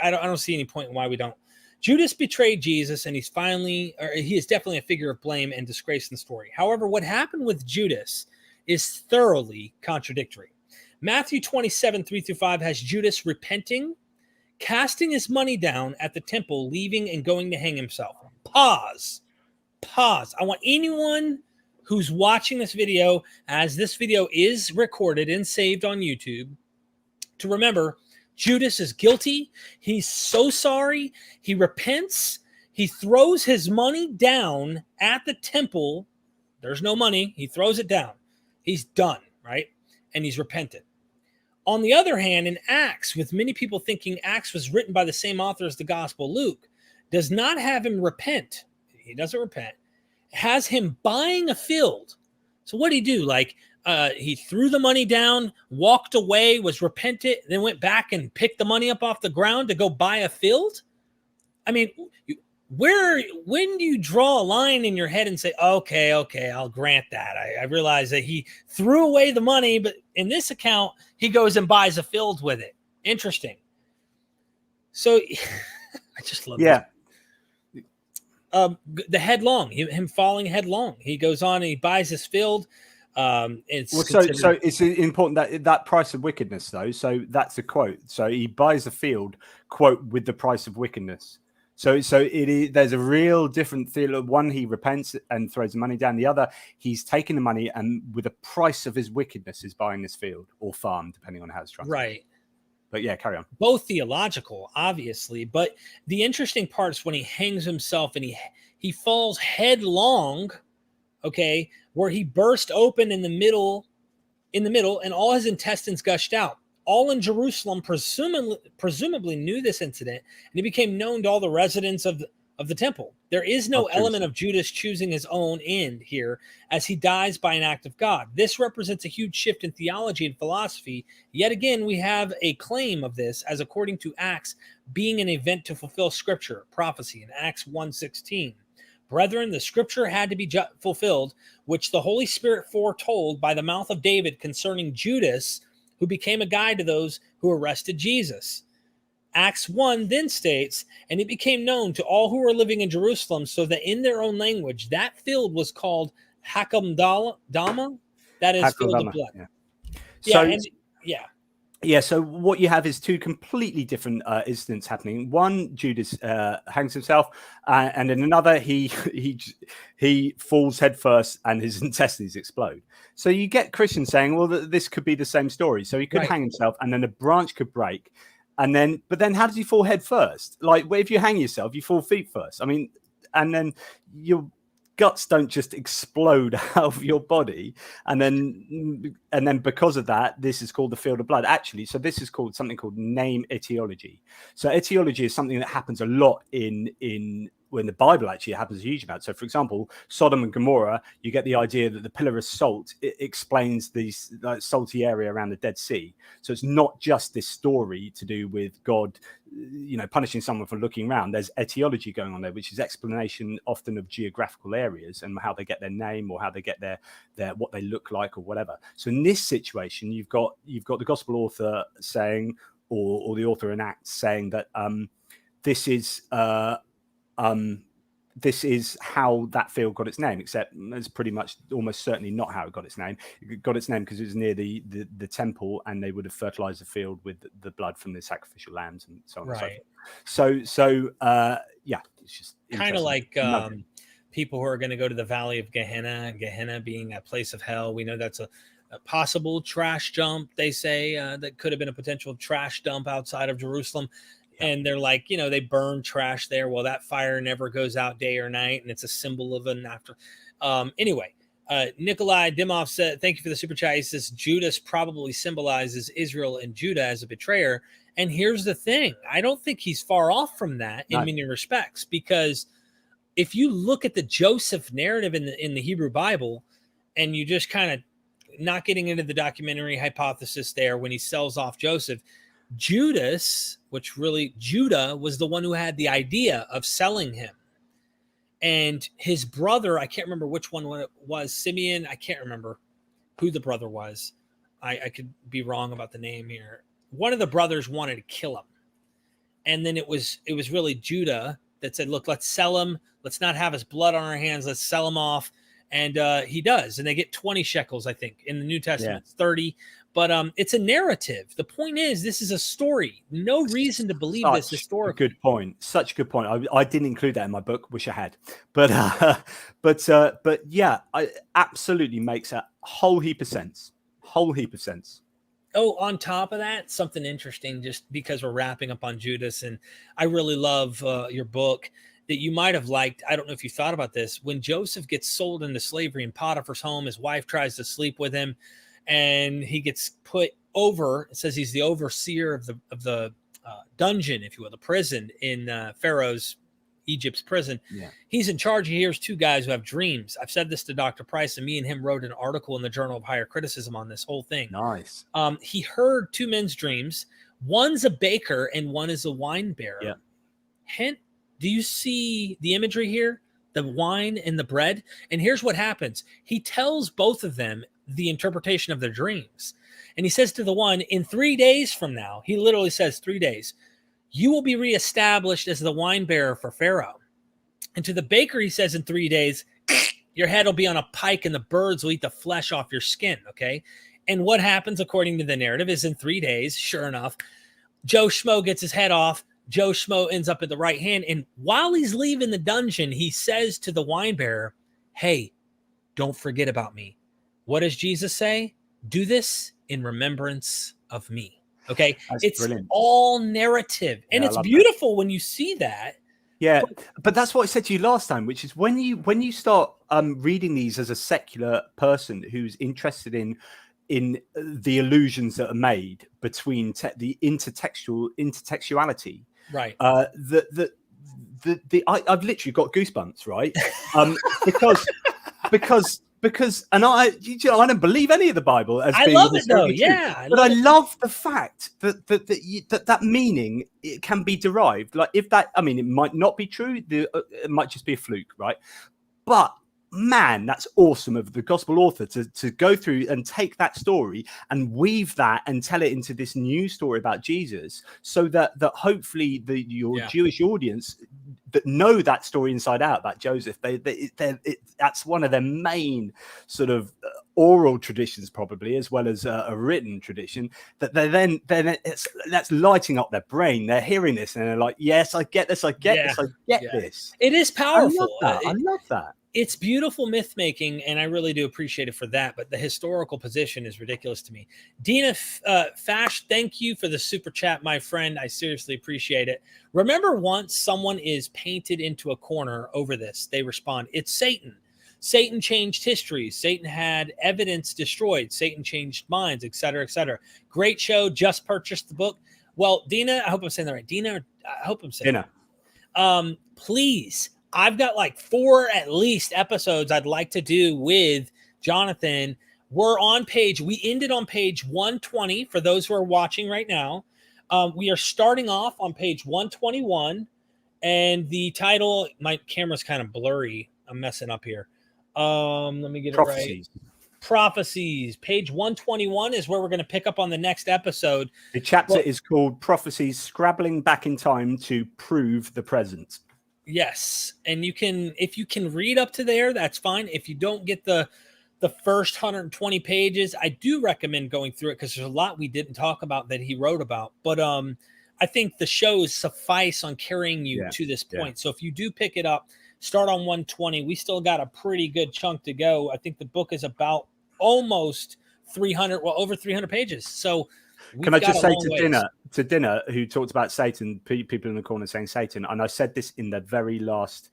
I don't see any point in why we don't. Judas betrayed Jesus, and he is definitely a figure of blame and disgrace in the story. However, what happened with Judas is thoroughly contradictory. Matthew 27, 3-5 has Judas repenting, casting his money down at the temple, leaving and going to hang himself. Pause. I want anyone who's watching this video, as this video is recorded and saved on YouTube, to remember Judas is guilty. He's so sorry. He repents. He throws his money down at the temple. There's no money. He throws it down. He's done, right? And he's repentant. On the other hand, in Acts, with many people thinking Acts was written by the same author as the Gospel, Luke does not have him repent. He doesn't repent. Has him buying a field. So what did he do? Like, he threw the money down, walked away, was repentant, then went back and picked the money up off the ground to go buy a field? I mean, when do you draw a line in your head and say, okay, I'll grant that. I realize that he threw away the money, but in this account, he goes and buys a field with it. Interesting. So I just love this. The headlong, him falling headlong. He goes on and he buys this field. So it's important that price of wickedness, though. So that's a quote. So he buys the field, quote, with the price of wickedness. So it is. There's a real different theory. One, he repents and throws the money down. The other, he's taking the money and with the price of his wickedness is buying this field or farm, depending on how it's translated. Right. But yeah, carry on. Both theological, obviously. But the interesting part is when he hangs himself and he falls headlong, okay, where he burst open in the middle, and all his intestines gushed out. All in Jerusalem presumably knew this incident, and it became known to all the residents of the temple. There is no element of Judas choosing his own end here, as he dies by an act of God. This represents a huge shift in theology and philosophy. Yet again, we have a claim of this, as according to Acts, being an event to fulfill scripture, prophecy in Acts 1:16. Brethren, the scripture had to be fulfilled, which the Holy Spirit foretold by the mouth of David concerning Judas, who became a guide to those who arrested Jesus. Acts 1 then states, and it became known to all who were living in Jerusalem, so that in their own language, that field was called Hakeldama, that is field of blood. Yeah, so what you have is two completely different incidents happening. One, Judas hangs himself, and in another, he falls headfirst and his intestines explode. So you get Christians saying, well, this could be the same story. So he could hang himself, and then a branch could break. But then how does he fall head first? Like, if you hang yourself, you fall feet first. I mean, and then your guts don't just explode out of your body, and then because of that, this is called the field of blood. Actually, so this is called something called name etiology. So etiology is something that happens a lot in when the Bible actually happens a huge amount. So, for example, Sodom and Gomorrah, you get the idea that the pillar of salt explains these salty area around the Dead Sea. So it's not just this story to do with God, punishing someone for looking around. There's etiology going on there, which is explanation often of geographical areas and how they get their name or how they get their what they look like or whatever. So in this situation, you've got the gospel author saying, or the author in Acts saying that this is how that field got its name, except it's pretty much almost certainly not how it got its name. It got its name because it was near the temple, and they would have fertilized the field with the blood from the sacrificial lambs and so on and so forth. So it's just kind of like people who are going to go to the valley of Gehenna being a place of hell. We know that's a possible trash dump, they say, that could have been a potential trash dump outside of Jerusalem. And they're like, they burn trash there. Well, that fire never goes out day or night, and it's a symbol of an after. Anyway, Nikolai Dimov said, thank you for the super chat. He says Judas probably symbolizes Israel and Judah as a betrayer. And here's the thing. I don't think he's far off from that in many respects, because if you look at the Joseph narrative in the Hebrew Bible, and you just kind of not getting into the documentary hypothesis there, when he sells off Joseph, Judas, Judah was the one who had the idea of selling him. And his brother, I can't remember which one it was, Simeon, I can't remember who the brother was. I could be wrong about the name here. One of the brothers wanted to kill him. And then it was really Judah that said, look, let's sell him. Let's not have his blood on our hands. Let's sell him off. And he does. And they get 20 shekels, I think. In the New Testament, it's 30. But it's a narrative. The point is, this is a story. No reason to believe this historically. Good point. Such a good point. I didn't include that in my book. Wish I had. But yeah, it absolutely makes a whole heap of sense. Oh, on top of that, something interesting, just because we're wrapping up on Judas, and I really love your book that you might have liked. I don't know if you thought about this. When Joseph gets sold into slavery in Potiphar's home, his wife tries to sleep with him, and he gets put over. It says he's the overseer of the dungeon, if you will, the prison in Pharaoh's Egypt's prison. Yeah. He's in charge. He hears two guys who have dreams. I've said this to Dr. Price, and me and him wrote an article in the Journal of Higher Criticism on this whole thing. Nice. He heard two men's dreams. One's a baker and one is a wine bearer. Yeah. Hint, do you see the imagery here? The wine and the bread. And here's what happens. He tells both of them the interpretation of their dreams. And he says to the one, in 3 days from now, he literally says 3 days, you will be reestablished as the wine bearer for Pharaoh. And to the baker, he says in 3 days, your head will be on a pike and the birds will eat the flesh off your skin. Okay. And what happens, according to the narrative, is in 3 days, sure enough, Joe Schmo gets his head off. Joe Schmo ends up at the right hand. And while he's leaving the dungeon, he says to the wine bearer, hey, don't forget about me. What does Jesus say? Do this in remembrance of me. Okay. It's brilliant. All narrative. And it's beautiful when you see that. Yeah. But that's what I said to you last time, which is when you start reading these as a secular person who's interested in the illusions that are made between the intertextuality. Right. I've literally got goosebumps, right? Because because, and I don't believe any of the Bible as I being love it though. true, Yeah. but I love the fact that meaning it can be derived. Like if that, I mean, it might not be true. It might just be a fluke, right? But man, that's awesome of the gospel author to go through and take that story and weave that and tell it into this new story about Jesus, so that hopefully your Jewish audience that know that story inside out about Joseph, that's one of their main sort of oral traditions, probably, as well as a written tradition, that that's lighting up their brain. They're hearing this and they're like, yes, I get this, I get this, I get this. It is powerful. I love that. It's beautiful myth making, and I really do appreciate it for that. But the historical position is ridiculous to me. Dina Fash, thank you for the super chat, my friend. I seriously appreciate it. Remember, once someone is painted into a corner over this, they respond, it's Satan. Satan changed history. Satan had evidence destroyed. Satan changed minds, et cetera, et cetera. Great show. Just purchased the book. Well, Dina, I hope I'm saying that right. Dina, I hope I'm saying that. Please. I've got like 4 at least episodes I'd like to do with Jonathan. We ended on page 120 for those who are watching right now. We are starting off on page 121, and the title, my camera's kind of blurry. I'm messing up here. Let me get it right. Prophecies. Page 121 is where we're going to pick up on the next episode. The chapter is called Prophecies, Scrabbling Back in Time to Prove the Present. Yes, and if you can read up to there, that's fine. If you don't get the first 120 pages, I do recommend going through it, because there's a lot we didn't talk about that he wrote about. But I think the shows suffice on carrying you to this point. So if you do pick it up, start on 120. We still got a pretty good chunk to go. I think the book is about almost 300, over 300 pages. So can I just say to Dinner, who talked about Satan, people in the corner saying Satan, and I said this in the very last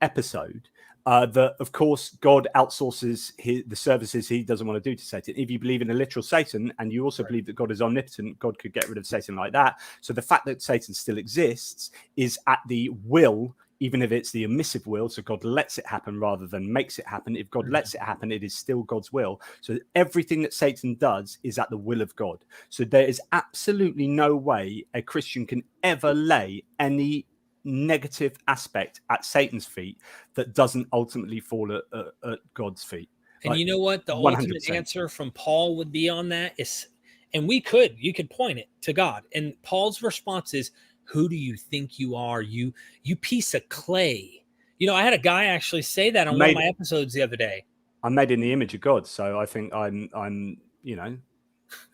episode, that of course God outsources the services he doesn't want to do to Satan. If you believe in a literal Satan, and you also believe that God is omnipotent, God could get rid of Satan like that. So the fact that Satan still exists is at the will, even if it's the omissive will, so God lets it happen rather than makes it happen. If God lets it happen, it is still God's will. So everything that Satan does is at the will of God. So there is absolutely no way a Christian can ever lay any negative aspect at Satan's feet that doesn't ultimately fall at God's feet. And you know what? The 100%. Ultimate answer from Paul would be on that is, and you could point it to God. And Paul's response is, who do you think you are? You piece of clay. You know, I had a guy actually say that on one of my episodes the other day. I'm made in the image of God, so I think I'm there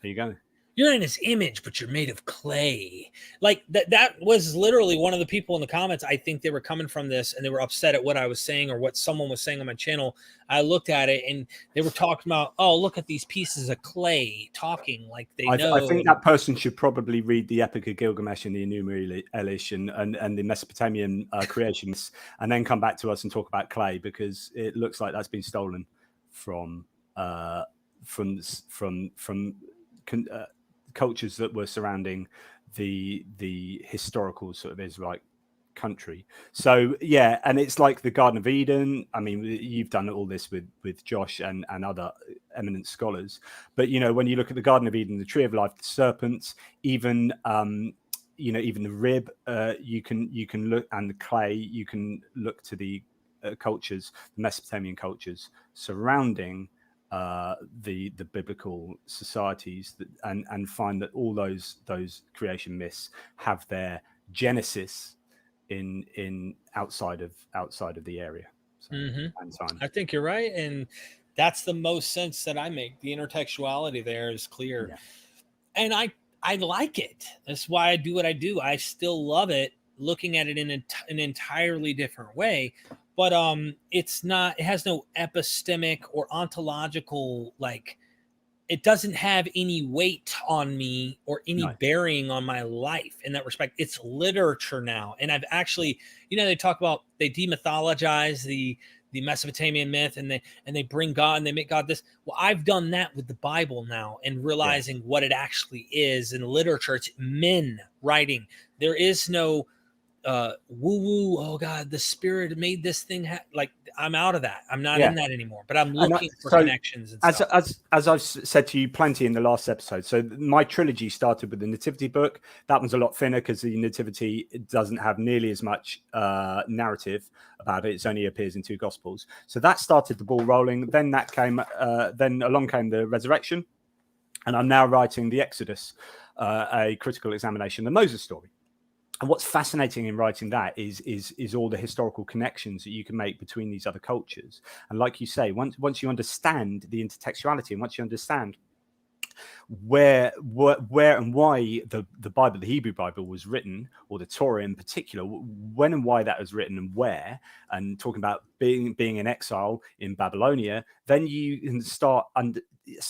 you go. You're in his image, but you're made of clay. Like that was literally one of the people in the comments. I think they were coming from this and they were upset at what I was saying or what someone was saying on my channel. I looked at it and they were talking about, oh, look at these pieces of clay talking like they know. I think that person should probably read the Epic of Gilgamesh and the Enuma Elish and the Mesopotamian creations, and then come back to us and talk about clay, because it looks like that's been stolen from cultures that were surrounding the historical sort of Israelite country. So yeah, and it's like the Garden of Eden. I mean, you've done all this with Josh and other eminent scholars, but when you look at the Garden of Eden, the Tree of Life, the serpents, even even the rib, you can look, and the clay, you can look to the cultures, the Mesopotamian cultures surrounding the biblical societies, and find that all those creation myths have their genesis in outside of the area. So, and time. I think you're right, and that's the most sense that I make. The intertextuality there is clear, and I like it. That's why I do what I do. I still love it, looking at it in an entirely different way. But it has no epistemic or ontological, it doesn't have any weight on me or any bearing on my life in that respect. It's literature now. And I've actually, they talk about, they demythologize the Mesopotamian myth, and they bring God and they make God this. Well, I've done that with the Bible now, and realizing what it actually is in literature. It's men writing. There is no woo woo. Oh God, the spirit made this thing. Like, I'm out of that. I'm not Yeah. in that anymore. But I'm looking for connections and stuff. As I've said to you plenty in the last episode. So my trilogy started with the Nativity book. That one's a lot thinner because the Nativity doesn't have nearly as much narrative about it. It only appears in 2 Gospels. So that started the ball rolling. Then that came. Then along came the Resurrection, and I'm now writing the Exodus, a critical examination of the Moses story. And what's fascinating in writing that is all the historical connections that you can make between these other cultures. And like you say, once you understand the intertextuality, and once you understand where and why the Bible, the Hebrew Bible, was written, or the Torah in particular, when and why that was written and where, and talking about being in exile in Babylonia, then you can start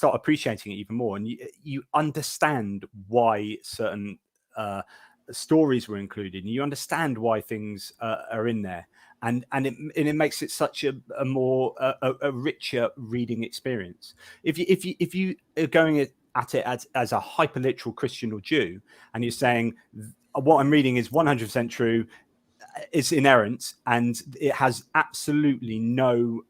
appreciating it even more, and you understand why certain stories were included, and you understand why things are in there, and it makes it such a more richer reading experience. If you are going at it as a hyperliteral Christian or Jew, and you're saying what I'm reading is 100% true, it's inerrant, and it has absolutely no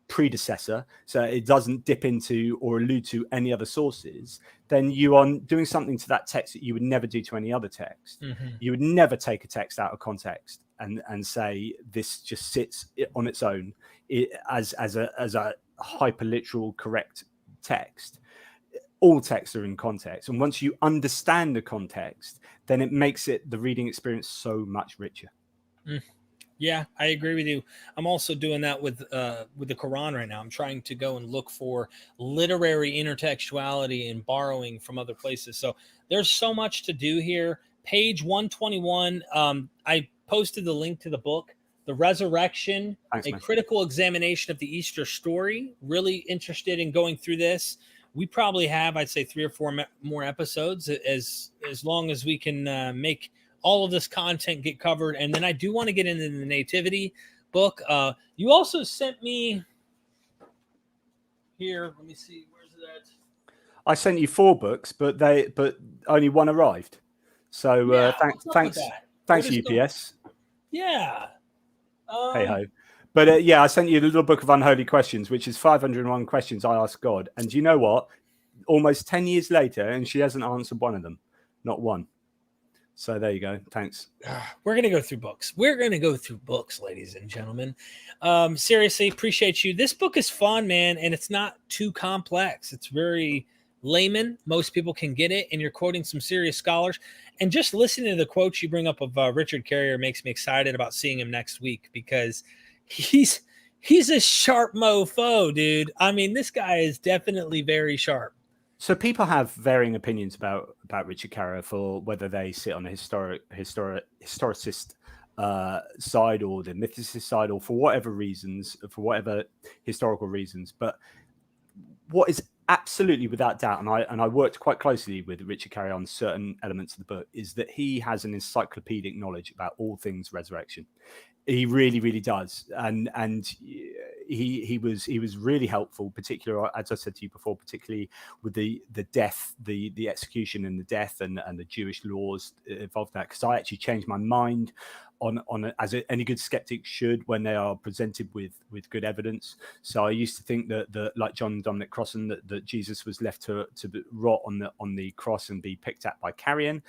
predecessor, so it doesn't dip into or allude to any other sources, then you are doing something to that text that you would never do to any other text. You would never take a text out of context and say this just sits on its own as a hyperliteral correct text. All texts are in context, and once you understand the context, then it makes the reading experience so much richer. Yeah, I agree with you. I'm also doing that with the Quran right now. I'm trying to go and look for literary intertextuality and borrowing from other places. So there's so much to do here. Page 121. I posted the link to the book, The Resurrection, Thanks, a man. critical examination of the Easter story. Really interested in going through this. We probably have, I'd say, 3 or 4 more episodes as long as we can make all of this content get covered. And then I do want to get into the Nativity book. You also sent me here. Let me see. Where's that? I sent you 4 books, but only one arrived. So thanks UPS. Yeah. Hey ho. But I sent you the little book of unholy questions, which is 501 questions I asked God. And do you know what? Almost 10 years later, and she hasn't answered one of them. Not one. So there you go. Thanks. We're going to go through books. We're going to go through books, ladies and gentlemen. Seriously, appreciate you. This book is fun, man, and it's not too complex. It's very layman. Most people can get it, and you're quoting some serious scholars. And just listening to the quotes you bring up of Richard Carrier makes me excited about seeing him next week, because he's a sharp mofo, dude. I mean, this guy is definitely very sharp. So people have varying opinions about Richard Carrier, for whether they sit on the historicist side or the mythicist side, or for whatever reasons, for whatever historical reasons. But what is absolutely without doubt, and I worked quite closely with Richard Carrier on certain elements of the book, is that he has an encyclopedic knowledge about all things resurrection. He really, really does, and he was really helpful, particularly, as I said to you before, particularly with the death, the execution and the death, and the Jewish laws involved in that. Because I actually changed my mind on as any good skeptic should, when they are presented with good evidence. So I used to think that like John Dominic Crossan, that Jesus was left to rot on the cross and be picked at by carrion.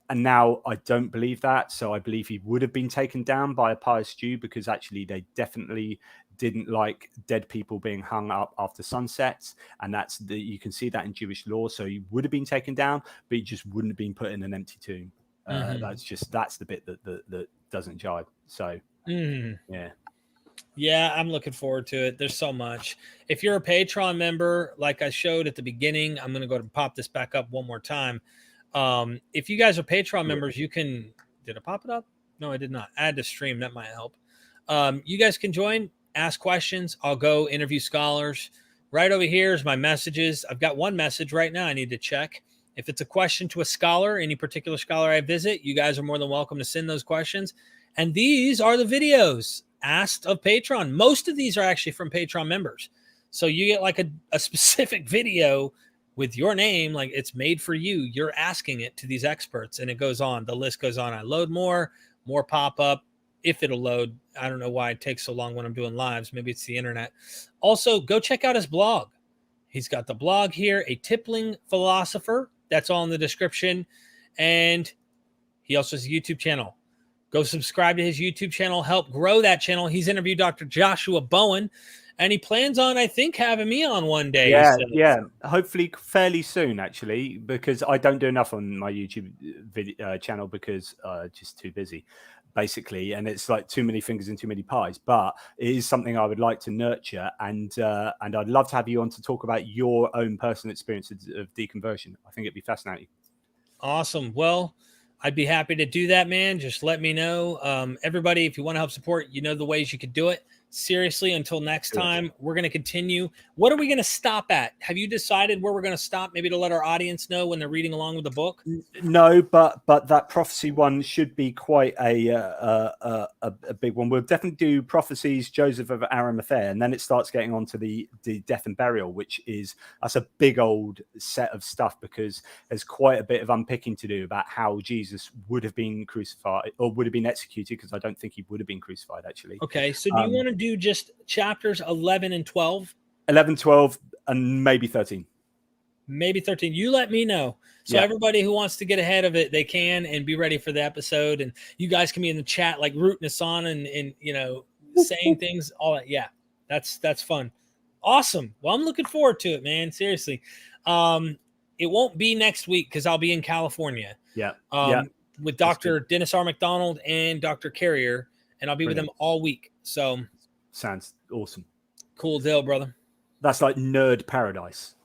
And now I don't believe that. So I believe he would have been taken down by a pious Jew, because actually they definitely didn't like dead people being hung up after sunset. And you can see that in Jewish law. So he would have been taken down, but he just wouldn't have been put in an empty tomb. That's the bit that doesn't jive. So yeah, I'm looking forward to it. There's so much. If you're a Patreon member, like I showed at the beginning, I'm going to go and pop this back up one more time. If you guys are Patreon members, you can, did I pop it up? No, I did not. Add to stream. That might help. You guys can join, ask questions. I'll go interview scholars. Right over here is my messages. I've got one message right now I need to check. If it's a question to a scholar, any particular scholar I visit, you guys are more than welcome to send those questions. And these are the videos asked of Patreon. Most of these are actually from Patreon members. So you get like a specific video with your name, like it's made for you. You're asking it to these experts, and it goes on. The list goes on. I load more pop up. If it'll load, I don't know why it takes so long when I'm doing lives. Maybe it's the internet. Also, go check out his blog. He's got the blog here, A Tippling Philosopher. That's all in the description. And he also has a YouTube channel. Go subscribe to his YouTube channel. Help grow that channel. He's interviewed Dr. Joshua Bowen, and he plans on, I think, having me on one day. Yeah. Hopefully fairly soon, actually, because I don't do enough on my YouTube channel because just too busy, basically. And it's like too many fingers and too many pies. But it is something I would like to nurture. And I'd love to have you on to talk about your own personal experiences of deconversion. I think it'd be fascinating. Awesome. Well, I'd be happy to do that, man. Just let me know. Everybody, if you want to help support, you know the ways you could do it. Seriously, until next time, we're going to continue. What are we going to stop at? Have you decided where we're going to stop? Maybe to let our audience know when they're reading along with the book? No, but that prophecy one should be quite a big one. We'll definitely do prophecies, Joseph of Arimathea, and then it starts getting on to the death and burial, that's a big old set of stuff, because there's quite a bit of unpicking to do about how Jesus would have been crucified or would have been executed, because I don't think he would have been crucified, actually. Okay, so do you want to do just chapters 11 and 12? 11, 12, and maybe 13. Maybe 13. You let me know. So everybody who wants to get ahead of it, they can, and be ready for the episode. And you guys can be in the chat, like rooting us on and you know, saying things, all that. Yeah, that's fun. Awesome. Well, I'm looking forward to it, man. Seriously. It won't be next week because I'll be in California. With Dr. Dennis R. McDonald and Dr. Carrier, and I'll be with them all week. So sounds awesome. Cool deal, brother. That's like nerd paradise.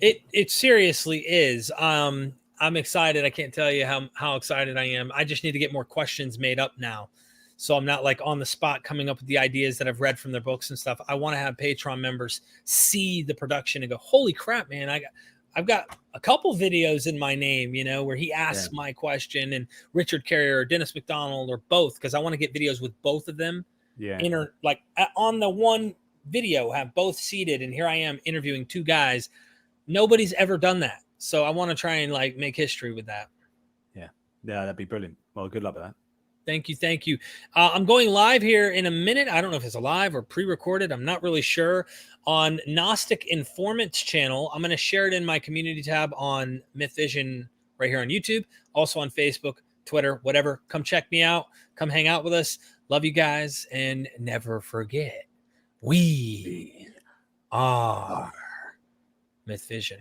It seriously is. I'm excited. I can't tell you how excited I am. I just need to get more questions made up now, so I'm not like on the spot coming up with the ideas that I've read from their books and stuff. I want to have Patreon members see the production and go, holy crap, man, I've got a couple videos in my name, you know, where he asks my question, and Richard Carrier or Dennis McDonald or both, because I want to get videos with both of them. Like on the one video, have both seated, and here I am interviewing two guys. Nobody's ever done that, so I want to try and like make history with that. Yeah, that'd be brilliant. Well, good luck with that. Thank you. I'm going live here in a minute. I don't know if it's a live or pre-recorded. I'm not really sure. On Gnostic Informant's channel, I'm going to share it in my community tab on MythVision right here on YouTube, also on Facebook, Twitter, whatever. Come check me out. Come hang out with us. Love you guys, and never forget, we are MythVision.